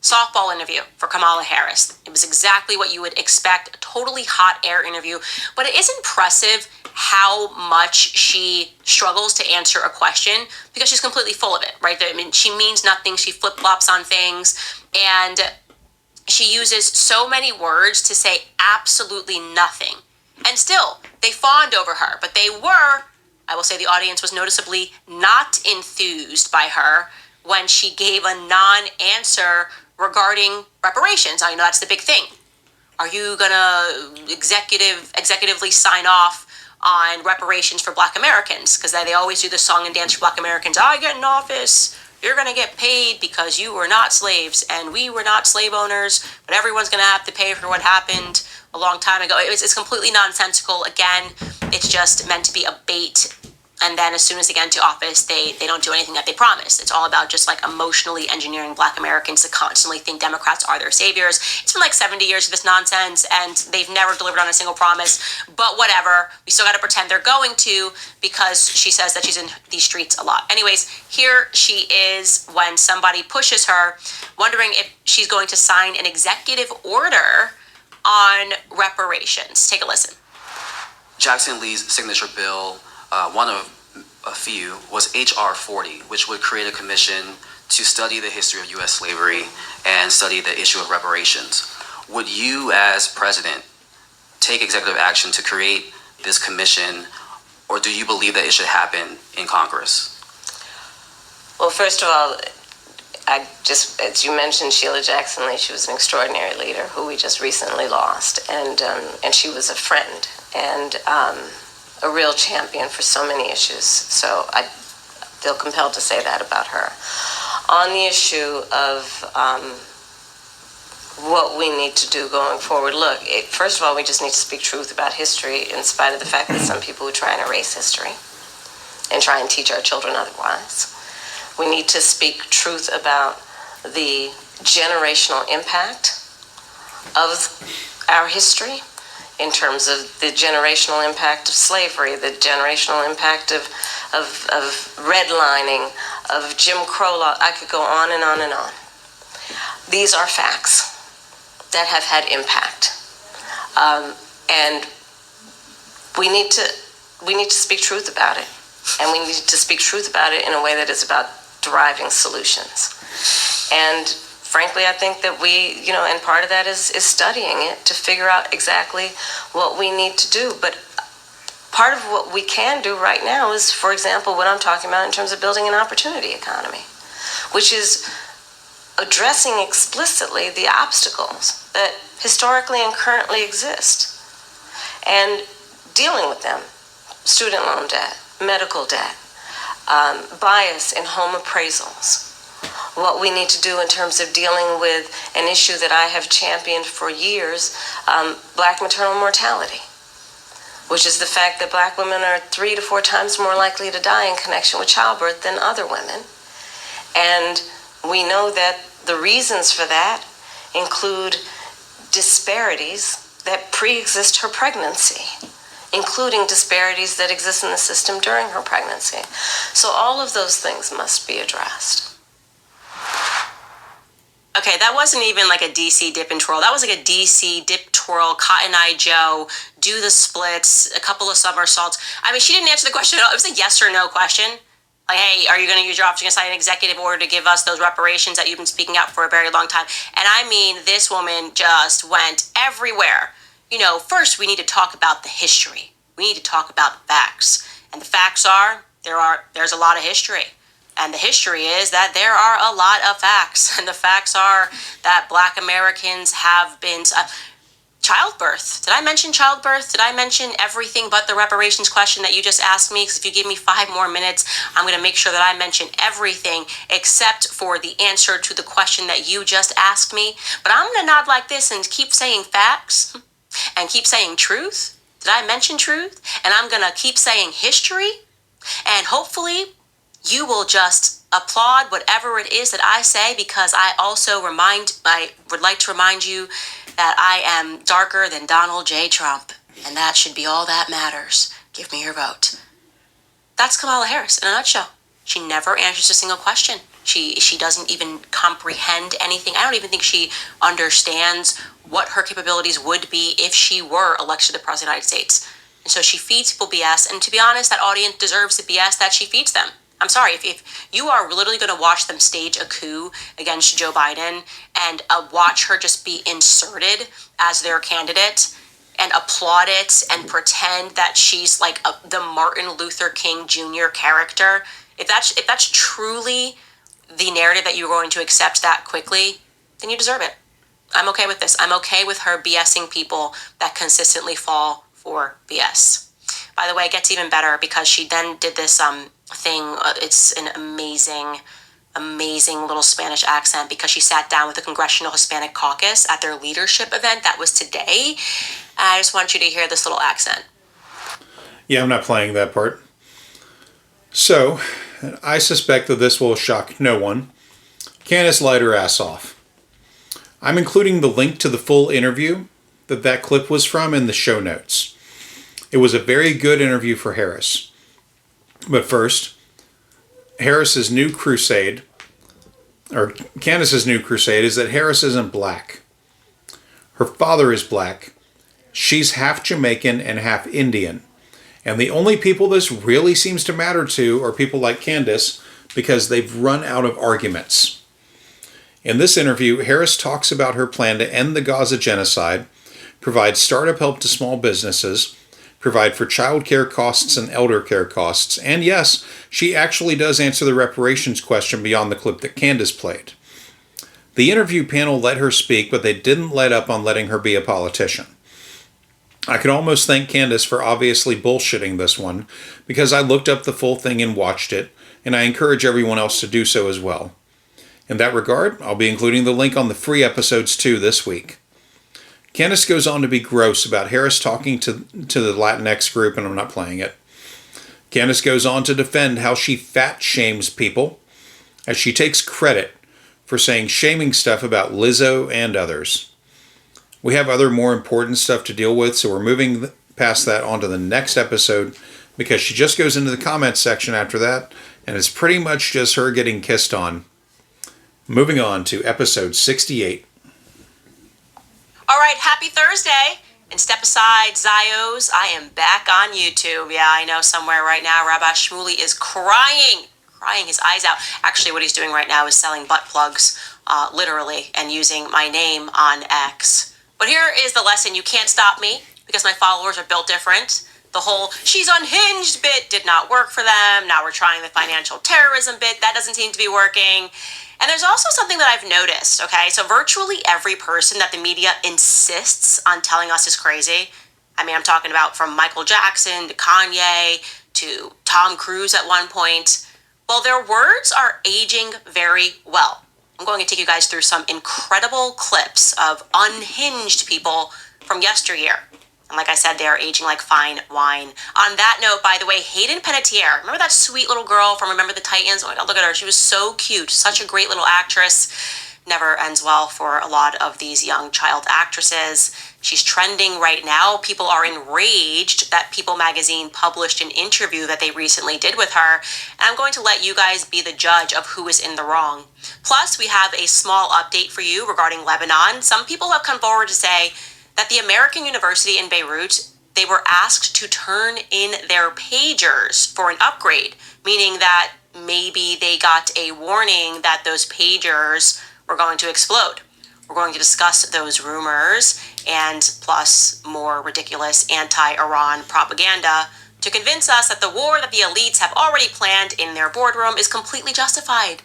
Softball interview for Kamala Harris. It was exactly what you would expect, a totally hot air interview. But it is impressive how much she struggles to answer a question because she's completely full of it, right? I mean, she means nothing. She flip-flops on things. And she uses so many words to say absolutely nothing. And still, they fawned over her. But they were, I will say the audience was noticeably not enthused by her when she gave a non-answer regarding reparations. Now, you know, that's the big thing. Are you gonna executively sign off on reparations for Black Americans? Because they always do the song and dance for Black Americans. I get in office, you're gonna get paid because you were not slaves and we were not slave owners, but everyone's gonna have to pay for what happened a long time ago. It's completely nonsensical. Again, it's just meant to be a bait. And then as soon as they get into office, they don't do anything that they promised. It's all about just like emotionally engineering Black Americans to constantly think Democrats are their saviors. It's been like 70 years of this nonsense, and they've never delivered on a single promise. But whatever, we still got to pretend they're going to, because she says that she's in these streets a lot. Anyways, here she is when somebody pushes her, wondering if she's going to sign an executive order on reparations. Take a listen. Jackson Lee's signature bill, one of a few, was H.R. 40, which would create a commission to study the history of U.S. slavery and study the issue of reparations. Would you, as president, take executive action to create this commission, or do you believe that it should happen in Congress? Well, first of all, as you mentioned, Sheila Jackson Lee, she was an extraordinary leader who we just recently lost, and she was a friend and a real champion for so many issues. So I feel compelled to say that about her. On the issue of what we need to do going forward, look, first of all, we just need to speak truth about history, in spite of the fact that some people would try and erase history and try and teach our children otherwise. We need to speak truth about the generational impact of our history, in terms of the generational impact of slavery, the generational impact of redlining, of Jim Crow law. I could go on and on and on. These are facts that have had impact, and we need to speak truth about it, and we need to speak truth about it in a way that is about deriving solutions. And frankly, I think that we, and part of that is studying it to figure out exactly what we need to do. But part of what we can do right now is, for example, what I'm talking about in terms of building an opportunity economy, which is addressing explicitly the obstacles that historically and currently exist and dealing with them. Student loan debt, medical debt, bias in home appraisals. What we need to do in terms of dealing with an issue that I have championed for years, Black maternal mortality, which is the fact that Black women are 3 to 4 times more likely to die in connection with childbirth than other women. And we know that the reasons for that include disparities that pre-exist her pregnancy, including disparities that exist in the system during her pregnancy. So all of those things must be addressed. Okay, that wasn't even like a DC dip and twirl. That was like a DC dip, twirl, Cotton Eye Joe, do the splits, a couple of somersaults. I mean, she didn't answer the question at all. It was a yes or no question. Like, hey, are you going to use your office to sign an executive order to give us those reparations that you've been speaking out for a very long time? And I mean, this woman just went everywhere. First we need to talk about the history. We need to talk about the facts. And the facts are, there's a lot of history. And the history is that there are a lot of facts. And the facts are that Black Americans have been... childbirth. Did I mention childbirth? Did I mention everything but the reparations question that you just asked me? Because if you give me 5 more minutes, I'm going to make sure that I mention everything except for the answer to the question that you just asked me. But I'm going to nod like this and keep saying facts and keep saying truth. Did I mention truth? And I'm going to keep saying history. And hopefully you will just applaud whatever it is that I say, because I would like to remind you that I am darker than Donald J. Trump, and that should be all that matters. Give me your vote. That's Kamala Harris in a nutshell. She never answers a single question. She doesn't even comprehend anything. I don't even think she understands what her capabilities would be if she were elected to the president of the United States. And so she feeds people BS, and to be honest, that audience deserves the BS that she feeds them. I'm sorry, if you are literally going to watch them stage a coup against Joe Biden and watch her just be inserted as their candidate and applaud it and pretend that she's like the Martin Luther King Jr. character, if that's truly the narrative that you're going to accept that quickly, then you deserve it. I'm okay with this. I'm okay with her BSing people that consistently fall for BS. By the way, it gets even better because she then did this thing. It's an amazing little Spanish accent because she sat down with the Congressional Hispanic Caucus at their leadership event. That was today. I just want you to hear this little accent. Yeah, I'm not playing that part. So, I suspect that this will shock no one. Candace lied her ass off. I'm including the link to the full interview that clip was from in the show notes. It was a very good interview for Harris. But first, Candace's new crusade is that Harris isn't black. Her father is black. She's half Jamaican and half Indian. And the only people this really seems to matter to are people like Candace because they've run out of arguments. In this interview, Harris talks about her plan to end the Gaza genocide, provide startup help to small businesses, provide for child care costs and elder care costs, and yes, she actually does answer the reparations question beyond the clip that Candace played. The interview panel let her speak, but they didn't let up on letting her be a politician. I could almost thank Candace for obviously bullshitting this one, because I looked up the full thing and watched it, and I encourage everyone else to do so as well. In that regard, I'll be including the link on the free episodes too this week. Candace goes on to be gross about Harris talking to the Latinx group, and I'm not playing it. Candace goes on to defend how she fat shames people, as she takes credit for saying shaming stuff about Lizzo and others. We have other more important stuff to deal with, so we're moving past that onto the next episode because she just goes into the comments section after that, and it's pretty much just her getting kissed on. Moving on to episode 68. All right, happy Thursday. And step aside, Zios. I am back on YouTube. Yeah, I know somewhere right now Rabbi Shmuley is crying his eyes out. Actually, what he's doing right now is selling butt plugs, literally, and using my name on X. But here is the lesson. You can't stop me because my followers are built different. The whole she's unhinged bit did not work for them. Now we're trying the financial terrorism bit. That doesn't seem to be working. And there's also something that I've noticed, okay? So virtually every person that the media insists on telling us is crazy. I mean, I'm talking about from Michael Jackson to Kanye to Tom Cruise at one point. Well, their words are aging very well. I'm going to take you guys through some incredible clips of unhinged people from yesteryear. And like I said, they are aging like fine wine. On that note, by the way, Hayden Panettiere, remember that sweet little girl from Remember the Titans? Oh my God, look at her. She was so cute. Such a great little actress. Never ends well for a lot of these young child actresses. She's trending right now. People are enraged that People magazine published an interview that they recently did with her. And I'm going to let you guys be the judge of who is in the wrong. Plus, we have a small update for you regarding Lebanon. Some people have come forward to say that the American University in Beirut, they were asked to turn in their pagers for an upgrade, meaning that maybe they got a warning that those pagers were going to explode. We're going to discuss those rumors and plus more ridiculous anti-Iran propaganda to convince us that the war that the elites have already planned in their boardroom is completely justified.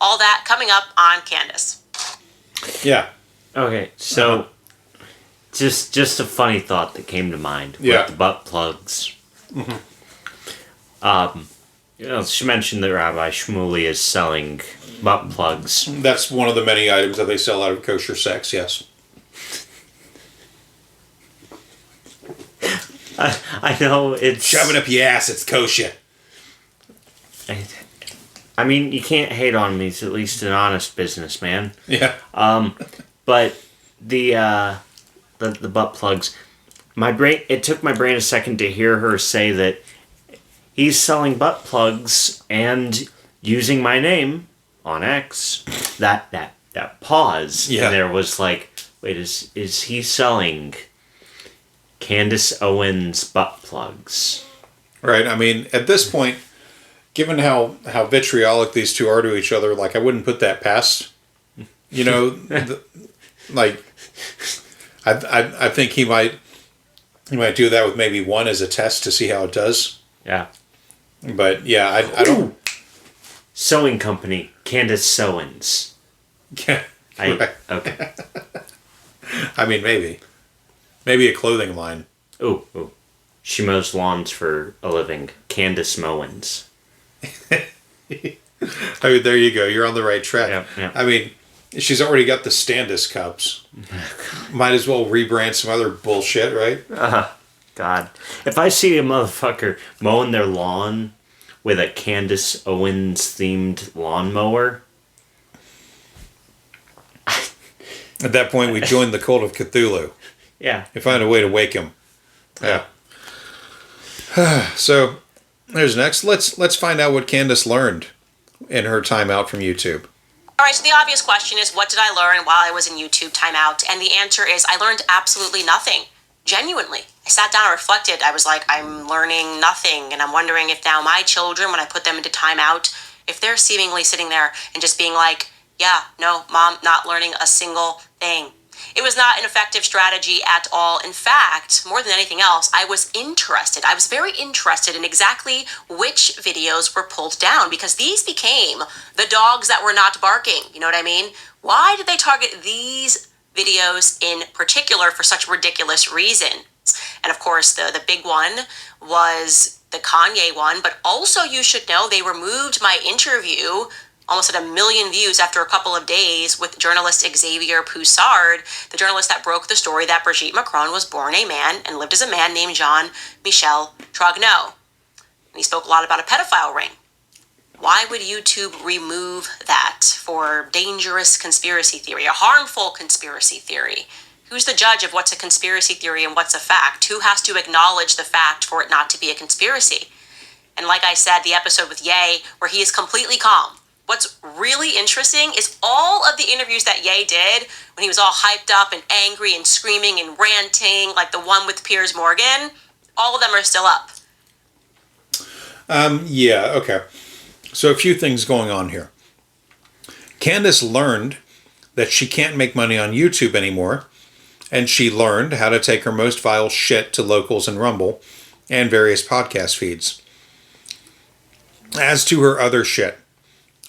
All that coming up on Candace. Yeah. Okay, so just a funny thought that came to mind with the butt plugs. Mm-hmm. She mentioned that Rabbi Shmuley is selling butt plugs. That's one of the many items that they sell out of kosher sex, yes. I know it's... Shove it up your ass, it's kosher. I mean, you can't hate on me. He's at least an honest businessman. Yeah. But the butt plugs, my brain. It took my brain a second to hear her say that he's selling butt plugs and using my name on X. That pause. Yeah. And there was like, wait, is he selling Candace Owens butt plugs? Right. I mean, at this point, given how vitriolic these two are to each other, like, I wouldn't put that past, like, I think he might do that with maybe one as a test to see how it does. Yeah. But yeah, I don't. Sewing company, Candace Owens. Yeah. Right. Okay. I mean, maybe a clothing line. Ooh. She mows lawns for a living. Candace Mowens. I mean, there you go. You're on the right track. Yeah. I mean, she's already got the Standis cups. Might as well rebrand some other bullshit, right? God. If I see a motherfucker mowing their lawn with a Candace Owens themed lawnmower. At that point, we join the cult of Cthulhu. Yeah. And find a way to wake him. Yeah. So, there's next. Let's find out what Candace learned in her time out from YouTube. All right, so the obvious question is, what did I learn while I was in YouTube timeout? And the answer is, I learned absolutely nothing. Genuinely. I sat down and reflected. I was like, I'm learning nothing. And I'm wondering if now my children, when I put them into timeout, if they're seemingly sitting there and just being like, yeah, no, Mom, not learning a single thing. It was not an effective strategy at all. In fact, more than anything else, I was interested. I was very interested in exactly which videos were pulled down, because these became the dogs that were not barking. You know what I mean? Why did they target these videos in particular for such ridiculous reasons? And of course, the big one was the Kanye one, but also you should know they removed my interview almost at 1 million views after a couple of days with journalist Xavier Poussard, the journalist that broke the story that Brigitte Macron was born a man and lived as a man named Jean-Michel Trogneau. And he spoke a lot about a pedophile ring. Why would YouTube remove that for dangerous conspiracy theory, a harmful conspiracy theory? Who's the judge of what's a conspiracy theory and what's a fact? Who has to acknowledge the fact for it not to be a conspiracy? And like I said, the episode with Ye, where he is completely calm. What's really interesting is all of the interviews that Ye did when he was all hyped up and angry and screaming and ranting, like the one with Piers Morgan, all of them are still up. Yeah, okay. So a few things going on here. Candace learned that she can't make money on YouTube anymore, and she learned how to take her most vile shit to Locals and Rumble and various podcast feeds. As to her other shit,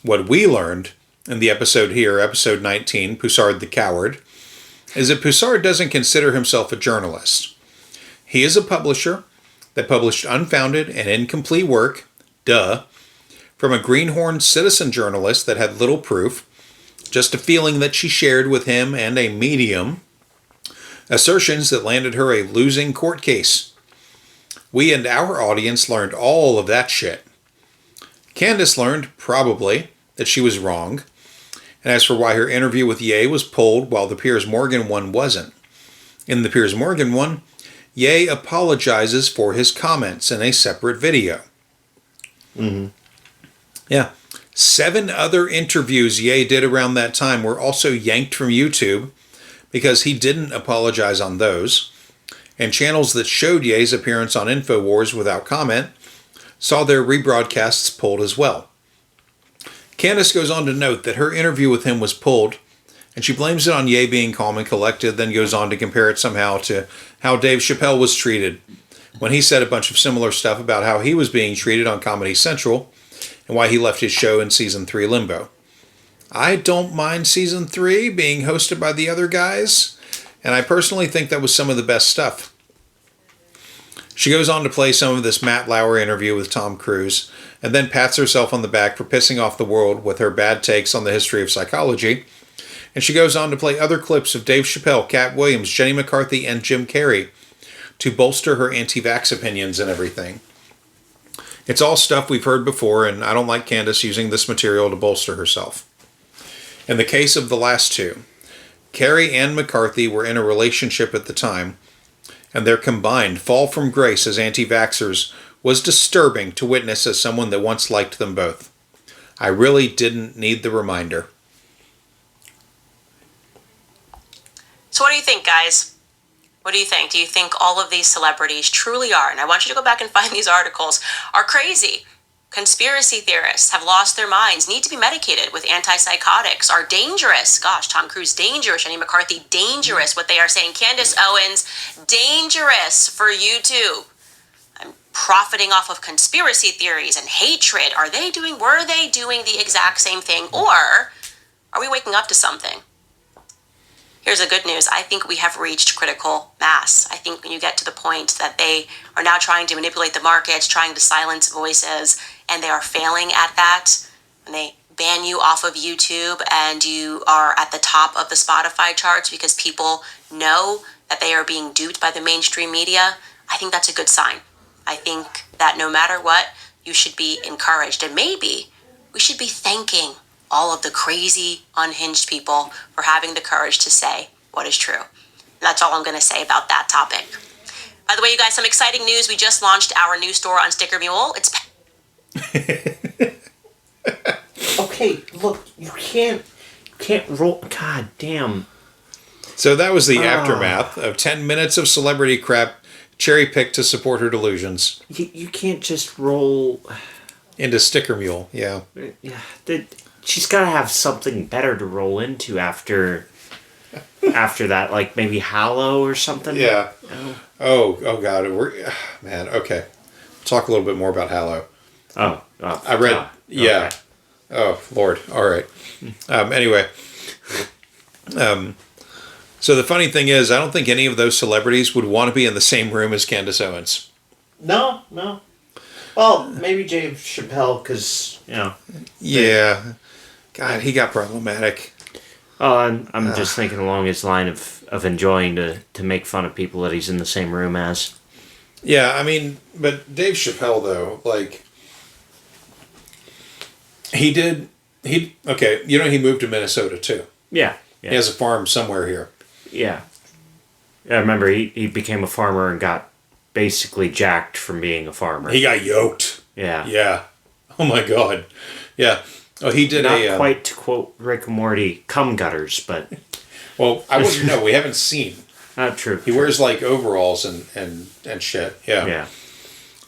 what we learned in the episode here, episode 19, Poussard the Coward, is that Poussard doesn't consider himself a journalist. He is a publisher that published unfounded and incomplete work, from a greenhorn citizen journalist that had little proof, just a feeling that she shared with him and a medium, assertions that landed her a losing court case. We and our audience learned all of that shit. Candace learned, probably, that she was wrong. And as for why her interview with Ye was pulled while the Piers Morgan one wasn't. In the Piers Morgan one, Ye apologizes for his comments in a separate video. Mm-hmm. Yeah. 7 other interviews Ye did around that time were also yanked from YouTube because he didn't apologize on those. And channels that showed Ye's appearance on InfoWars without comment saw their rebroadcasts pulled as well. Candace goes on to note that her interview with him was pulled, and she blames it on Ye being calm and collected, then goes on to compare it somehow to how Dave Chappelle was treated when he said a bunch of similar stuff about how he was being treated on Comedy Central and why he left his show in Season 3 limbo. I don't mind Season 3 being hosted by the other guys, and I personally think that was some of the best stuff. She goes on to play some of this Matt Lauer interview with Tom Cruise, and then pats herself on the back for pissing off the world with her bad takes on the history of psychology. And she goes on to play other clips of Dave Chappelle, Cat Williams, Jenny McCarthy, and Jim Carrey to bolster her anti-vax opinions and everything. It's all stuff we've heard before, and I don't like Candace using this material to bolster herself. In the case of the last two, Carrie and McCarthy were in a relationship at the time, and their combined fall from grace as anti-vaxxers was disturbing to witness as someone that once liked them both. I really didn't need the reminder. So what do you think, guys? What do you think? Do you think all of these celebrities truly are, and I want you to go back and find these articles, are crazy? Conspiracy theorists have lost their minds, need to be medicated with antipsychotics, are dangerous. Gosh, Tom Cruise, dangerous. Jenny McCarthy, dangerous. What they are saying. Candace Owens, dangerous for YouTube. I'm profiting off of conspiracy theories and hatred. Were they doing the exact same thing? Or are we waking up to something? Here's the good news. I think we have reached critical mass. I think when you get to the point that they are now trying to manipulate the markets, trying to silence voices, and they are failing at that, when they ban you off of YouTube and you are at the top of the Spotify charts because people know that they are being duped by the mainstream media, I think that's a good sign. I think that no matter what, you should be encouraged. And maybe we should be thanking all of the crazy, unhinged people for having the courage to say what is true. And that's all I'm going to say about that topic. By the way, you guys, some exciting news. We just launched our new store on Sticker Mule. It's Okay, look, you can't roll. God damn. So that was the aftermath of 10 minutes of celebrity crap cherry-picked to support her delusions. You can't just roll into Sticker Mule, yeah. Yeah, she's got to have something better to roll into after that, like maybe Hallow or something. Yeah. Oh God, man. Okay, talk a little bit more about Hallow. I read. Yeah. Okay. Oh Lord. All right. Anyway. So the funny thing is, I don't think any of those celebrities would want to be in the same room as Candace Owens. No. Well, maybe Dave Chappelle, because Yeah. God, he got problematic. Oh, I'm just thinking along his line of enjoying to make fun of people that he's in the same room as. Yeah, I mean, but Dave Chappelle, though, like, he moved to Minnesota, too. Yeah. He has a farm somewhere here. Yeah. I remember he became a farmer and got basically jacked from being a farmer. He got yoked. Yeah. Yeah. Oh, my God. Yeah. Oh, he did Not quite to quote Rick and Morty, cum gutters, but... Well, I wouldn't know. We haven't seen. True. He wears, like, overalls and shit. Yeah. Yeah.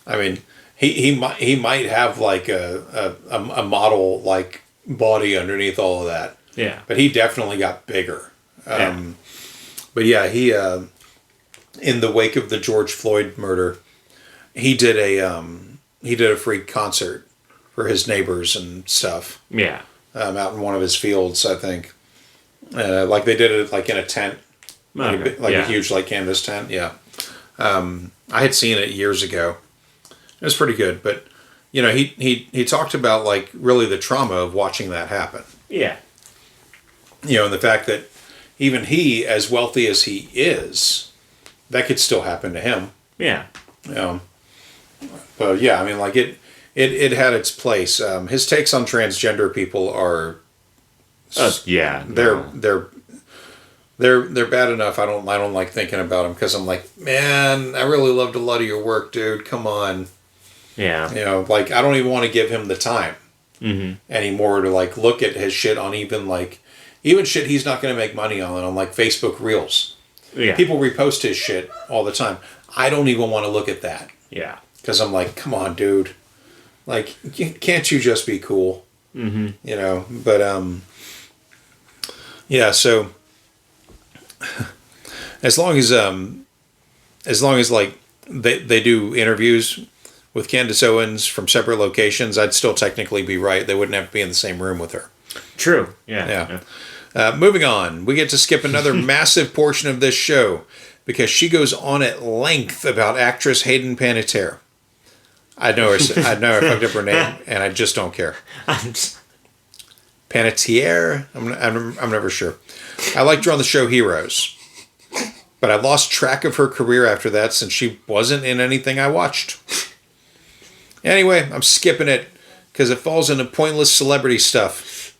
I mean, he might have, like, a model, like, body underneath all of that. Yeah. But he definitely got bigger. Yeah. But yeah, he, in the wake of the George Floyd murder, he did a free concert for his neighbors and stuff. Yeah. Out in one of his fields, I think. Like they did it like in a tent, a huge like canvas tent. Yeah. I had seen it years ago. It was pretty good, but he talked about like really the trauma of watching that happen. Yeah. And the fact that even he, as wealthy as he is, that could still happen to him. Yeah. But yeah, I mean, like it had its place. His takes on transgender people are, they're bad enough. I don't like thinking about them because I'm like, man, I really loved a lot of your work, dude. Come on. Yeah. Like I don't even want to give him the time anymore to like look at his shit on even shit he's not going to make money on like Facebook Reels. Yeah. People repost his shit all the time. I don't even want to look at that. Yeah. Because I'm like, come on, dude. Like, can't you just be cool? Mm-hmm. But, yeah, so as long as like they do interviews with Candace Owens from separate locations, I'd still technically be right. They wouldn't have to be in the same room with her. True. Yeah. Moving on, we get to skip another massive portion of this show because she goes on at length about actress Hayden Panettiere. I know I fucked up her name, and I just don't care. Panettiere? I'm never sure. I liked her on the show Heroes, but I lost track of her career after that since she wasn't in anything I watched. Anyway, I'm skipping it because it falls into pointless celebrity stuff.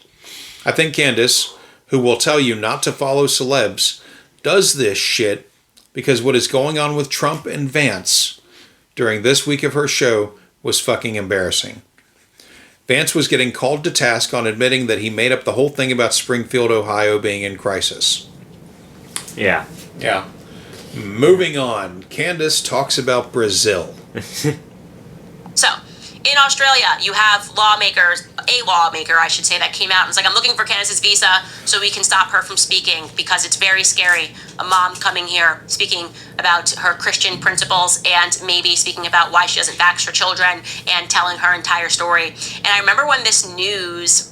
I think Candace, who will tell you not to follow celebs, does this shit because what is going on with Trump and Vance during this week of her show was fucking embarrassing. Vance was getting called to task on admitting that he made up the whole thing about Springfield, Ohio being in crisis. Yeah. Yeah. Moving on, Candace talks about Brazil. So, in Australia, you have a lawmaker, I should say, that came out and was like, I'm looking for Candace's visa so we can stop her from speaking because it's very scary. A mom coming here speaking about her Christian principles and maybe speaking about why she doesn't vax her children and telling her entire story. And I remember when this news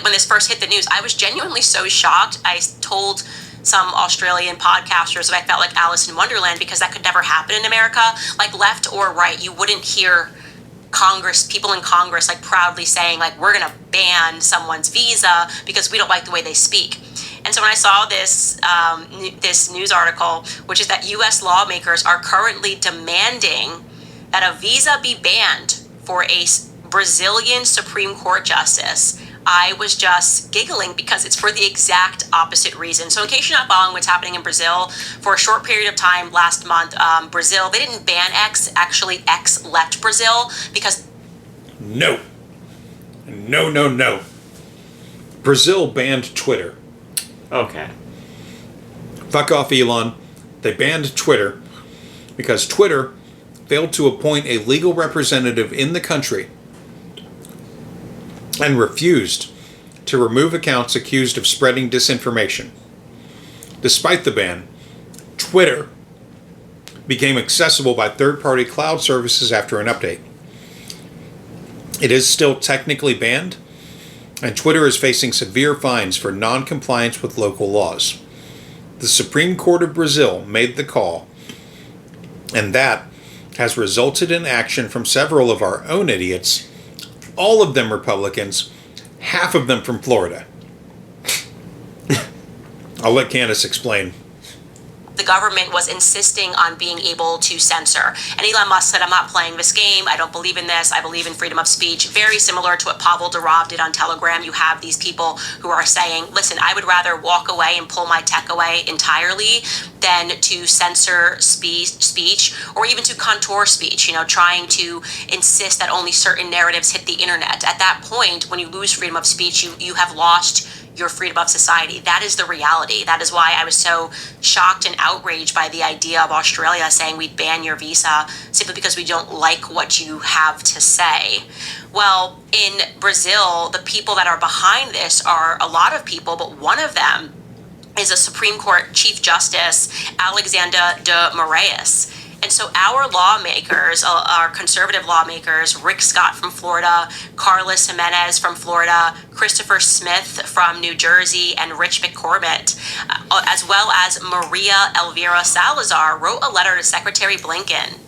when this first hit the news, I was genuinely so shocked. I told some Australian podcasters that I felt like Alice in Wonderland because that could never happen in America. Like, left or right, you wouldn't hear people in Congress like proudly saying like, we're gonna ban someone's visa because we don't like the way they speak. And so when I saw this this news article, which is that U.S. lawmakers are currently demanding that a visa be banned for a Brazilian Supreme Court justice, I was just giggling because it's for the exact opposite reason. So in case you're not following what's happening in Brazil, for a short period of time last month, Brazil, they didn't ban X, actually X left Brazil because... No. Brazil banned Twitter. Okay. Fuck off, Elon. They banned Twitter because Twitter failed to appoint a legal representative in the country and refused to remove accounts accused of spreading disinformation. Despite the ban, Twitter became accessible by third-party cloud services after an update. It is still technically banned, and Twitter is facing severe fines for non-compliance with local laws. The Supreme Court of Brazil made the call, and that has resulted in action from several of our own idiots, all of them Republicans, half of them from Florida. I'll let Candace explain. The government was insisting on being able to censor. And Elon Musk said, I'm not playing this game. I don't believe in this. I believe in freedom of speech. Very similar to what Pavel Durov did on Telegram. You have these people who are saying, listen, I would rather walk away and pull my tech away entirely than to censor speech or even to contour speech, trying to insist that only certain narratives hit the internet. At that point, when you lose freedom of speech, you have lost your freedom of society. That is the reality. That is why I was so shocked and outraged by the idea of Australia saying we'd ban your visa simply because we don't like what you have to say. Well, in Brazil, the people that are behind this are a lot of people, but one of them is a Supreme Court Chief Justice, Alexander de Moraes. And so our lawmakers, our conservative lawmakers, Rick Scott from Florida, Carlos Jimenez from Florida, Christopher Smith from New Jersey, and Rich McCormick, as well as Maria Elvira Salazar, wrote a letter to Secretary Blinken.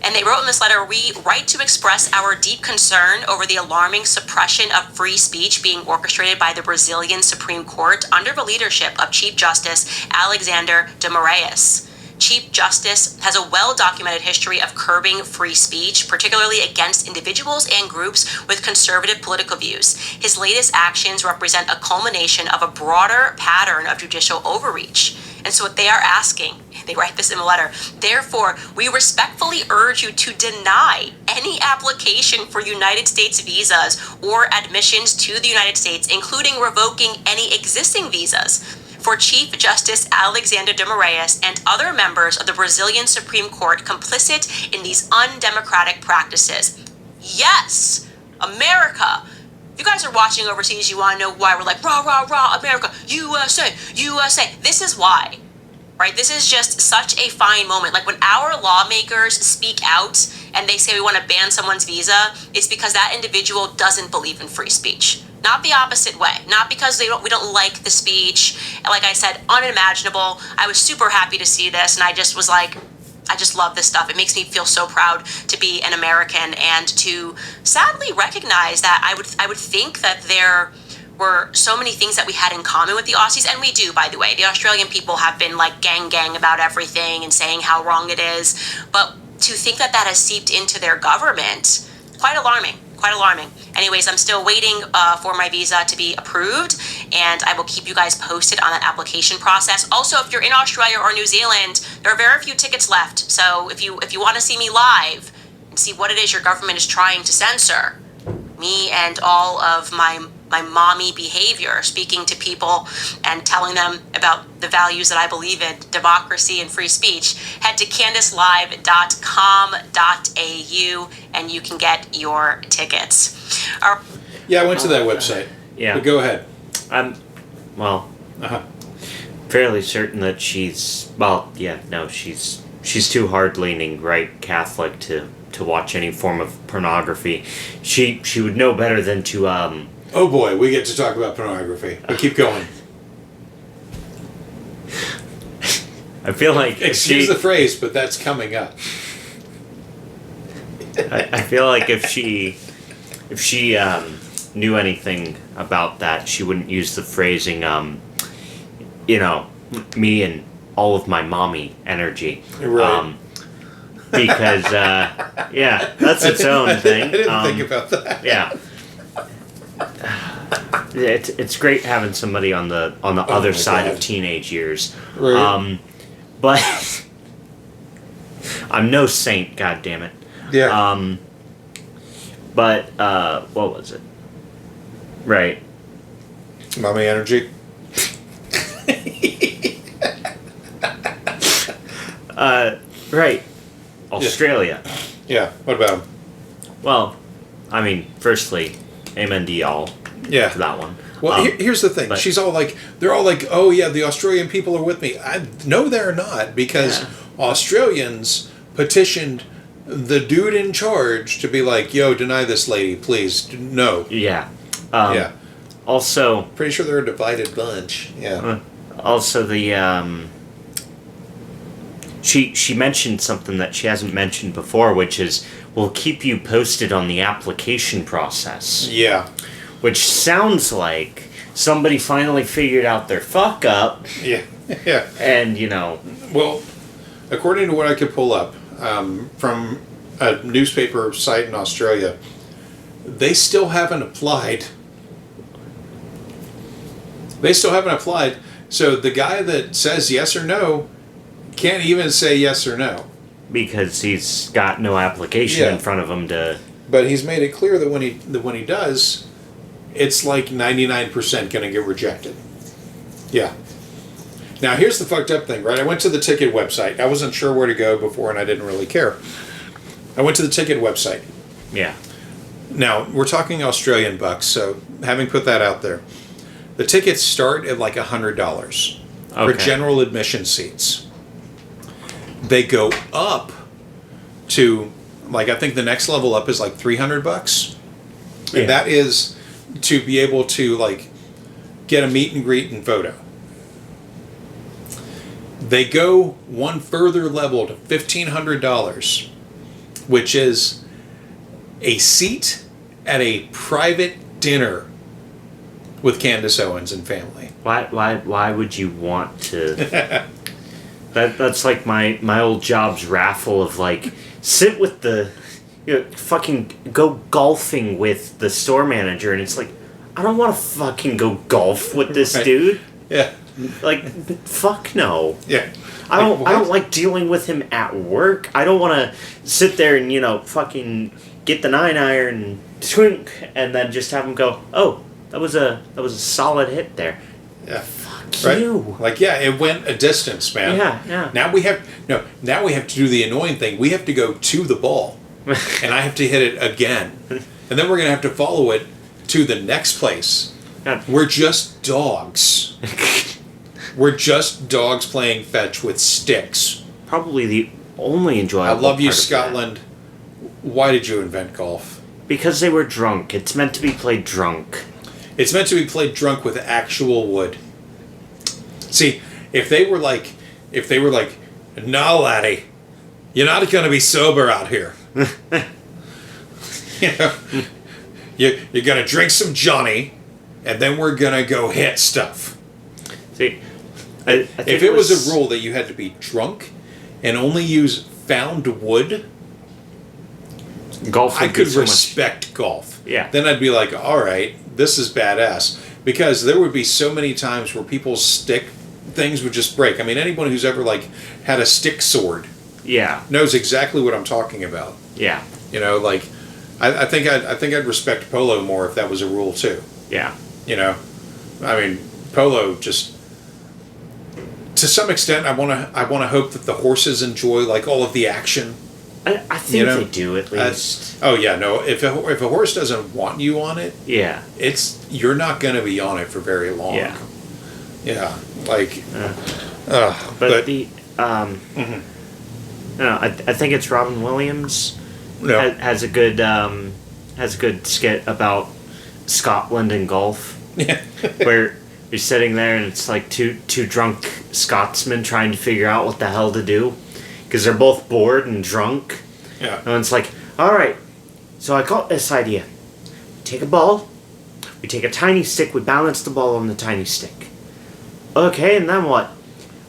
And they wrote in this letter, we write to express our deep concern over the alarming suppression of free speech being orchestrated by the Brazilian Supreme Court under the leadership of Chief Justice Alexander de Moraes. Chief Justice has a well-documented history of curbing free speech, particularly against individuals and groups with conservative political views. His latest actions represent a culmination of a broader pattern of judicial overreach. And so what they are asking, they write this in a letter, therefore, we respectfully urge you to deny any application for United States visas or admissions to the United States, including revoking any existing visas, for Chief Justice Alexander de Moraes and other members of the Brazilian Supreme Court complicit in these undemocratic practices. Yes, America. If you guys are watching overseas, you want to know why we're like, rah, rah, rah, America, USA, USA. This is why, right? This is just such a fine moment. Like when our lawmakers speak out and they say we want to ban someone's visa, it's because that individual doesn't believe in free speech. Not the opposite way. Not because we don't like the speech. And like I said, unimaginable. I was super happy to see this, and I just was like, I just love this stuff. It makes me feel so proud to be an American and to sadly recognize that I would think that there were so many things that we had in common with the Aussies, and we do, by the way. The Australian people have been like gang about everything and saying how wrong it is, but to think that that has seeped into their government, quite alarming. Quite alarming. Anyways, I'm still waiting for my visa to be approved, and I will keep you guys posted on that application process. Also, if you're in Australia or New Zealand, there are very few tickets left. So if you want to see me live and see what it is your government is trying to censor, me and all of my mommy behavior, speaking to people and telling them about the values that I believe in, democracy and free speech, head to CandaceLive.com.au and you can get your tickets. Yeah, I went to that website. Yeah. But go ahead. I'm, well, fairly certain that she's too hard-leaning, right, Catholic to watch any form of pornography. She would know better than to Oh boy, we get to talk about pornography. But keep going. I feel like Excuse the phrase, but that's coming up. I feel like if she knew anything about that, she wouldn't use the phrasing, me and all of my mommy energy. Right. Because, that's its own thing. I didn't think about that. Yeah. It's great having somebody on the other side of teenage years. Right. But I'm no saint, goddammit. Yeah. But what was it? Right. Mommy energy. Right. Australia. Yeah. What about them? Well, I mean, firstly, amen to y'all. Yeah. For that one. Well, here's the thing. but- They're all like, oh yeah, the Australian people are with me. No, they're not, because Australians petitioned the dude in charge to be like, yo, deny this lady, please. No. Yeah. Yeah. Also, Pretty sure they're a divided bunch. Yeah. also the she mentioned something that she hasn't mentioned before, which is we'll keep you posted on the application process. Yeah. Which sounds like somebody finally figured out their fuck up, Yeah. Yeah. and Well, according to what I could pull up from a newspaper site in Australia, they still haven't applied. So the guy that says yes or no can't even say yes or no. because he's got no application Yeah. in front of him to. But he's made it clear that when he does, it's like 99% going to get rejected. Yeah. Now here's the fucked up thing, right? I went to the ticket website. I wasn't sure where to go before, and I didn't really care. I went to the ticket website. Yeah. Now we're talking Australian bucks, so having put that out there, the tickets start at like $100 for Okay. general admission seats. They go up to, like, I think the next level up is like $300, Yeah. and that is to be able to like get a meet and greet and photo. They go one further level to $1,500, which is a seat at a private dinner with Candace Owens and family. Why would you want to? That's like my old job's raffle of like sit with the fucking go golfing with the store manager, and it's like I don't want to fucking go golf with this Right. dude. Yeah. Like fuck no. Yeah. I don't what? like dealing with him at work. I don't want to sit there and fucking get the 9-iron and twink and then just have him go, "Oh, that was a solid hit there." Yeah. Fuck Right? you. Like, yeah, it went a distance, man. Yeah. Now we have to do the annoying thing. We have to go to the ball, and I have to hit it again, and then we're gonna have to follow it to the next place. God. We're just dogs. We're just dogs playing fetch with sticks. Probably the only I enjoyable. love you, part of that. Scotland. Why did you invent golf? Because they were drunk. It's meant to be played drunk. It's meant to be played drunk with actual wood. See, if they were like, nah, laddie, you're not going to be sober out here. You're going to drink some Johnny, and then we're going to go hit stuff. See, I think If it was a rule that you had to be drunk and only use found wood Golf I would be could so much- respect golf. Yeah. Then I'd be like, all right, this is badass. Because there would be so many times where people's stick things would just break. I mean, anyone who's ever like had a stick sword Yeah. knows exactly what I'm talking about. Yeah. You know, like I think I'd respect polo more if that was a rule too. Yeah. You know, I mean, polo just to some extent. I want to hope that the horses enjoy like all of the action. I think You know, they do at least. Oh yeah, no. If a horse doesn't want you on it, Yeah. you're not going to be on it for very long. Yeah. Yeah. Like. But the no, I think it's Robin Williams No. has a good skit about Scotland and golf Yeah. where you're sitting there and it's like two drunk Scotsmen trying to figure out what the hell to do because they're both bored and drunk. Yeah. And it's like, all right, so I got this idea. We take a ball, we take a tiny stick, we balance the ball on the tiny stick. Okay, and then what?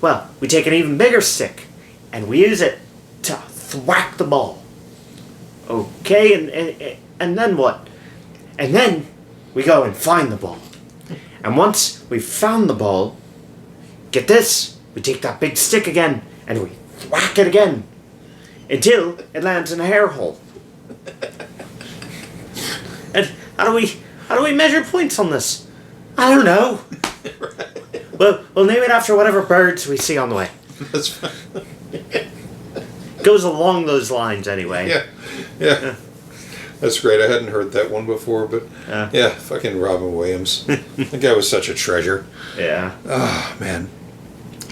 Well, we take an even bigger stick, and we use it to thwack the ball. Okay, and then what? And then we go and find the ball. And once we've found the ball, get this, we take that big stick again, and we thwack it again. Until it lands in a hair hole. And how do we measure points on this? I don't know. We'll name it after whatever birds we see on the way. That's fine. Goes along those lines anyway. Yeah. That's great. I hadn't heard that one before, but Yeah. fucking Robin Williams. That guy was such a treasure. Yeah. Oh man.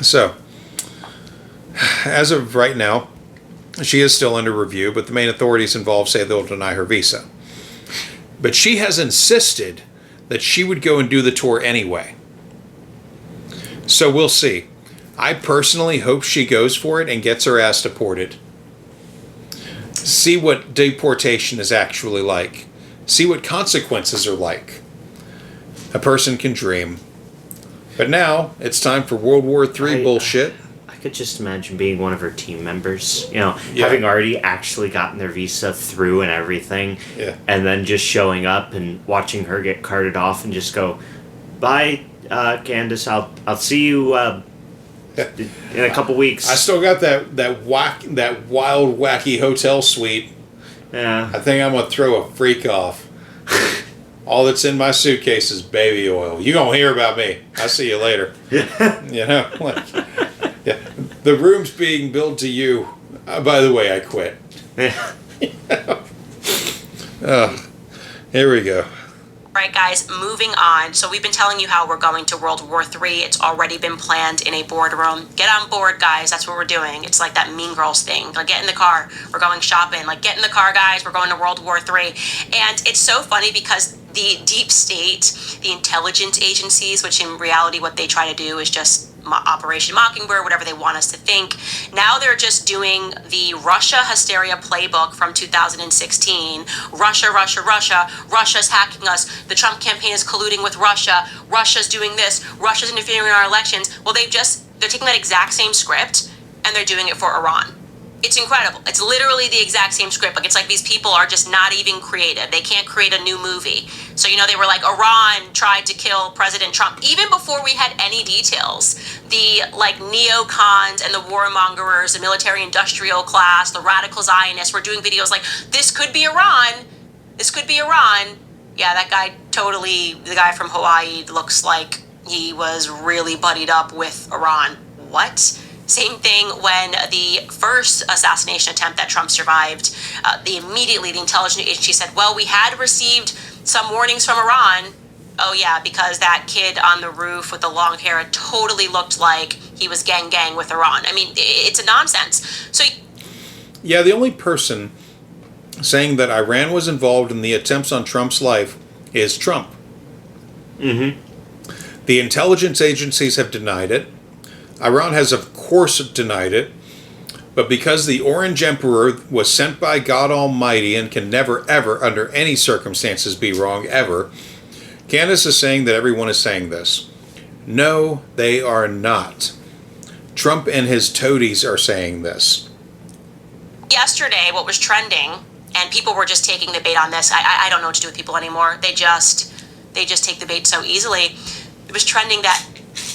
So, as of right now, she is still under review, but the main authorities involved say they'll deny her visa. But she has insisted that she would go and do the tour anyway. So we'll see. I personally hope she goes for it and gets her ass deported. See what deportation is actually like. See what consequences are like. A person can dream. But now, it's time for World War III bullshit. I could just imagine being one of her team members, Yeah. having already actually gotten their visa through and everything, Yeah. and then just showing up and watching her get carted off and just go, bye, Candace, I'll see you in a couple weeks. I still got that wild, wacky hotel suite. Yeah. I think I'm going to throw a freak off. All that's in my suitcase is baby oil. You gonna hear about me. I'll see you later. You know, like, yeah. The room's being billed to you. By the way, I quit. Here we go. Right, guys, moving on. So we've been telling you how we're going to World War III. It's already been planned in a boardroom. Get on board, guys. That's what we're doing. It's like that Mean Girls thing. Like, get in the car. We're going shopping. Like, get in the car, guys. We're going to World War III. And it's so funny because the deep state, the intelligence agencies, which in reality what they try to do is just Operation Mockingbird, whatever they want us to think. Now they're just doing the Russia hysteria playbook from 2016. Russia, Russia's hacking us. The Trump campaign is colluding with Russia. Russia's doing this. Russia's interfering in our elections. Well, they're taking that exact same script and they're doing it for Iran. It's incredible. It's literally the exact same script. Like, it's like these people are just not even creative. They can't create a new movie. So, they were like, Iran tried to kill President Trump. Even before we had any details, the, neocons and the warmongers, the military-industrial class, the radical Zionists were doing videos like, this could be Iran. This could be Iran. Yeah, that guy the guy from Hawaii looks like he was really buddied up with Iran. What? Same thing when the first assassination attempt that Trump survived, the intelligence agency said, well, we had received some warnings from Iran. Oh yeah, because that kid on the roof with the long hair totally looked like he was gang with Iran. I mean, it's a nonsense. So Yeah, the only person saying that Iran was involved in the attempts on Trump's life is Trump. Mm-hmm. The intelligence agencies have denied it. Iran has, of course, denied it. But because the Orange Emperor was sent by God Almighty and can never, ever, under any circumstances be wrong, ever, Candace is saying that everyone is saying this. No, they are not. Trump and his toadies are saying this. yesterday, what was trending And people were just taking the bait on this. I don't know what to do with people anymore. They just take the bait so easily. It was trending that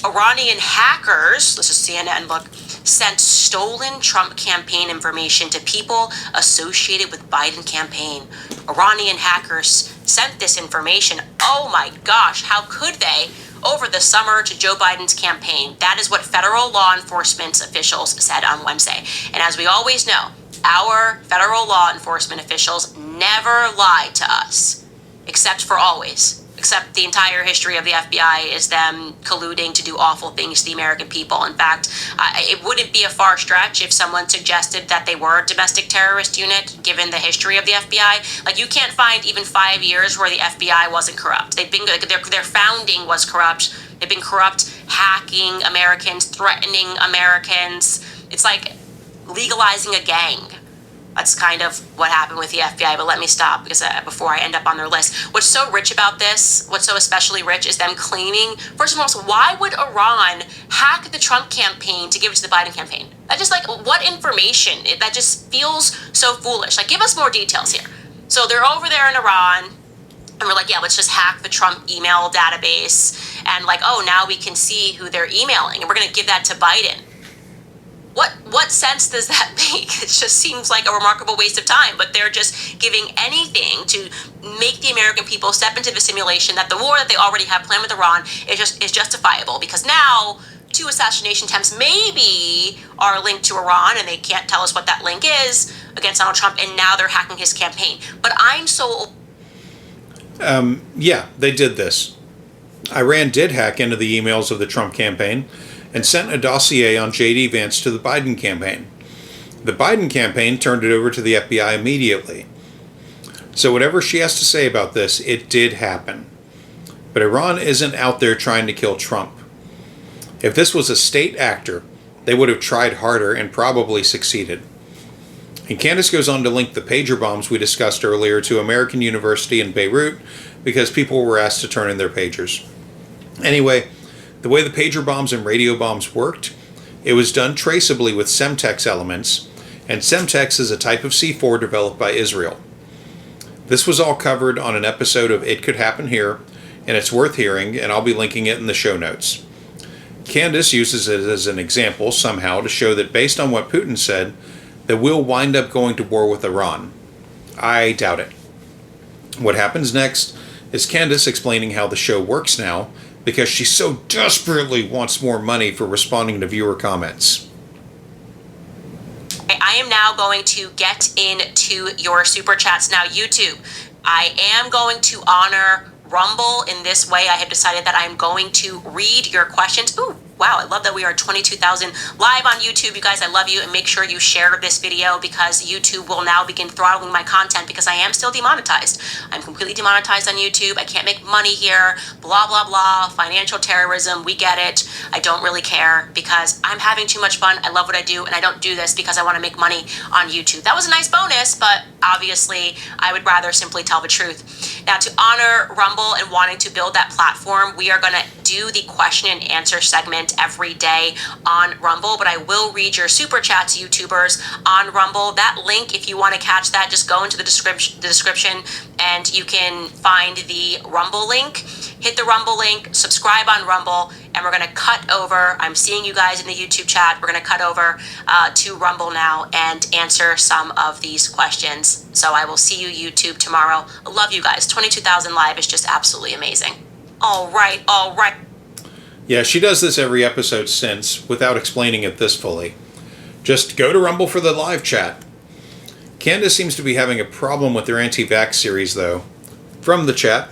Iranian hackers, this is CNN, look, sent stolen Trump campaign information to people associated with Biden campaign. Iranian hackers sent this information. Oh my gosh, how could they? Over the summer to Joe Biden's campaign. That is what federal law enforcement officials said on Wednesday. And as we always know, our federal law enforcement officials never lie to us, except for always. Except the entire history of the FBI is them colluding to do awful things to the American people. In fact, it wouldn't be a far stretch if someone suggested that they were a domestic terrorist unit, given the history of the FBI. Like, you can't find even 5 years where the FBI wasn't corrupt. They've been their founding was corrupt. They've been corrupt, hacking Americans, threatening Americans. It's like legalizing a gang. That's kind of what happened with the FBI, but let me stop because before I end up on their list. What's so rich about this, what's so especially rich, is them claiming, first and foremost, why would Iran hack the Trump campaign to give it to the Biden campaign? That just, like, what information? That just feels so foolish. Like, give us more details here. So they're over there in Iran, and we're like, yeah, let's just hack the Trump email database, and like, oh, now we can see who they're emailing, and we're going to give that to Biden. What sense does that make? It just seems like a remarkable waste of time, but they're just giving anything to make the American people step into the simulation that the war that they already have planned with Iran is justifiable, because now 2 assassination attempts maybe are linked to Iran, and they can't tell us what that link is against Donald Trump, and now they're hacking his campaign. But I'm so... Yeah, they did this. Iran did hack into the emails of the Trump campaign and sent a dossier on J.D. Vance to the Biden campaign. The Biden campaign turned it over to the FBI immediately. So whatever she has to say about this, it did happen. But Iran isn't out there trying to kill Trump. If this was a state actor, they would have tried harder and probably succeeded. And Candace goes on to link the pager bombs we discussed earlier to American University in Beirut because people were asked to turn in their pagers. Anyway, the way the pager bombs and radio bombs worked, it was done traceably with Semtex elements, and Semtex is a type of C4 developed by Israel. This was all covered on an episode of It Could Happen Here, and it's worth hearing, and I'll be linking it in the show notes. Candace uses it as an example somehow to show that based on what Putin said, that we'll wind up going to war with Iran. I doubt it. What happens next is Candace explaining how the show works now, because she so desperately wants more money for responding to viewer comments. I am now going to get into your super chats. Now, YouTube, I am going to honor Rumble in this way. I have decided that I'm going to read your questions. Ooh, wow, I love that we are 22,000 live on YouTube. You guys, I love you, and make sure you share this video because YouTube will now begin throttling my content because I am still demonetized. I'm completely demonetized on YouTube. I can't make money here, blah, blah, blah, financial terrorism, we get it. I don't really care because I'm having too much fun. I love what I do, and I don't do this because I want to make money on YouTube. That was a nice bonus, but obviously I would rather simply tell the truth. Now, to honor Rumble and wanting to build that platform, we are going to do the question and answer segment every day on Rumble, but I will read your super chats, YouTubers, on Rumble. That link, if you want to catch that, just go into the description and you can find the Rumble link. Hit the Rumble link, subscribe on Rumble, and we're going to cut over. I'm seeing you guys in the YouTube chat. We're going to cut over to Rumble now and answer some of these questions. So I will see you, YouTube, tomorrow. I love you guys. 22,000 live is just absolutely amazing. All right. Yeah, she does this every episode since, without explaining it this fully. Just go to Rumble for the live chat. Candace seems to be having a problem with their anti-vax series, though. From the chat.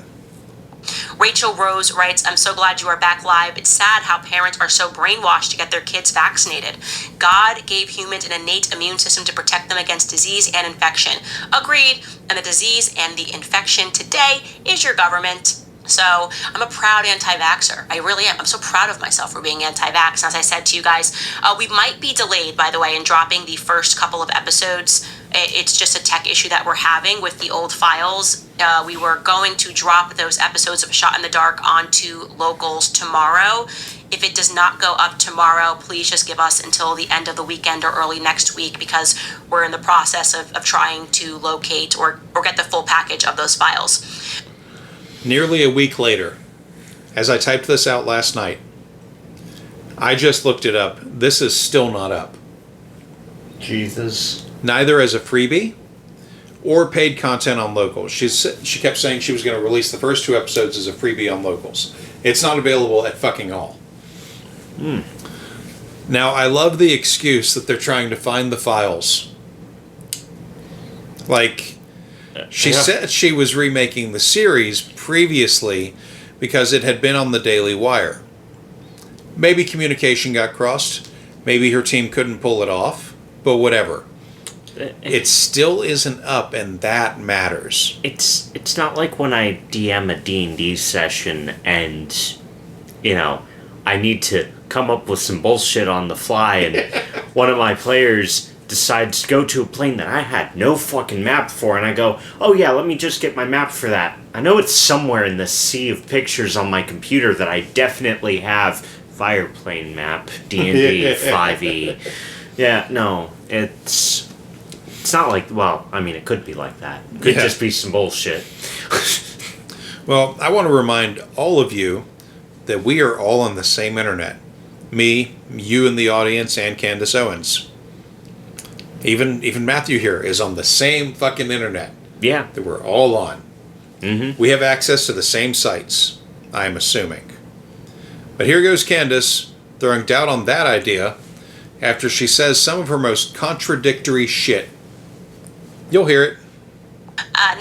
Rachel Rose writes, I'm so glad you are back live. It's sad how parents are so brainwashed to get their kids vaccinated. God gave humans an innate immune system to protect them against disease and infection. Agreed. And the disease and the infection today is your government. So I'm a proud anti-vaxxer. I really am. I'm so proud of myself for being anti-vax. As I said to you guys, we might be delayed, by the way, in dropping the first couple of episodes. It's just a tech issue that we're having with the old files. We were going to drop those episodes of Shot in the Dark onto locals tomorrow. If it does not go up tomorrow, please just give us until the end of the weekend or early next week, because we're in the process of trying to locate or get the full package of those files. Nearly a week later, as I typed this out last night, I just looked it up. This is still not up. Jesus. Neither as a freebie or paid content on locals. She kept saying she was going to release the first 2 episodes as a freebie on locals. It's not available at fucking all. Now, I love the excuse that they're trying to find the files. Like, she said she was remaking the series previously because it had been on the Daily Wire. Maybe communication got crossed. Maybe her team couldn't pull it off. But whatever. It still isn't up, and that matters. It's not like when I DM a D&D session and, I need to come up with some bullshit on the fly, and one of my players decides to go to a plane that I had no fucking map for, and I go, oh yeah, let me just get my map for that. I know it's somewhere in the sea of pictures on my computer that I definitely have Fireplane map, D&D, 5e. Yeah, no, it's not like, well, I mean, it could be like that. It could just be some bullshit. Well, I want to remind all of you that we are all on the same internet. Me, you in the audience, and Candace Owens. Even Matthew here is on the same fucking internet. Yeah. That we're all on. Mm-hmm. We have access to the same sites, I'm assuming. But here goes Candace throwing doubt on that idea after she says some of her most contradictory shit. You'll hear it.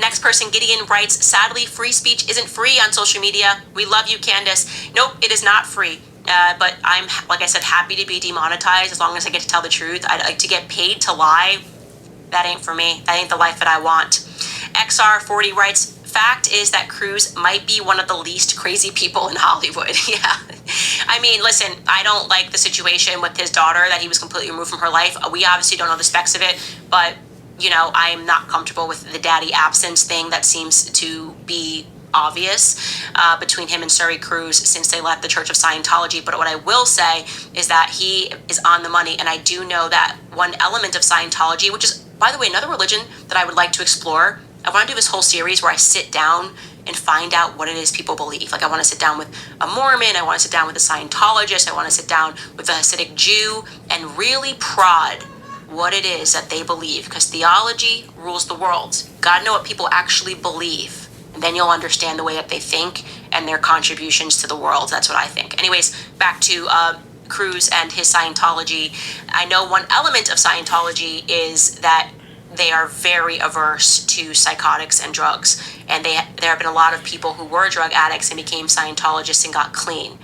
Next person, Gideon, writes, sadly, free speech isn't free on social media. We love you, Candace. Nope, it is not free. But I'm, like I said, happy to be demonetized as long as I get to tell the truth. I'd like to get paid to lie. That ain't for me. That ain't the life that I want. XR40 writes, fact is that Cruz might be one of the least crazy people in Hollywood. Yeah. I mean, listen, I don't like the situation with his daughter, that he was completely removed from her life. We obviously don't know the specs of it, but, I'm not comfortable with the daddy absence thing that seems to be obvious between him and Suri Cruz since they left the Church of Scientology. But what I will say is that he is on the money, and I do know that one element of Scientology, which is, by the way, another religion that I would like to explore. I want to do this whole series where I sit down and find out what it is people believe. Like, I want to sit down with a Mormon, I want to sit down with a Scientologist, I want to sit down with a Hasidic Jew and really prod what it is that they believe, because theology rules the world. Gotta know what people actually believe, and then you'll understand the way that they think and their contributions to the world. That's what I think. Anyways, back to Cruz and his Scientology. I know one element of Scientology is that they are very averse to psychotics and drugs. And there have been a lot of people who were drug addicts and became Scientologists and got clean.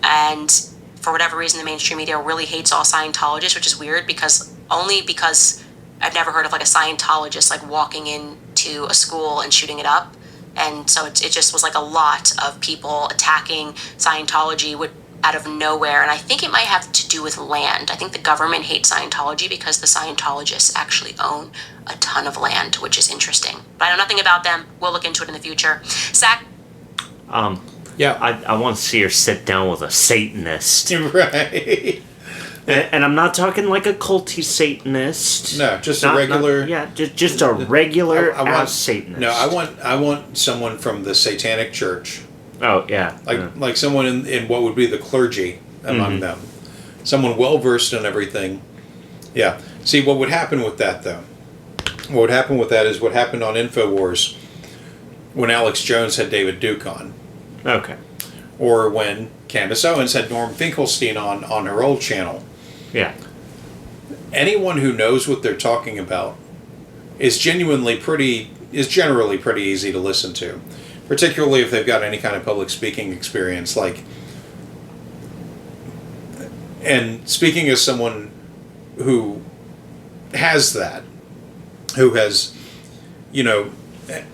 And for whatever reason, the mainstream media really hates all Scientologists, which is weird, because I've never heard of like a Scientologist like walking into a school and shooting it up. And so it just was like a lot of people attacking Scientology out of nowhere. And I think it might have to do with land. I think the government hates Scientology because the Scientologists actually own a ton of land, which is interesting. But I know nothing about them. We'll look into it in the future. Zach? Yeah, I want to see her sit down with a Satanist. Right. And I'm not talking like a culty Satanist. No, just a regular... just a regular Satanist. No, I want someone from the Satanic Church. Oh, yeah. Like someone in what would be the clergy among them. Someone well-versed in everything. Yeah. See, what would happen with that, though? What would happen with that is what happened on InfoWars when Alex Jones had David Duke on. Okay. Or when Candace Owens had Norm Finkelstein on her old channel. Yeah. Anyone who knows what they're talking about is generally pretty easy to listen to. Particularly if they've got any kind of public speaking experience, and speaking as someone who has that, who has,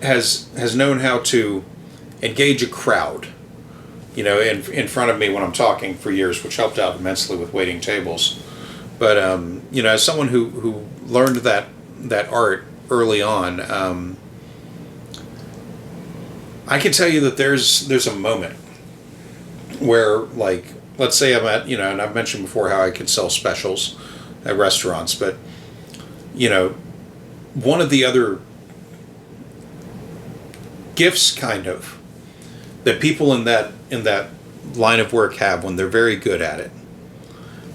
has known how to engage a crowd, in front of me when I'm talking for years, which helped out immensely with waiting tables. But, as someone who learned that that art early on, I can tell you that there's a moment where, like, let's say I'm at, and I've mentioned before how I could sell specials at restaurants, but, one of the other gifts, kind of, that people in that line of work have when they're very good at it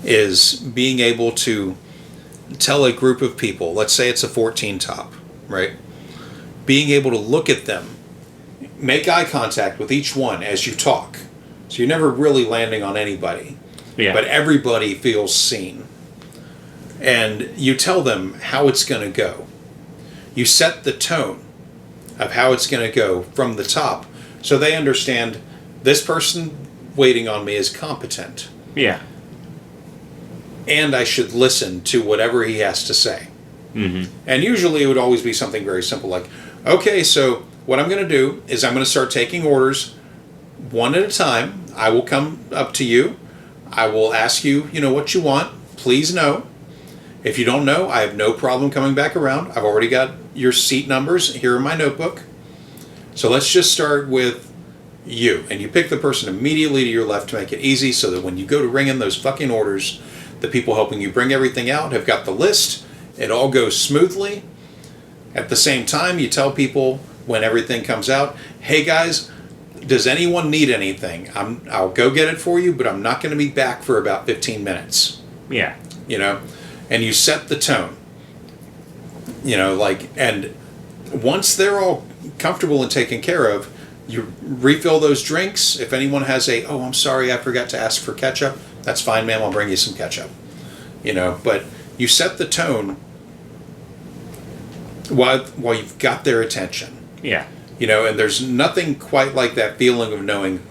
is being able to tell a group of people, let's say it's a 14 top, right? Being able to look at them, make eye contact with each one as you talk. So you're never really landing on anybody, but everybody feels seen. And you tell them how it's going to go. You set the tone of how it's going to go from the top, so they understand this person waiting on me is competent. Yeah. And I should listen to whatever he has to say. Mm-hmm. And usually it would always be something very simple like, okay, so what I'm going to do is I'm going to start taking orders one at a time. I will come up to you. I will ask you, what you want. Please know. If you don't know, I have no problem coming back around. I've already got your seat numbers here in my notebook. So let's just start with you. And you pick the person immediately to your left to make it easy so that when you go to ring in those fucking orders, the people helping you bring everything out have got the list. It all goes smoothly. At the same time, you tell people when everything comes out, hey guys, does anyone need anything? I'll go get it for you, but I'm not going to be back for about 15 minutes. Yeah. And you set the tone. And once they're all comfortable and taken care of, you refill those drinks. If anyone has oh, I'm sorry, I forgot to ask for ketchup, that's fine, ma'am, I'll bring you some ketchup. But you set the tone while you've got their attention. Yeah. And there's nothing quite like that feeling of knowing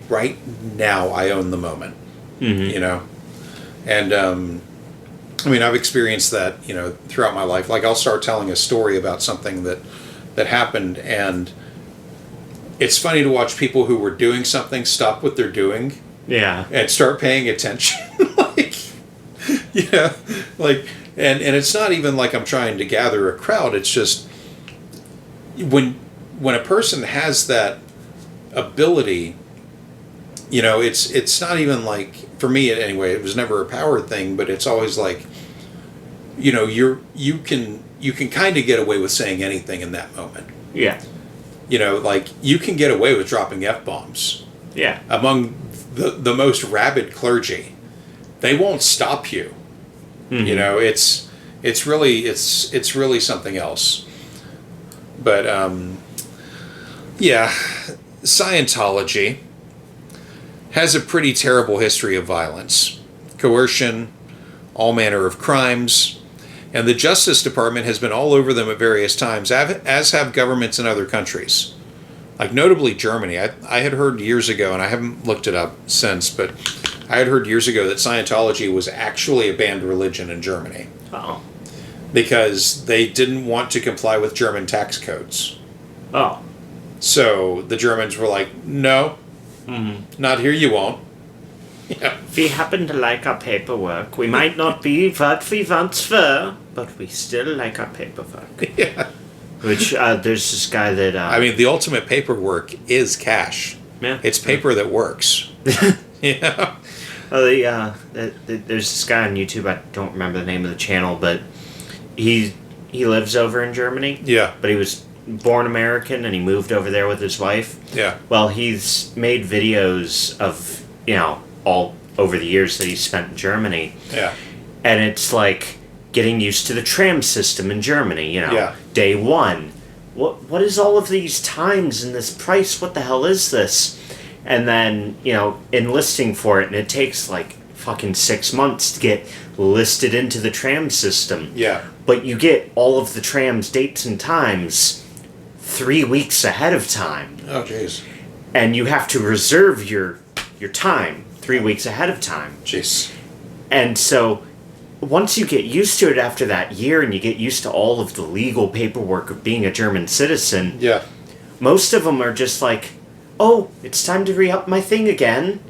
right now I own the moment. Mm-hmm. And I've experienced that, throughout my life. Like, I'll start telling a story about something that happened, and it's funny to watch people who were doing something stop what they're doing. Yeah. And start paying attention. And it's not even like I'm trying to gather a crowd. It's just when a person has that ability, it's not even like, for me anyway, it was never a power thing, but it's always like, you can kind of get away with saying anything in that moment. Yeah. You can get away with dropping F-bombs. Yeah. Among the most rabid clergy. They won't stop you. Mm-hmm. It's really something else. But Scientology has a pretty terrible history of violence, coercion, all manner of crimes, and the Justice Department has been all over them at various times, as have governments in other countries. Like, notably Germany. I had heard years ago, and I haven't looked it up since, but I had heard years ago that Scientology was actually a banned religion in Germany. Oh. Because they didn't want to comply with German tax codes. Oh. So the Germans were like, no, not here you won't. Yeah. We happen to like our paperwork. We might not be what we once were, but we still like our paperwork. Yeah. Which, there's this guy that... the ultimate paperwork is cash. Yeah. It's paper that works. Yeah. There's this guy on YouTube, I don't remember the name of the channel, but he lives over in Germany. Yeah. But he was born American, and he moved over there with his wife. Yeah. Well, he's made videos of, all over the years that he spent in Germany. Yeah. And it's like getting used to the tram system in Germany, Yeah. Day one. What is all of these times and this price? What the hell is this? And then, enlisting for it, and it takes like fucking 6 months to get listed into the tram system. Yeah. But you get all of the tram's dates and times 3 weeks ahead of time. Oh, jeez. And you have to reserve your time 3 weeks ahead of time. Jeez. And so once you get used to it after that year, and you get used to all of the legal paperwork of being a German citizen, Yeah. most of them are just like, oh, it's time to re-up my thing again.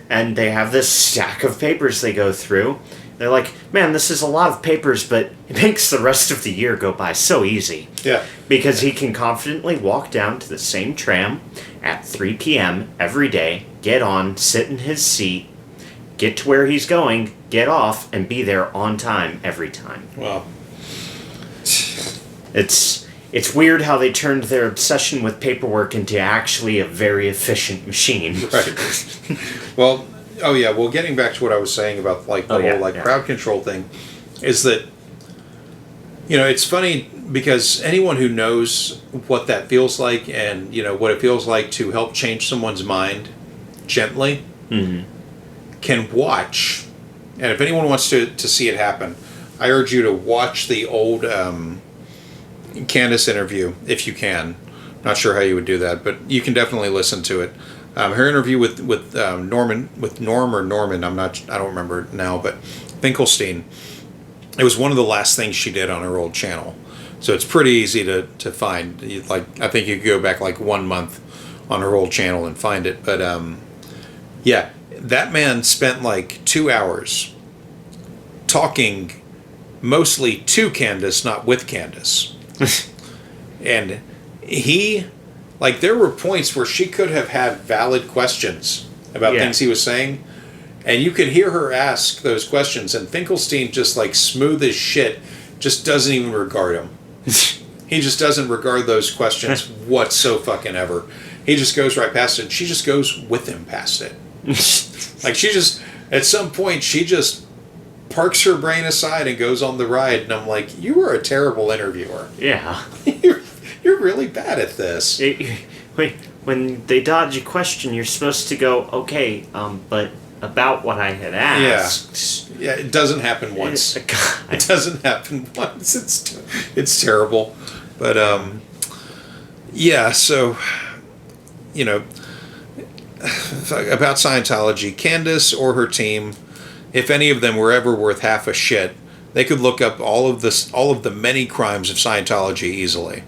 and they have this stack of papers they go through. They're like, man, this is a lot of papers, but it makes the rest of the year go by so easy. Yeah. Because he can confidently walk down to the same tram at 3 p.m. every day, get on, sit in his seat, get to where he's going, get off, and be there on time every time. Well, It's weird how they turned their obsession with paperwork into actually a very efficient machine. right. Well, oh yeah. Well, getting back to what I was saying about like the whole crowd control thing, is that it's funny because anyone who knows what that feels like and what it feels like to help change someone's mind gently can watch. And if anyone wants to see it happen, I urge you to watch the old Candace interview if you can. Not sure how you would do that, but you can definitely listen to it. Her interview with Norman, with Norm or Norman, I don't remember now, but Finkelstein. It was one of the last things she did on her old channel, so it's pretty easy to find. I think you could go back like 1 month on her old channel and find it. But yeah, that man spent like 2 hours talking mostly to Candace, not with Candace. And there were points where she could have had valid questions about things he was saying, and you could hear her ask those questions, and Finkelstein just smooth as shit, just doesn't even regard them. He just doesn't regard those questions whatsoever. He just goes right past it, and she just goes with him past it. She just, at some point, she just parks her brain aside and goes on the ride, and I'm like, you are a terrible interviewer. Yeah. You're really bad at this. Wait, when they dodge a question, you're supposed to go, okay, but about what I had asked. Yeah, it doesn't happen once. It doesn't happen once. It's terrible. But, yeah, so, about Scientology, Candace or her team, if any of them were ever worth half a shit, they could look up all of the many crimes of Scientology easily.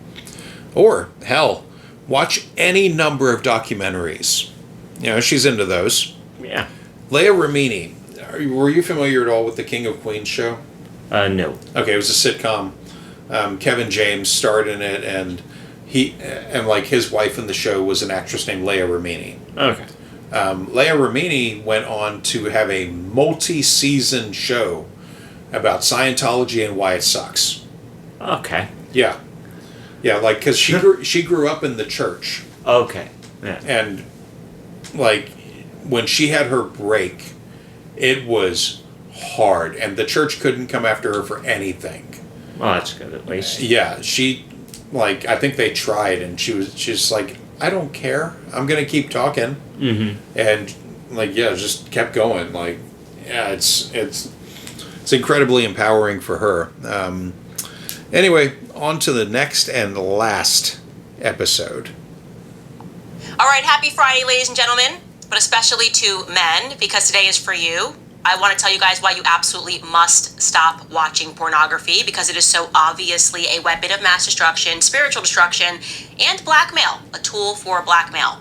Or, hell, watch any number of documentaries. She's into those. Yeah. Leah Remini. Were you familiar at all with the King of Queens show? No. Okay, it was a sitcom. Kevin James starred in it, and his wife in the show was an actress named Leah Remini. Okay. Leah Remini went on to have a multi-season show about Scientology and why it sucks. Okay. Yeah, because she grew up in the church. Okay. Yeah. And when she had her break, it was hard, and the church couldn't come after her for anything. Well, that's good at least. Yeah, she I think they tried, and she's like, I don't care. I'm gonna keep talking. Mm-hmm. And just kept going. It's incredibly empowering for her. Anyway, on to the next and last episode. All right, happy Friday, ladies and gentlemen, but especially to men, because today is for you. I want to tell you guys why you absolutely must stop watching pornography, because it is so obviously a weapon of mass destruction, spiritual destruction, and blackmail, a tool for blackmail.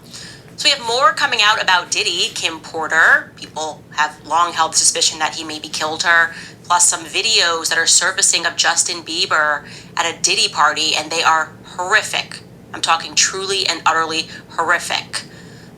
So we have more coming out about Diddy, Kim Porter. People have long held the suspicion that he maybe killed her, plus some videos that are surfacing of Justin Bieber at a Diddy party, and they are horrific. I'm talking truly and utterly horrific.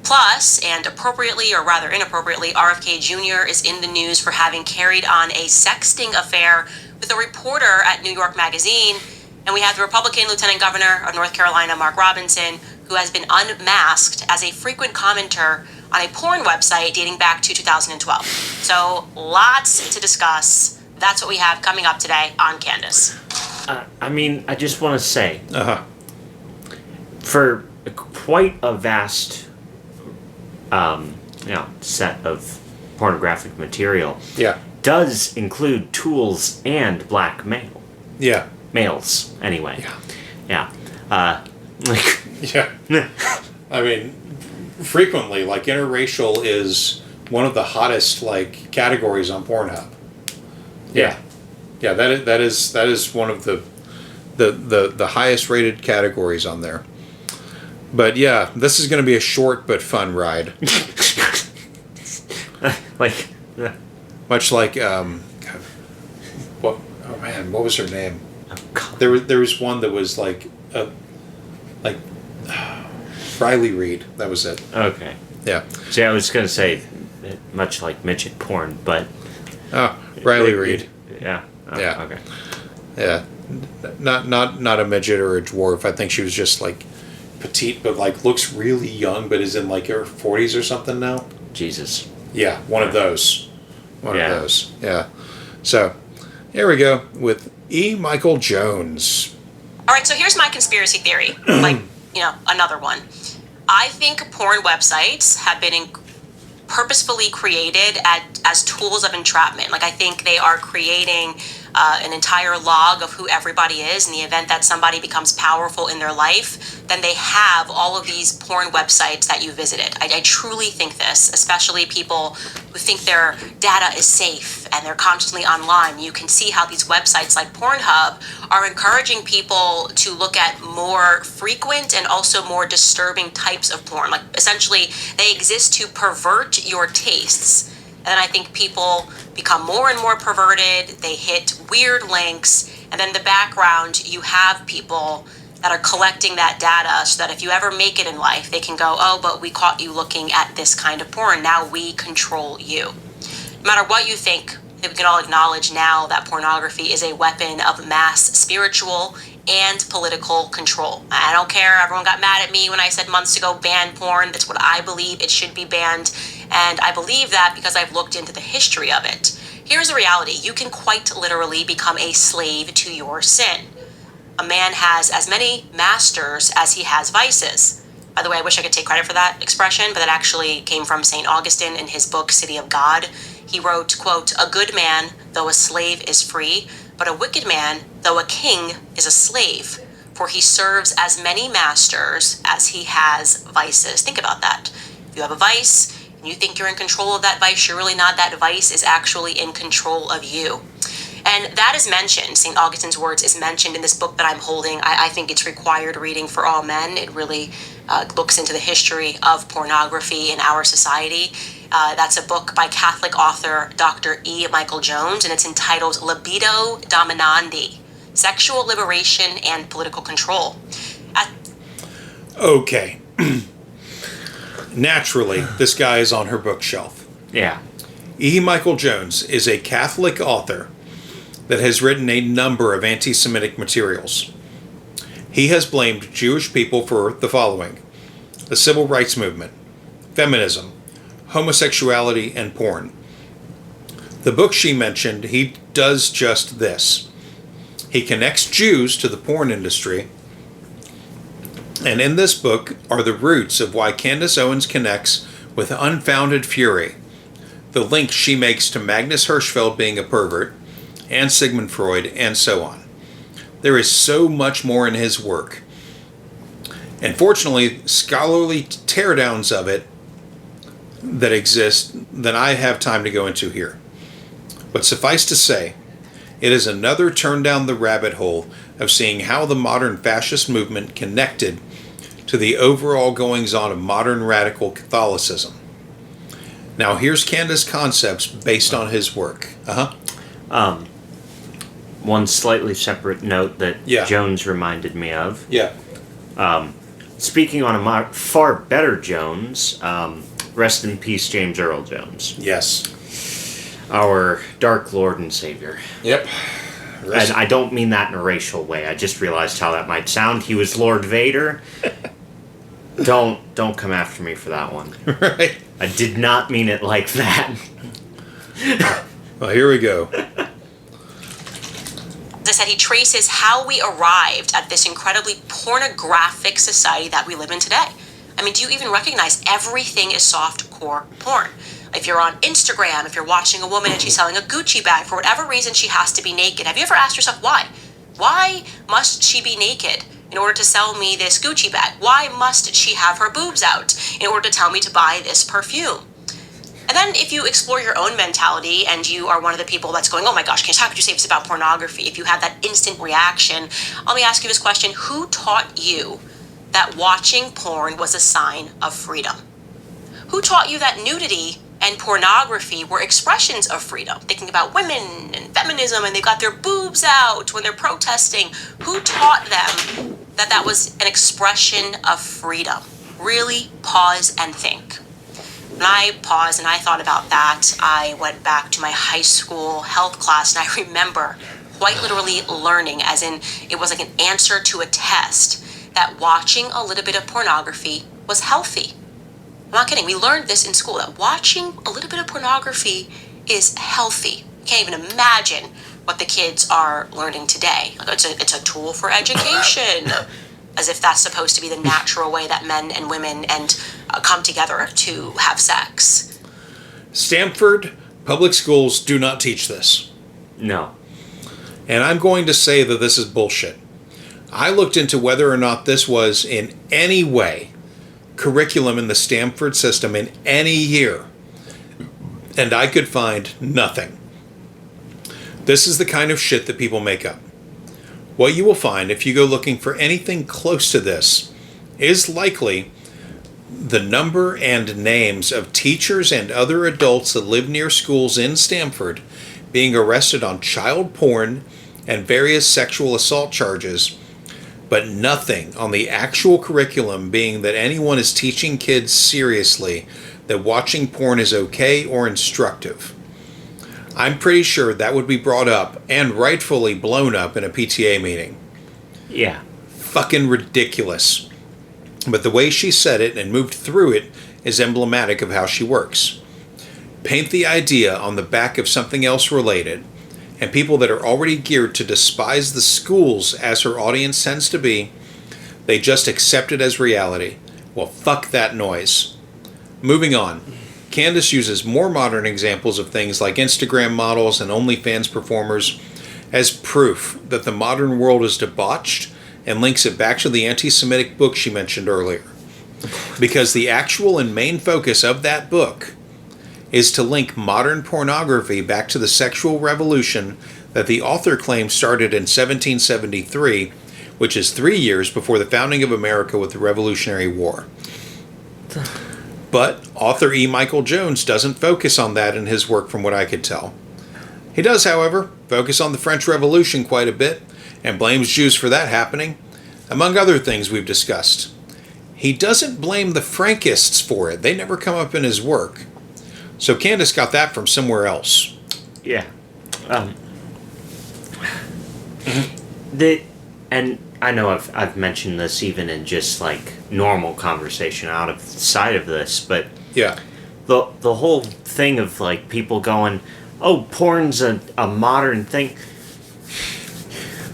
Plus, and appropriately or rather inappropriately, RFK Jr. is in the news for having carried on a sexting affair with a reporter at New York Magazine. And we have the Republican Lieutenant Governor of North Carolina, Mark Robinson, who has been unmasked as a frequent commenter on a porn website dating back to 2012. So lots to discuss. That's what we have coming up today on Candace. I just want to say, Uh-huh. for quite a vast set of pornographic material, does include tools and blackmail. Yeah. Males, anyway. Yeah. Yeah. Yeah. I mean, frequently, interracial is one of the hottest categories on Pornhub. Yeah. That is one of the highest rated categories on there. But yeah, this is going to be a short but fun ride. Like, Much like God, what? Oh man, what was her name? oh, God. There was one that was like Riley Reed. That was it. Okay. Yeah. See, I was gonna say much like midget porn, but Oh, Riley Reed. Yeah. Oh, Yeah. Okay. Yeah. Not a midget or a dwarf. I think she was just like petite, but like looks really young, but is in like her 40s or something now. Jesus. Yeah, one of those. One Yeah. of those. Yeah. So here we go with E. Michael Jones. All right, so here's my conspiracy theory. Like, another one. I think porn websites have been purposefully created as tools of entrapment. Like, I think they are creating an entire log of who everybody is. In the event that somebody becomes powerful in their life, then they have all of these porn websites that you visited. I truly think this, especially people who think their data is safe and they're constantly online. You can see how these websites like Pornhub are encouraging people to look at more frequent and also more disturbing types of porn. Like, essentially, they exist to pervert your tastes. And then I think people become more and more perverted. They hit weird links. And then in the background, you have people that are collecting that data so that if you ever make it in life, they can go, oh, but we caught you looking at this kind of porn. Now we control you. No matter what you think, we can all acknowledge now that pornography is a weapon of mass spiritual and political control. I don't care. Everyone got mad at me when I said months ago, ban porn. That's what I believe. It should be banned. And I believe that because I've looked into the history of it. Here's the reality. You can quite literally become a slave to your sin. A man has as many masters as he has vices. By the way, I wish I could take credit for that expression, but that actually came from St. Augustine in his book, City of God. He wrote, quote, "A good man, though a slave, is free, but a wicked man, though a king, is a slave, for he serves as many masters as he has vices." Think about that. If you have a vice and you think you're in control of that vice, you're really not. That vice is actually in control of you. And that is mentioned, St. Augustine's words is mentioned in this book that I'm holding. I think it's required reading for all men. It really looks into the history of pornography in our society. That's a book by Catholic author Dr. E. Michael Jones, and it's entitled Libido Dominandi, Sexual Liberation and Political Control. Okay. Naturally, this guy is on her bookshelf. Yeah. E. Michael Jones is a Catholic author that has written a number of anti-Semitic materials. He has blamed Jewish people for the following: the civil rights movement, feminism, homosexuality, and porn. The book she mentioned, he does just this. He connects Jews to the porn industry, and in this book are the roots of why Candace Owens connects with unfounded fury, the link she makes to Magnus Hirschfeld being a pervert, and Sigmund Freud, and so on. There is so much more in his work. And fortunately, scholarly teardowns of it that exist that I have time to go into here. But suffice to say, it is another turn down the rabbit hole of seeing how the modern fascist movement connected to the overall goings-on of modern radical Catholicism. Now here's Candace's concepts based on his work. One slightly separate note that Jones reminded me of. Yeah. Speaking on a far better Jones, rest in peace, James Earl Jones. Yes. Our Dark Lord and Savior. Yep. And I don't mean that in a racial way. I just realized how that might sound. He was Lord Vader. Don't come after me for that one. Right. I did not mean it like that. Well, here we go. As I said, he traces how we arrived at this incredibly pornographic society that we live in today. I mean, do you even recognize everything is softcore porn? If you're on Instagram, if you're watching a woman and she's selling a Gucci bag, for whatever reason she has to be naked. Have you ever asked yourself why? Why must she be naked in order to sell me this Gucci bag? Why must she have her boobs out in order to tell me to buy this perfume? And then if you explore your own mentality and you are one of the people that's going, oh my gosh, Candace, how could you say this about pornography? If you have that instant reaction, let me ask you this question. Who taught you that watching porn was a sign of freedom? Who taught you that nudity and pornography were expressions of freedom, thinking about women and feminism, and they got their boobs out when they're protesting. Who taught them that that was an expression of freedom? Really pause and think. When I paused and I thought about that, I went back to my high school health class, and I remember quite literally learning, as in it was like an answer to a test, that watching a little bit of pornography was healthy. I'm not kidding. We learned this in school, that watching a little bit of pornography is healthy. You can't even imagine what the kids are learning today. It's a tool for education, as if that's supposed to be the natural way that men and women come together to have sex. Stanford public schools do not teach this. No. And I'm going to say that this is bullshit. I looked into whether or not this was in any way curriculum in the Stanford system in any year, and I could find nothing. This is the kind of shit that people make up. What you will find if you go looking for anything close to this is likely the number and names of teachers and other adults that live near schools in Stanford being arrested on child porn and various sexual assault charges, but nothing on the actual curriculum being that anyone is teaching kids seriously that watching porn is okay or instructive. I'm pretty sure that would be brought up and rightfully blown up in a PTA meeting. Yeah. Fucking ridiculous. But the way she said it and moved through it is emblematic of how she works. Paint the idea on the back of something else related, and people that are already geared to despise the schools as her audience tends to be, they just accept it as reality. Well, fuck that noise. Moving on. Candace uses more modern examples of things like Instagram models and OnlyFans performers as proof that the modern world is debauched, and links it back to the anti-Semitic book she mentioned earlier. Because the actual and main focus of that book is to link modern pornography back to the sexual revolution that the author claims started in 1773, which is 3 years before the founding of America with the Revolutionary War. But author E. Michael Jones doesn't focus on that in his work from what I could tell. He does, however, focus on the French Revolution quite a bit, and blames Jews for that happening, among other things we've discussed. He doesn't blame the Frankists for it. They never come up in his work. So Candace got that from somewhere else. Yeah. And I know I've mentioned this even in just like normal conversation outside of this, but Yeah. the whole thing of like people going, oh, porn's a modern thing.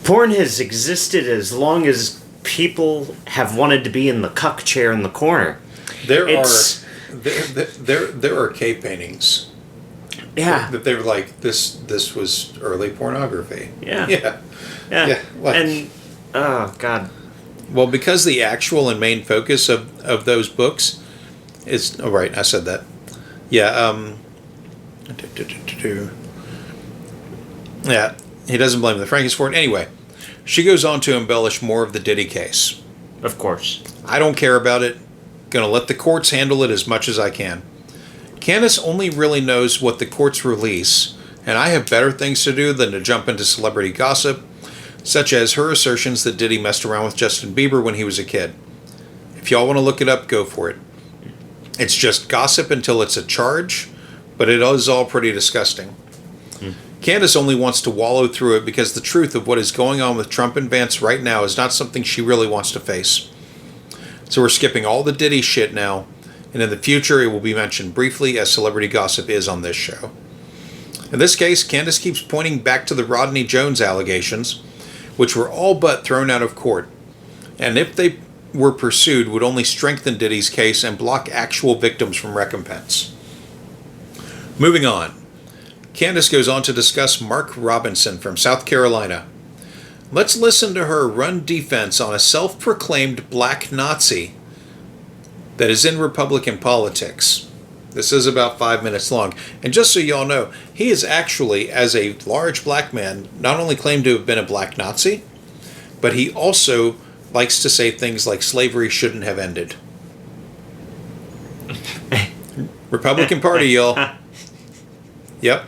Porn has existed as long as people have wanted to be in the cuck chair in the corner. There are cave paintings. Yeah. That they were like, this was early pornography. Yeah. Yeah. Yeah. Yeah, like- And oh god. Well, because the actual and main focus of those books is... Oh, right, I said that. Yeah, Yeah, he doesn't blame the Frankies for it. Anyway, she goes on to embellish more of the Diddy case. Of course. I don't care about it. Gonna let the courts handle it as much as I can. Candace only really knows what the courts release, and I have better things to do than to jump into celebrity gossip, such as her assertions that Diddy messed around with Justin Bieber when he was a kid. If y'all want to look it up, go for it. It's just gossip until it's a charge, but it is all pretty disgusting. Candace only wants to wallow through it because the truth of what is going on with Trump and Vance right now is not something she really wants to face. So we're skipping all the Diddy shit now, and in the future it will be mentioned briefly as celebrity gossip is on this show. In this case, Candace keeps pointing back to the Rodney Jones allegations, which were all but thrown out of court, and if they were pursued would only strengthen Diddy's case and block actual victims from recompense. Moving on. Candace goes on to discuss Mark Robinson from South Carolina. Let's listen to her run defense on a self-proclaimed black Nazi that is in Republican politics. This is about 5 minutes long. And just so y'all know, he is actually, as a large black man, not only claimed to have been a black Nazi, but he also likes to say things like slavery shouldn't have ended. Republican Party, y'all. Yep.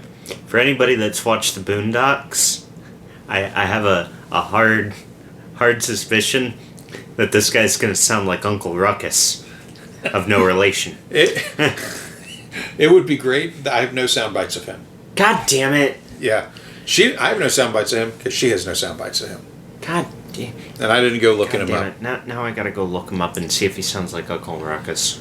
For anybody that's watched the Boondocks, I have a hard suspicion that this guy's going to sound like Uncle Ruckus of no relation. It would be great. I have no sound bites of him. God damn it. Yeah. I have no sound bites of him because she has no sound bites of him. God damn. And I didn't go looking him up. Now I gotta go look him up and see if he sounds like Uncle Ruckus.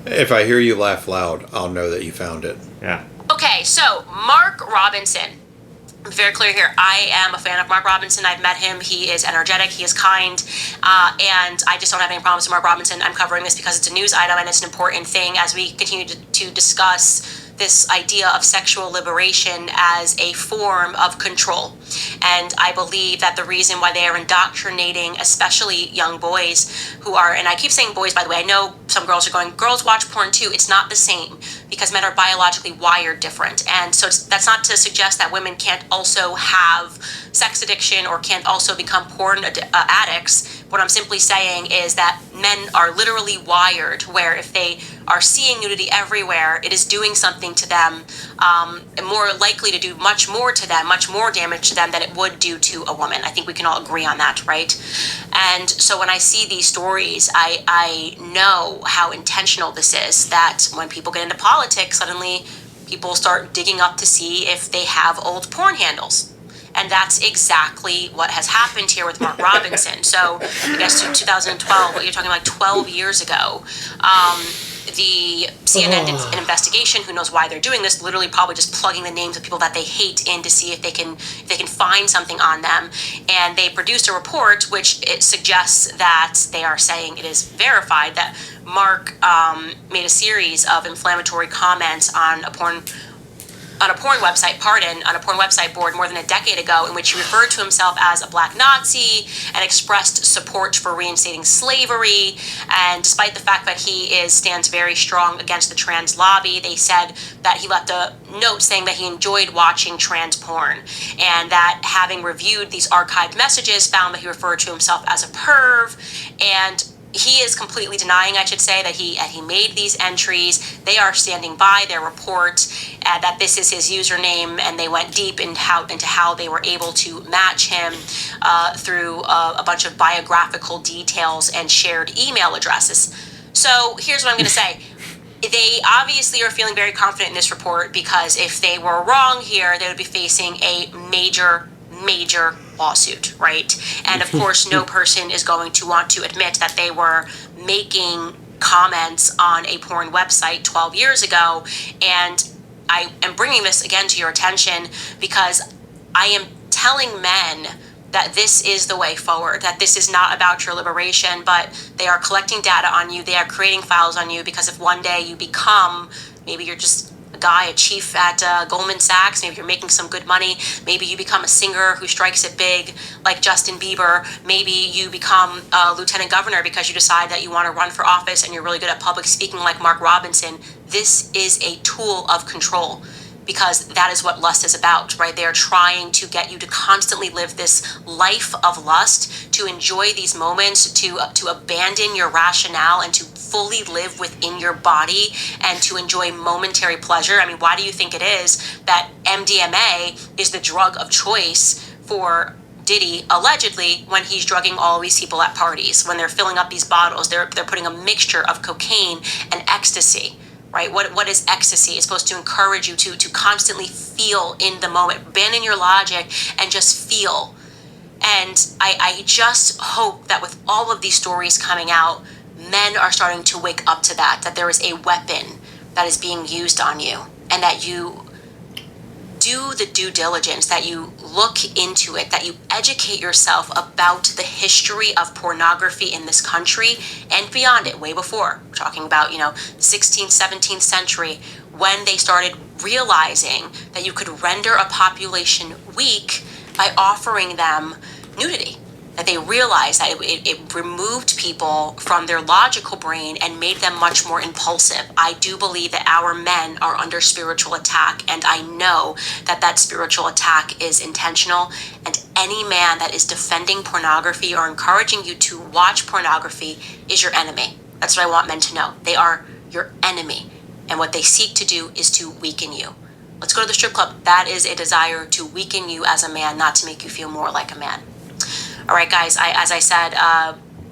If I hear you laugh loud, I'll know that you found it. Yeah. Okay, so Mark Robinson. I'm very clear here. I am a fan of Mark Robinson. I've met him. He is energetic. He is kind. And I just don't have any problems with Mark Robinson. I'm covering this because it's a news item and it's an important thing as we continue to discuss this idea of sexual liberation as a form of control. And I believe that the reason why they are indoctrinating, especially young boys who are, and I keep saying boys, by the way, I know some girls are going, girls watch porn too. It's not the same because men are biologically wired different. And so that's not to suggest that women can't also have sex addiction or can't also become porn addicts. What I'm simply saying is that men are literally wired where if they are seeing nudity everywhere, it is doing something to them, and more likely to do much more to them, much more damage to them than it would do to a woman. I think we can all agree on that, right? And so when I see these stories, I know how intentional this is, that when people get into politics, suddenly people start digging up to see if they have old porn handles. And that's exactly what has happened here with Mark Robinson. So I guess 2012, what you're talking like 12 years ago, the CNN an investigation, who knows why they're doing this, literally probably just plugging the names of people that they hate in to see if they can find something on them. And they produced a report which it suggests that they are saying it is verified that Mark made a series of inflammatory comments on a porn website board more than a decade ago, in which he referred to himself as a black Nazi and expressed support for reinstating slavery. And despite the fact that he stands very strong against the trans lobby, they said that he left a note saying that he enjoyed watching trans porn, and that having reviewed these archived messages found that he referred to himself as a perv. And he is completely denying, I should say, that he made these entries. They are standing by their report that this is his username, and they went deep into how they were able to match him through a bunch of biographical details and shared email addresses. So here's what I'm going to say. They obviously are feeling very confident in this report, because if they were wrong here, they would be facing a major lawsuit, right? And of course, no person is going to want to admit that they were making comments on a porn website 12 years ago. And I am bringing this again to your attention because I am telling men that this is the way forward, that this is not about your liberation, but they are collecting data on you, they are creating files on you, because if one day you become, maybe you're just a chief at Goldman Sachs, maybe you're making some good money, maybe you become a singer who strikes it big like Justin Bieber, maybe you become a lieutenant governor because you decide that you want to run for office and you're really good at public speaking like Mark Robinson. This is a tool of control, because that is what lust is about, right? They are trying to get you to constantly live this life of lust, to enjoy these moments, to abandon your rationale and to fully live within your body and to enjoy momentary pleasure. I mean, why do you think it is that MDMA is the drug of choice for Diddy, allegedly, when he's drugging all these people at parties? When they're filling up these bottles, they're putting a mixture of cocaine and ecstasy. Right? What is ecstasy? It's supposed to encourage you to constantly feel in the moment, abandon your logic and just feel. And I just hope that with all of these stories coming out, men are starting to wake up to that there is a weapon that is being used on you, and that you do the due diligence, that you look into it, that you educate yourself about the history of pornography in this country and beyond it, way before. We're talking about, 16th, 17th century, when they started realizing that you could render a population weak by offering them nudity. That they realized that it removed people from their logical brain and made them much more impulsive. I do believe that our men are under spiritual attack, and I know that spiritual attack is intentional, and any man that is defending pornography or encouraging you to watch pornography is your enemy. That's what I want men to know. They are your enemy. And what they seek to do is to weaken you. Let's go to the strip club. That is a desire to weaken you as a man, not to make you feel more like a man. All right, guys, as I said,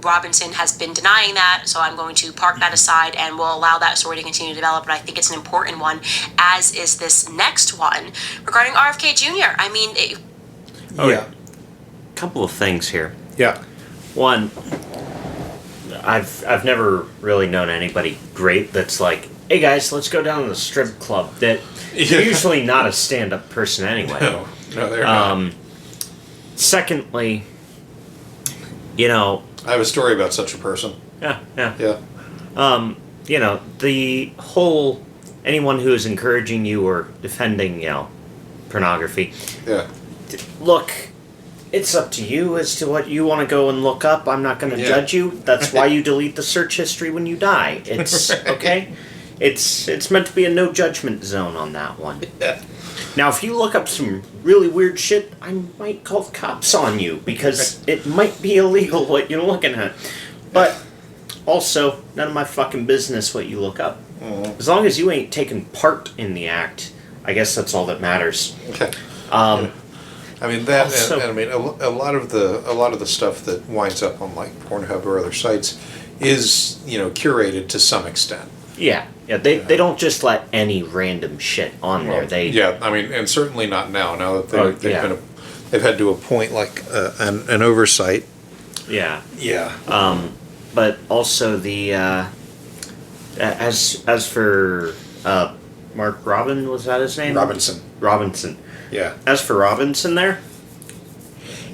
Robinson has been denying that, so I'm going to park that aside and we'll allow that story to continue to develop. But I think it's an important one, as is this next one regarding RFK Jr. I mean, Yeah. Couple of things here. Yeah. One, I've never really known anybody great that's like, hey guys, let's go down to the strip club. That Yeah. usually not a stand-up person anyway. No, they're not. Secondly, you know, I have a story about such a person. yeah. Yeah. You know, the whole anyone who is encouraging you or defending, you know, pornography. Yeah. Look, it's up to you as to what you want to go and look up. I'm not going to Yeah. judge you. That's why you delete the search history when you die. It's okay. It's meant to be a no judgment zone on that one. Yeah. Now, if you look up some really weird shit, I might call the cops on you because it might be illegal what you're looking at. But also, none of my fucking business what you look up. As long as you ain't taking part in the act, I guess that's all that matters. Okay. Um, I mean that. Also- and I mean a lot of the stuff that winds up on like Pornhub or other sites is curated to some extent. Yeah, they don't just let any random shit on there. They Yeah, I mean, and certainly not now. Now that they've had to appoint like an oversight. yeah. Yeah. But also the as for Mark Robin, was that his name? Robinson. Yeah. As for Robinson there,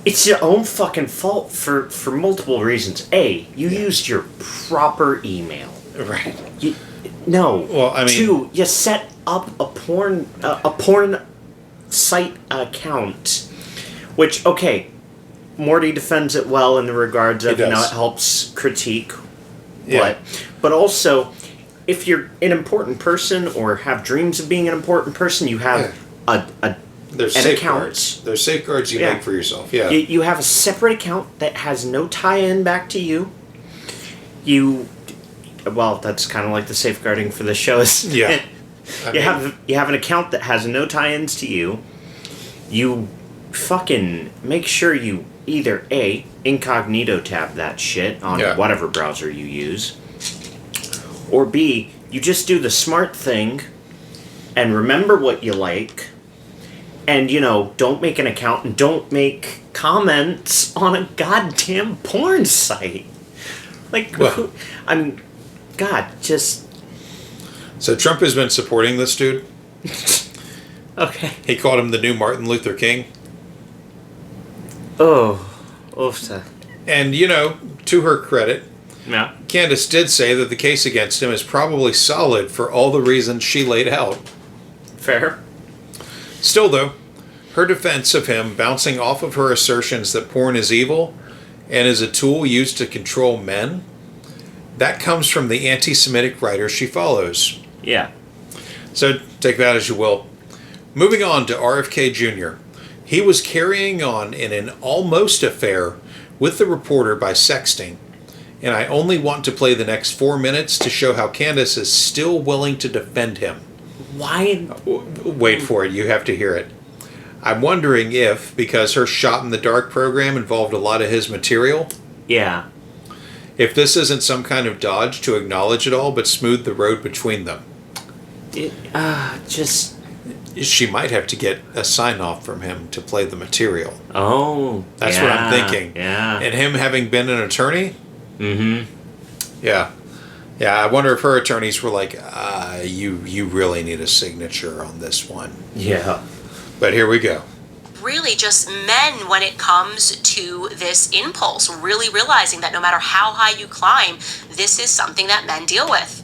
it's your own fucking fault for multiple reasons. A, you used your proper email. Right. No. Well, I mean- 2, you set up a porn site account, which, okay, Morty defends it well in the regards of, He does. it helps critique Yeah. but also, if you're an important person or have dreams of being an important person, you have There's an safeguards. account. There's safeguards you Yeah. make for yourself. Yeah. You have a separate account that has no tie-in back to you. Well, that's kind of like the safeguarding for the shows. Yeah. I mean- You have an account that has no tie-ins to you. You fucking make sure you either A, incognito tab that shit on Yeah. whatever browser you use, or B, you just do the smart thing and remember what you like, and don't make an account and don't make comments on a goddamn porn site. Like, Well- I mean, God, just So Trump has been supporting this dude. okay. He called him the new Martin Luther King. Oh, oofta. And to her credit, Yeah. Candace did say that the case against him is probably solid for all the reasons she laid out. Fair. Still, though, her defense of him bouncing off of her assertions that porn is evil and is a tool used to control men, that comes from the anti-Semitic writers she follows. Yeah. So take that as you will. Moving on to RFK Jr. He was carrying on in an almost affair with the reporter by sexting. And I only want to play the next 4 minutes to show how Candace is still willing to defend him. Why? Wait for it, you have to hear it. I'm wondering if, because her Shot in the Dark program involved a lot of his material, Yeah. if this isn't some kind of dodge to acknowledge it all but smooth the road between them. Just. She might have to get a sign-off from him to play the material. Oh. That's what I'm thinking. Yeah. And him having been an attorney? Mm-hmm. Yeah. Yeah, I wonder if her attorneys were like, you really need a signature on this one. Yeah. But here we go. really just men when it comes to this impulse, really realizing that no matter how high you climb, this is something that men deal with.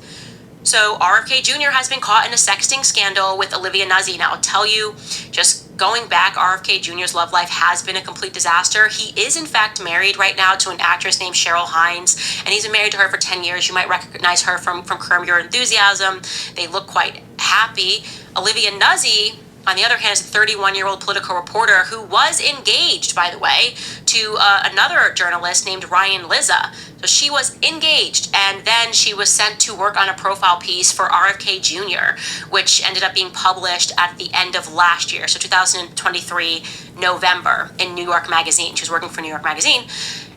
So RFK Jr. has been caught in a sexting scandal with Olivia Nuzzi. Now, I'll tell you, just going back, RFK Jr.'s love life has been a complete disaster. He is, in fact, married right now to an actress named Cheryl Hines, and he's been married to her for 10 years. You might recognize her from Curb Your Enthusiasm. They look quite happy. Olivia Nuzzi, on the other hand, is a 31-year-old political reporter who was engaged, by the way, to another journalist named Ryan Lizza. So she was engaged, and then she was sent to work on a profile piece for RFK Jr., which ended up being published at the end of last year, so 2023 November, in New York Magazine. She was working for New York Magazine.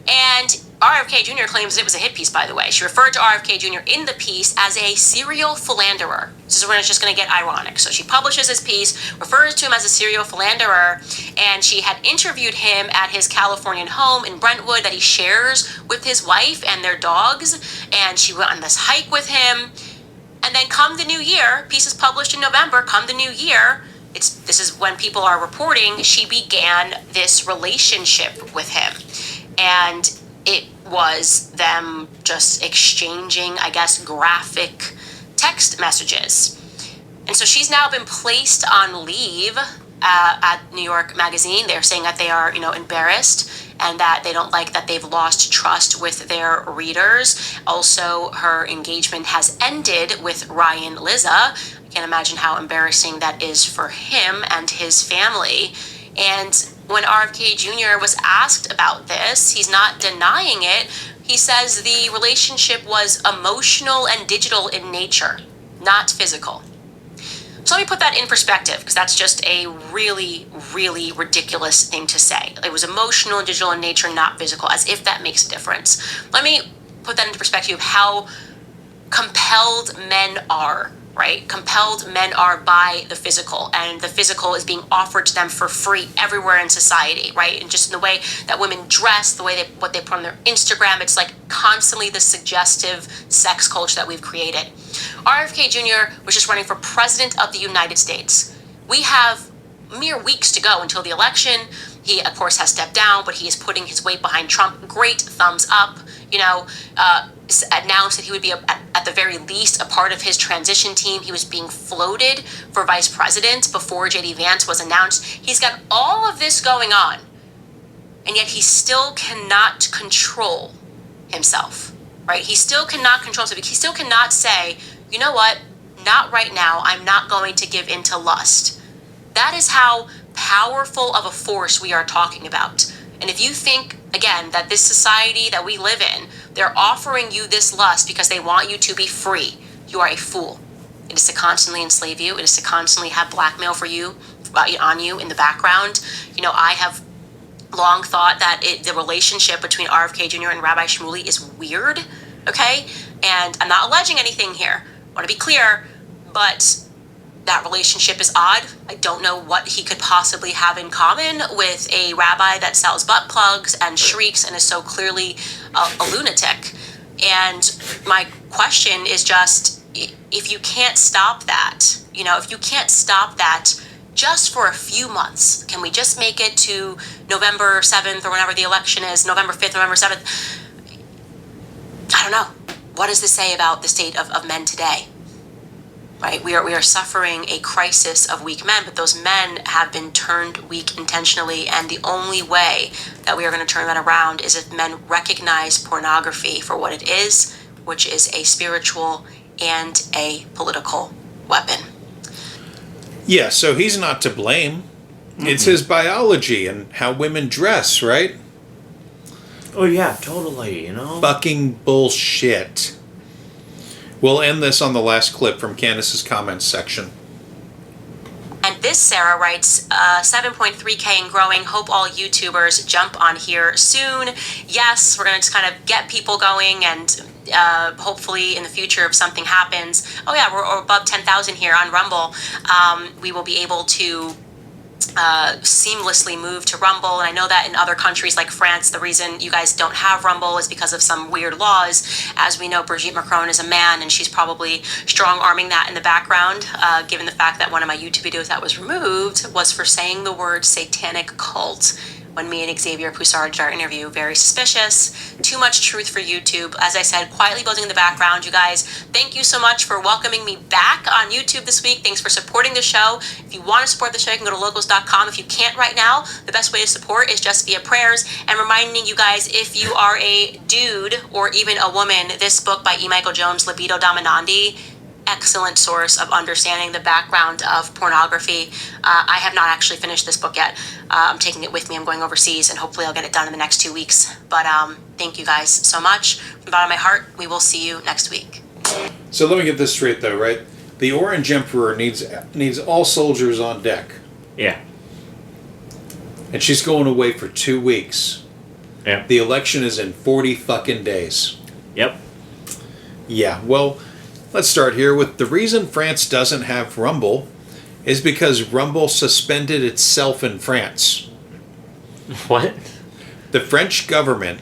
And RFK Jr. claims it was a hit piece, by the way. She referred to RFK Jr. in the piece as a serial philanderer. This is when it's just going to get ironic. So she publishes this piece, refers to him as a serial philanderer, and she had interviewed him at his Californian home in Brentwood that he shares with his wife and their dogs, and she went on this hike with him. And then come the new year, piece is published in November, come the new year, this is when people are reporting, she began this relationship with him. And it was them just exchanging, I guess, graphic text messages. And so she's now been placed on leave at New York Magazine. They're saying that they are, embarrassed and that they don't like that they've lost trust with their readers. Also, her engagement has ended with Ryan Lizza. I can't imagine how embarrassing that is for him and his family. And when RFK Jr. was asked about this, he's not denying it. He says the relationship was emotional and digital in nature, not physical. So let me put that in perspective, because that's just a really, really ridiculous thing to say. It was emotional and digital in nature, not physical, as if that makes a difference. Let me put that into perspective of how compelled men are. Right? Compelled men are by the physical, and the physical is being offered to them for free everywhere in society, right? And just in the way that women dress, the way what they put on their Instagram, it's like constantly the suggestive sex culture that we've created. RFK Jr. was just running for president of the United States. We have mere weeks to go until the election. He, of course, has stepped down, but he is putting his weight behind Trump. Great thumbs up. Announced that he would be, at the very least, a part of his transition team. He was being floated for vice president before J.D. Vance was announced. He's got all of this going on, and yet he still cannot control himself, right? He still cannot control himself. He still cannot say, you know what, not right now. I'm not going to give in to lust. That is how powerful of a force we are talking about. And if you think, again, that this society that we live in, they're offering you this lust because they want you to be free, you are a fool. It is to constantly enslave you. It is to constantly have blackmail for you, on you in the background. I have long thought that the relationship between RFK Jr. and Rabbi Shmuley is weird, okay? And I'm not alleging anything here. I want to be clear, but that relationship is odd. I don't know what he could possibly have in common with a rabbi that sells butt plugs and shrieks and is so clearly a lunatic. And my question is just, if you can't stop that, if you can't stop that just for a few months, can we just make it to November 7th or whenever the election is, November 5th, November 7th? I don't know. What does this say about the state of men today? Right, we are suffering a crisis of weak men, but those men have been turned weak intentionally, and the only way that we are going to turn that around is if men recognize pornography for what it is, which is a spiritual and a political weapon. Yeah, so he's not to blame. Mm-hmm. It's his biology and how women dress, right? Oh yeah, totally, Fucking bullshit. We'll end this on the last clip from Candace's comments section. And this, Sarah writes, 7.3K and growing. Hope all YouTubers jump on here soon. Yes, we're going to just kind of get people going, and hopefully in the future, if something happens, we're above 10,000 here on Rumble, we will be able to seamlessly move to Rumble. And I know that in other countries like France, the reason you guys don't have Rumble is because of some weird laws. As we know, Brigitte Macron is a man, and she's probably strong-arming that in the background, given the fact that one of my YouTube videos that was removed was for saying the word satanic cult when me and Xavier Poussard did our interview. Very suspicious. Too much truth for YouTube. As I said, quietly building in the background. You guys, thank you so much for welcoming me back on YouTube this week. Thanks for supporting the show. If you want to support the show, you can go to locals.com. If you can't right now, the best way to support is just via prayers. And reminding you guys, if you are a dude or even a woman, this book by E. Michael Jones, Libido Dominandi, excellent source of understanding the background of pornography. I have not actually finished this book yet. I'm taking it with me. I'm going overseas, and hopefully I'll get it done in the next 2 weeks. But thank you guys so much. From the bottom of my heart, we will see you next week. So let me get this straight, though, right? The Orange Emperor needs all soldiers on deck. Yeah. And she's going away for 2 weeks. Yeah. The election is in 40 fucking days. Yep. Yeah, well, let's start here with the reason France doesn't have Rumble is because Rumble suspended itself in France. What? The French government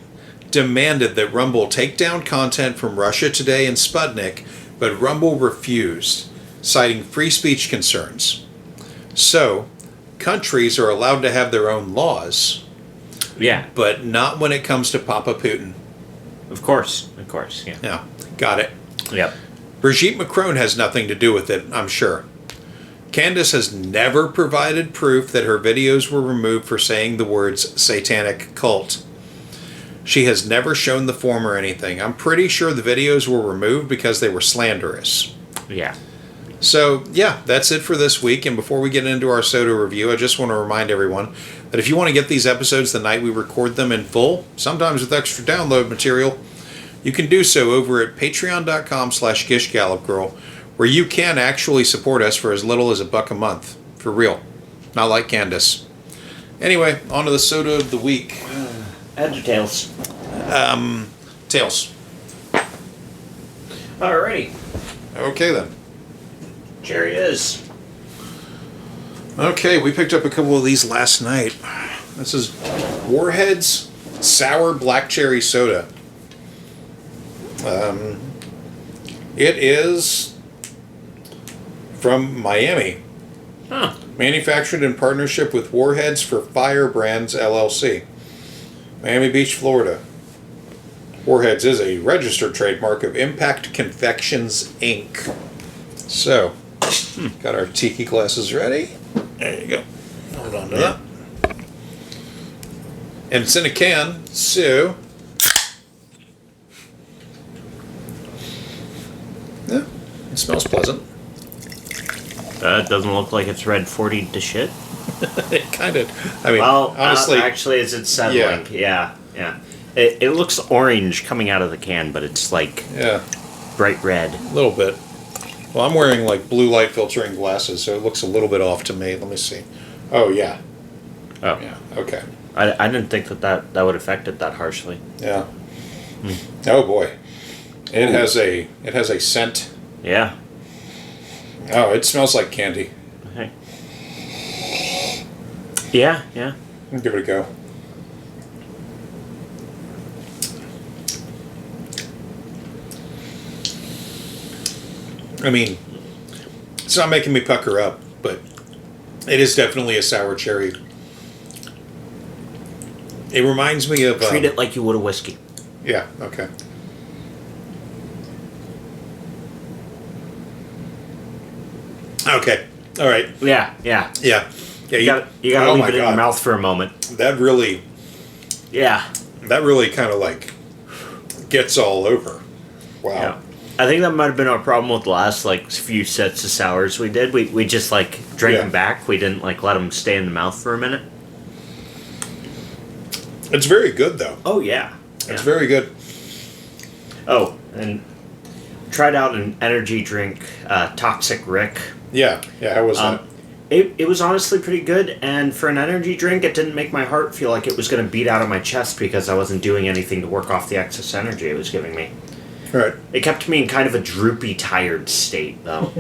demanded that Rumble take down content from Russia Today and Sputnik, but Rumble refused, citing free speech concerns. So, countries are allowed to have their own laws, Yeah. but not when it comes to Papa Putin. Of course. Yeah. Yeah, got it. Yep. Brigitte Macron has nothing to do with it, I'm sure. Candace has never provided proof that her videos were removed for saying the words satanic cult. She has never shown the form or anything. I'm pretty sure the videos were removed because they were slanderous. Yeah. So, yeah, that's it for this week. And before we get into our soda review, I just want to remind everyone that if you want to get these episodes the night we record them in full, sometimes with extra download material, you can do so over at patreon.com/gishgallopgirl, where you can actually support us for as little as $1 a month. For real. Not like Candace. Anyway, on to the soda of the week. Heads or tails? Tails. Alrighty. Okay, then. Cherry is. Okay, we picked up a couple of these last night. This is Warhead's Sour Black Cherry Soda. It is from Miami. Huh. Manufactured in partnership with Warheads for Fire Brands LLC. Miami Beach, Florida. Warheads is a registered trademark of Impact Confections, Inc. So, got our tiki glasses ready. There you go. Hold on to that. And it's in a can, so... yeah, it smells pleasant. It doesn't look like it's red 40 to shit. It kind of... I mean, Well, honestly... actually, it's settling. Yeah. It looks orange coming out of the can, but it's like yeah, bright red. a little bit. Well, I'm wearing like blue light filtering glasses, so it looks a little bit off to me. Let me see. Oh, yeah. Oh. Yeah, okay. I didn't think that would affect it that harshly. Yeah. Oh, boy. It has a scent. Yeah. Oh, it smells like candy. Okay. Yeah. Give it a go. I mean, it's not making me pucker up, but it is definitely a sour cherry. It reminds me of... Treat it like you would a whiskey. yeah, okay. Okay, all right. Yeah. Yeah. You gotta oh leave my it in God. your mouth for a moment. That really Yeah. kind of like gets all over. Wow. Yeah. I think that might have been our problem with the last few sets of sours we did. We just drank Yeah. them back. We didn't let them stay in the mouth for a minute. It's very good though. Oh yeah. It's very good. Oh, and tried out an energy drink, Toxic Rick. Yeah. How was that? It was honestly pretty good, and for an energy drink, it didn't make my heart feel like it was going to beat out of my chest because I wasn't doing anything to work off the excess energy it was giving me. All right. It kept me in kind of a droopy, tired state, though.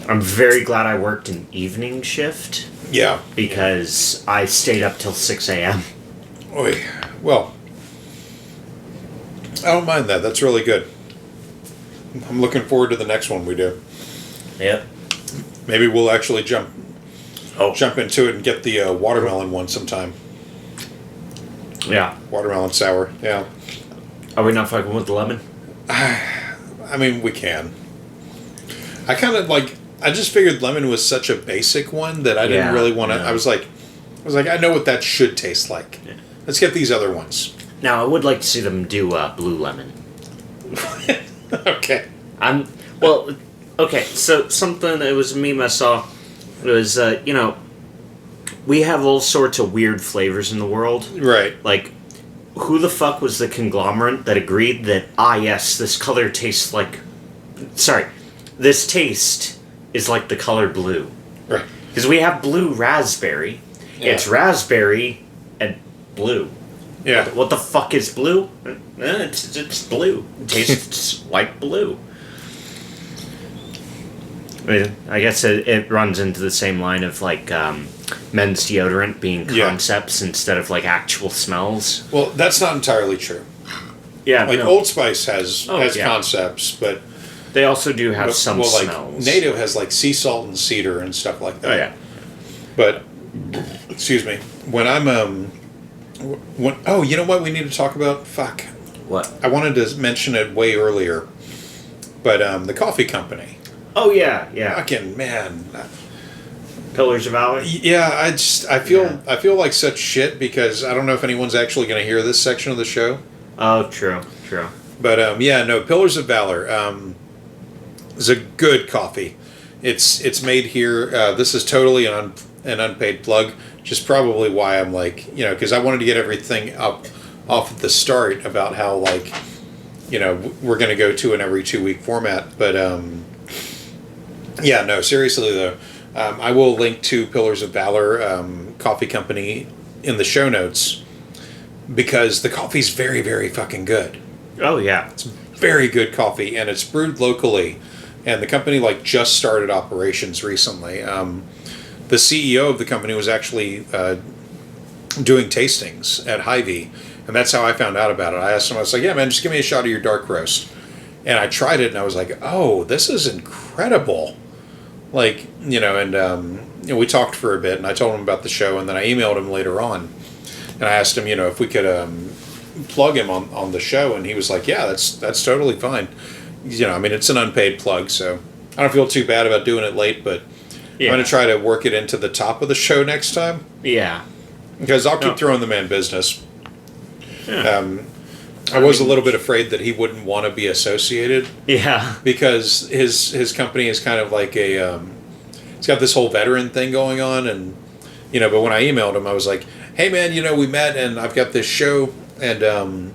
I'm very glad I worked an evening shift Yeah. because I stayed up till 6 a.m. Oy. Well, I don't mind that. That's really good. I'm looking forward to the next one we do. Yep. Maybe we'll actually jump Oh. into it and get the watermelon one sometime. Yeah. Watermelon sour. Yeah. Are we not fucking with the lemon? I mean, we can. I kind of I just figured lemon was such a basic one that I didn't Yeah, really want to. yeah. I was like, I know what that should taste like. Yeah. Let's get these other ones. Now, I would like to see them do blue lemon. Okay. Well, okay, so something that was a meme I saw was, we have all sorts of weird flavors in the world. Right. Like, who the fuck was the conglomerate that agreed that, yes, this color tastes like... Sorry, this taste is like the color blue. Right. Because we have blue raspberry. Yeah. It's raspberry and blue. Yeah. What the fuck is blue? It's blue. It tastes like blue. I mean, I guess it runs into the same line of like men's deodorant being concepts instead of like actual smells. Well, that's not entirely true. Yeah, Like no. Old Spice has yeah. concepts, but They also do have some like smells. Native has like sea salt and cedar and stuff like that. Oh yeah. But excuse me, when I'm you know what we need to talk about? Fuck. What? I wanted to mention it way earlier, but the coffee company. Oh yeah, yeah. Fucking man. Pillars of Valor. Yeah, I feel like such shit because I don't know if anyone's actually going to hear this section of the show. Oh, true. But Pillars of Valor is a good coffee. It's made here. This is totally an unpaid plug. Just probably why I'm like, because I wanted to get everything up off at the start about how like, we're going to go to an every 2 week format. But seriously though, I will link to Pillars of Valor coffee company in the show notes because the coffee's very, very fucking good. Oh yeah. It's very good coffee and it's brewed locally. And the company like just started operations recently. The CEO of the company was actually doing tastings at Hy-Vee, and that's how I found out about it. I asked him, I was like, "Yeah, man, just give me a shot of your dark roast." And I tried it, and I was like, "Oh, this is incredible!" Like, we talked for a bit, and I told him about the show, and then I emailed him later on, and I asked him, if we could plug him on the show, and he was like, "Yeah, that's totally fine." It's an unpaid plug, so I don't feel too bad about doing it late, but I'm going to try to work it into the top of the show next time. Yeah. Because I'll keep throwing the man business. Yeah. I was a little bit afraid that he wouldn't want to be associated. Yeah. Because his company is kind of like it's got this whole veteran thing going on. And, but when I emailed him, I was like, "Hey, man, we met and I've got this show." And,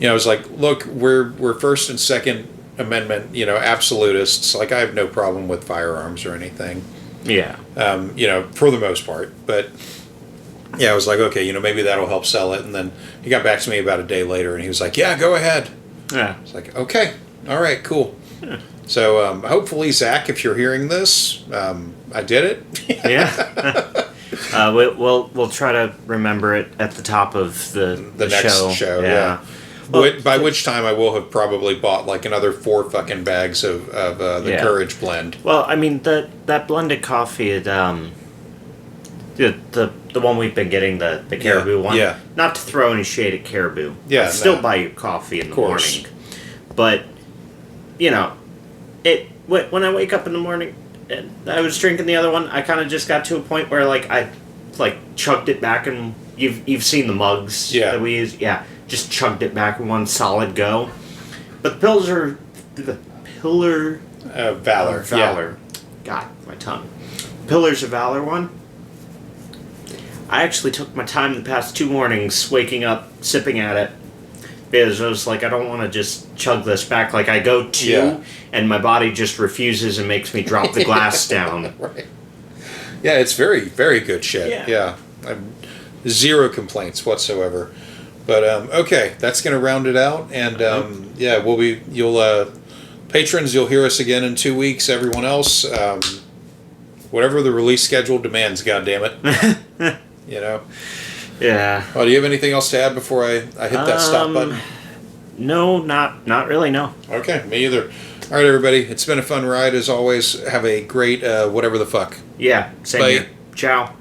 I was like, "Look, we're First and Second Amendment, absolutists. Like, I have no problem with firearms or anything. Yeah. For the most part. But, I was like, okay, maybe that'll help sell it. And then he got back to me about a day later, and he was like, "Yeah, go ahead." Yeah. I was like, okay, all right, cool. Yeah. So, hopefully, Zach, if you're hearing this, I did it. Yeah. We'll try to remember it at the top of the next show. Yeah. Well, by which time I will have probably bought like another 4 fucking bags of the Courage blend. Well, that blended coffee, the one we've been getting, the Caribou one. Yeah. Not to throw any shade at Caribou. Yeah. I'd still buy your coffee in the morning. But, when I wake up in the morning and I was drinking the other one, I kind of just got to a point where I chugged it back, and you've seen the mugs that we use. Yeah. Just chugged it back in one solid go. But the Pillar Valor. Valor. God, my tongue. Pillars of Valor one. I actually took my time the past 2 mornings waking up, sipping at it. Because I was like, I don't want to just chug this back. Like, I go and my body just refuses and makes me drop the glass down. Right. Yeah, it's very, very good shit. Yeah. Zero complaints whatsoever. But okay, that's going to round it out, and patrons, you'll hear us again in 2 weeks. Everyone else, whatever the release schedule demands, goddammit. Yeah. Oh, do you have anything else to add before I hit that stop button? No, not really. No. Okay, me either. All right, everybody, it's been a fun ride as always. Have a great whatever the fuck. Yeah. Same Bye. here. Ciao.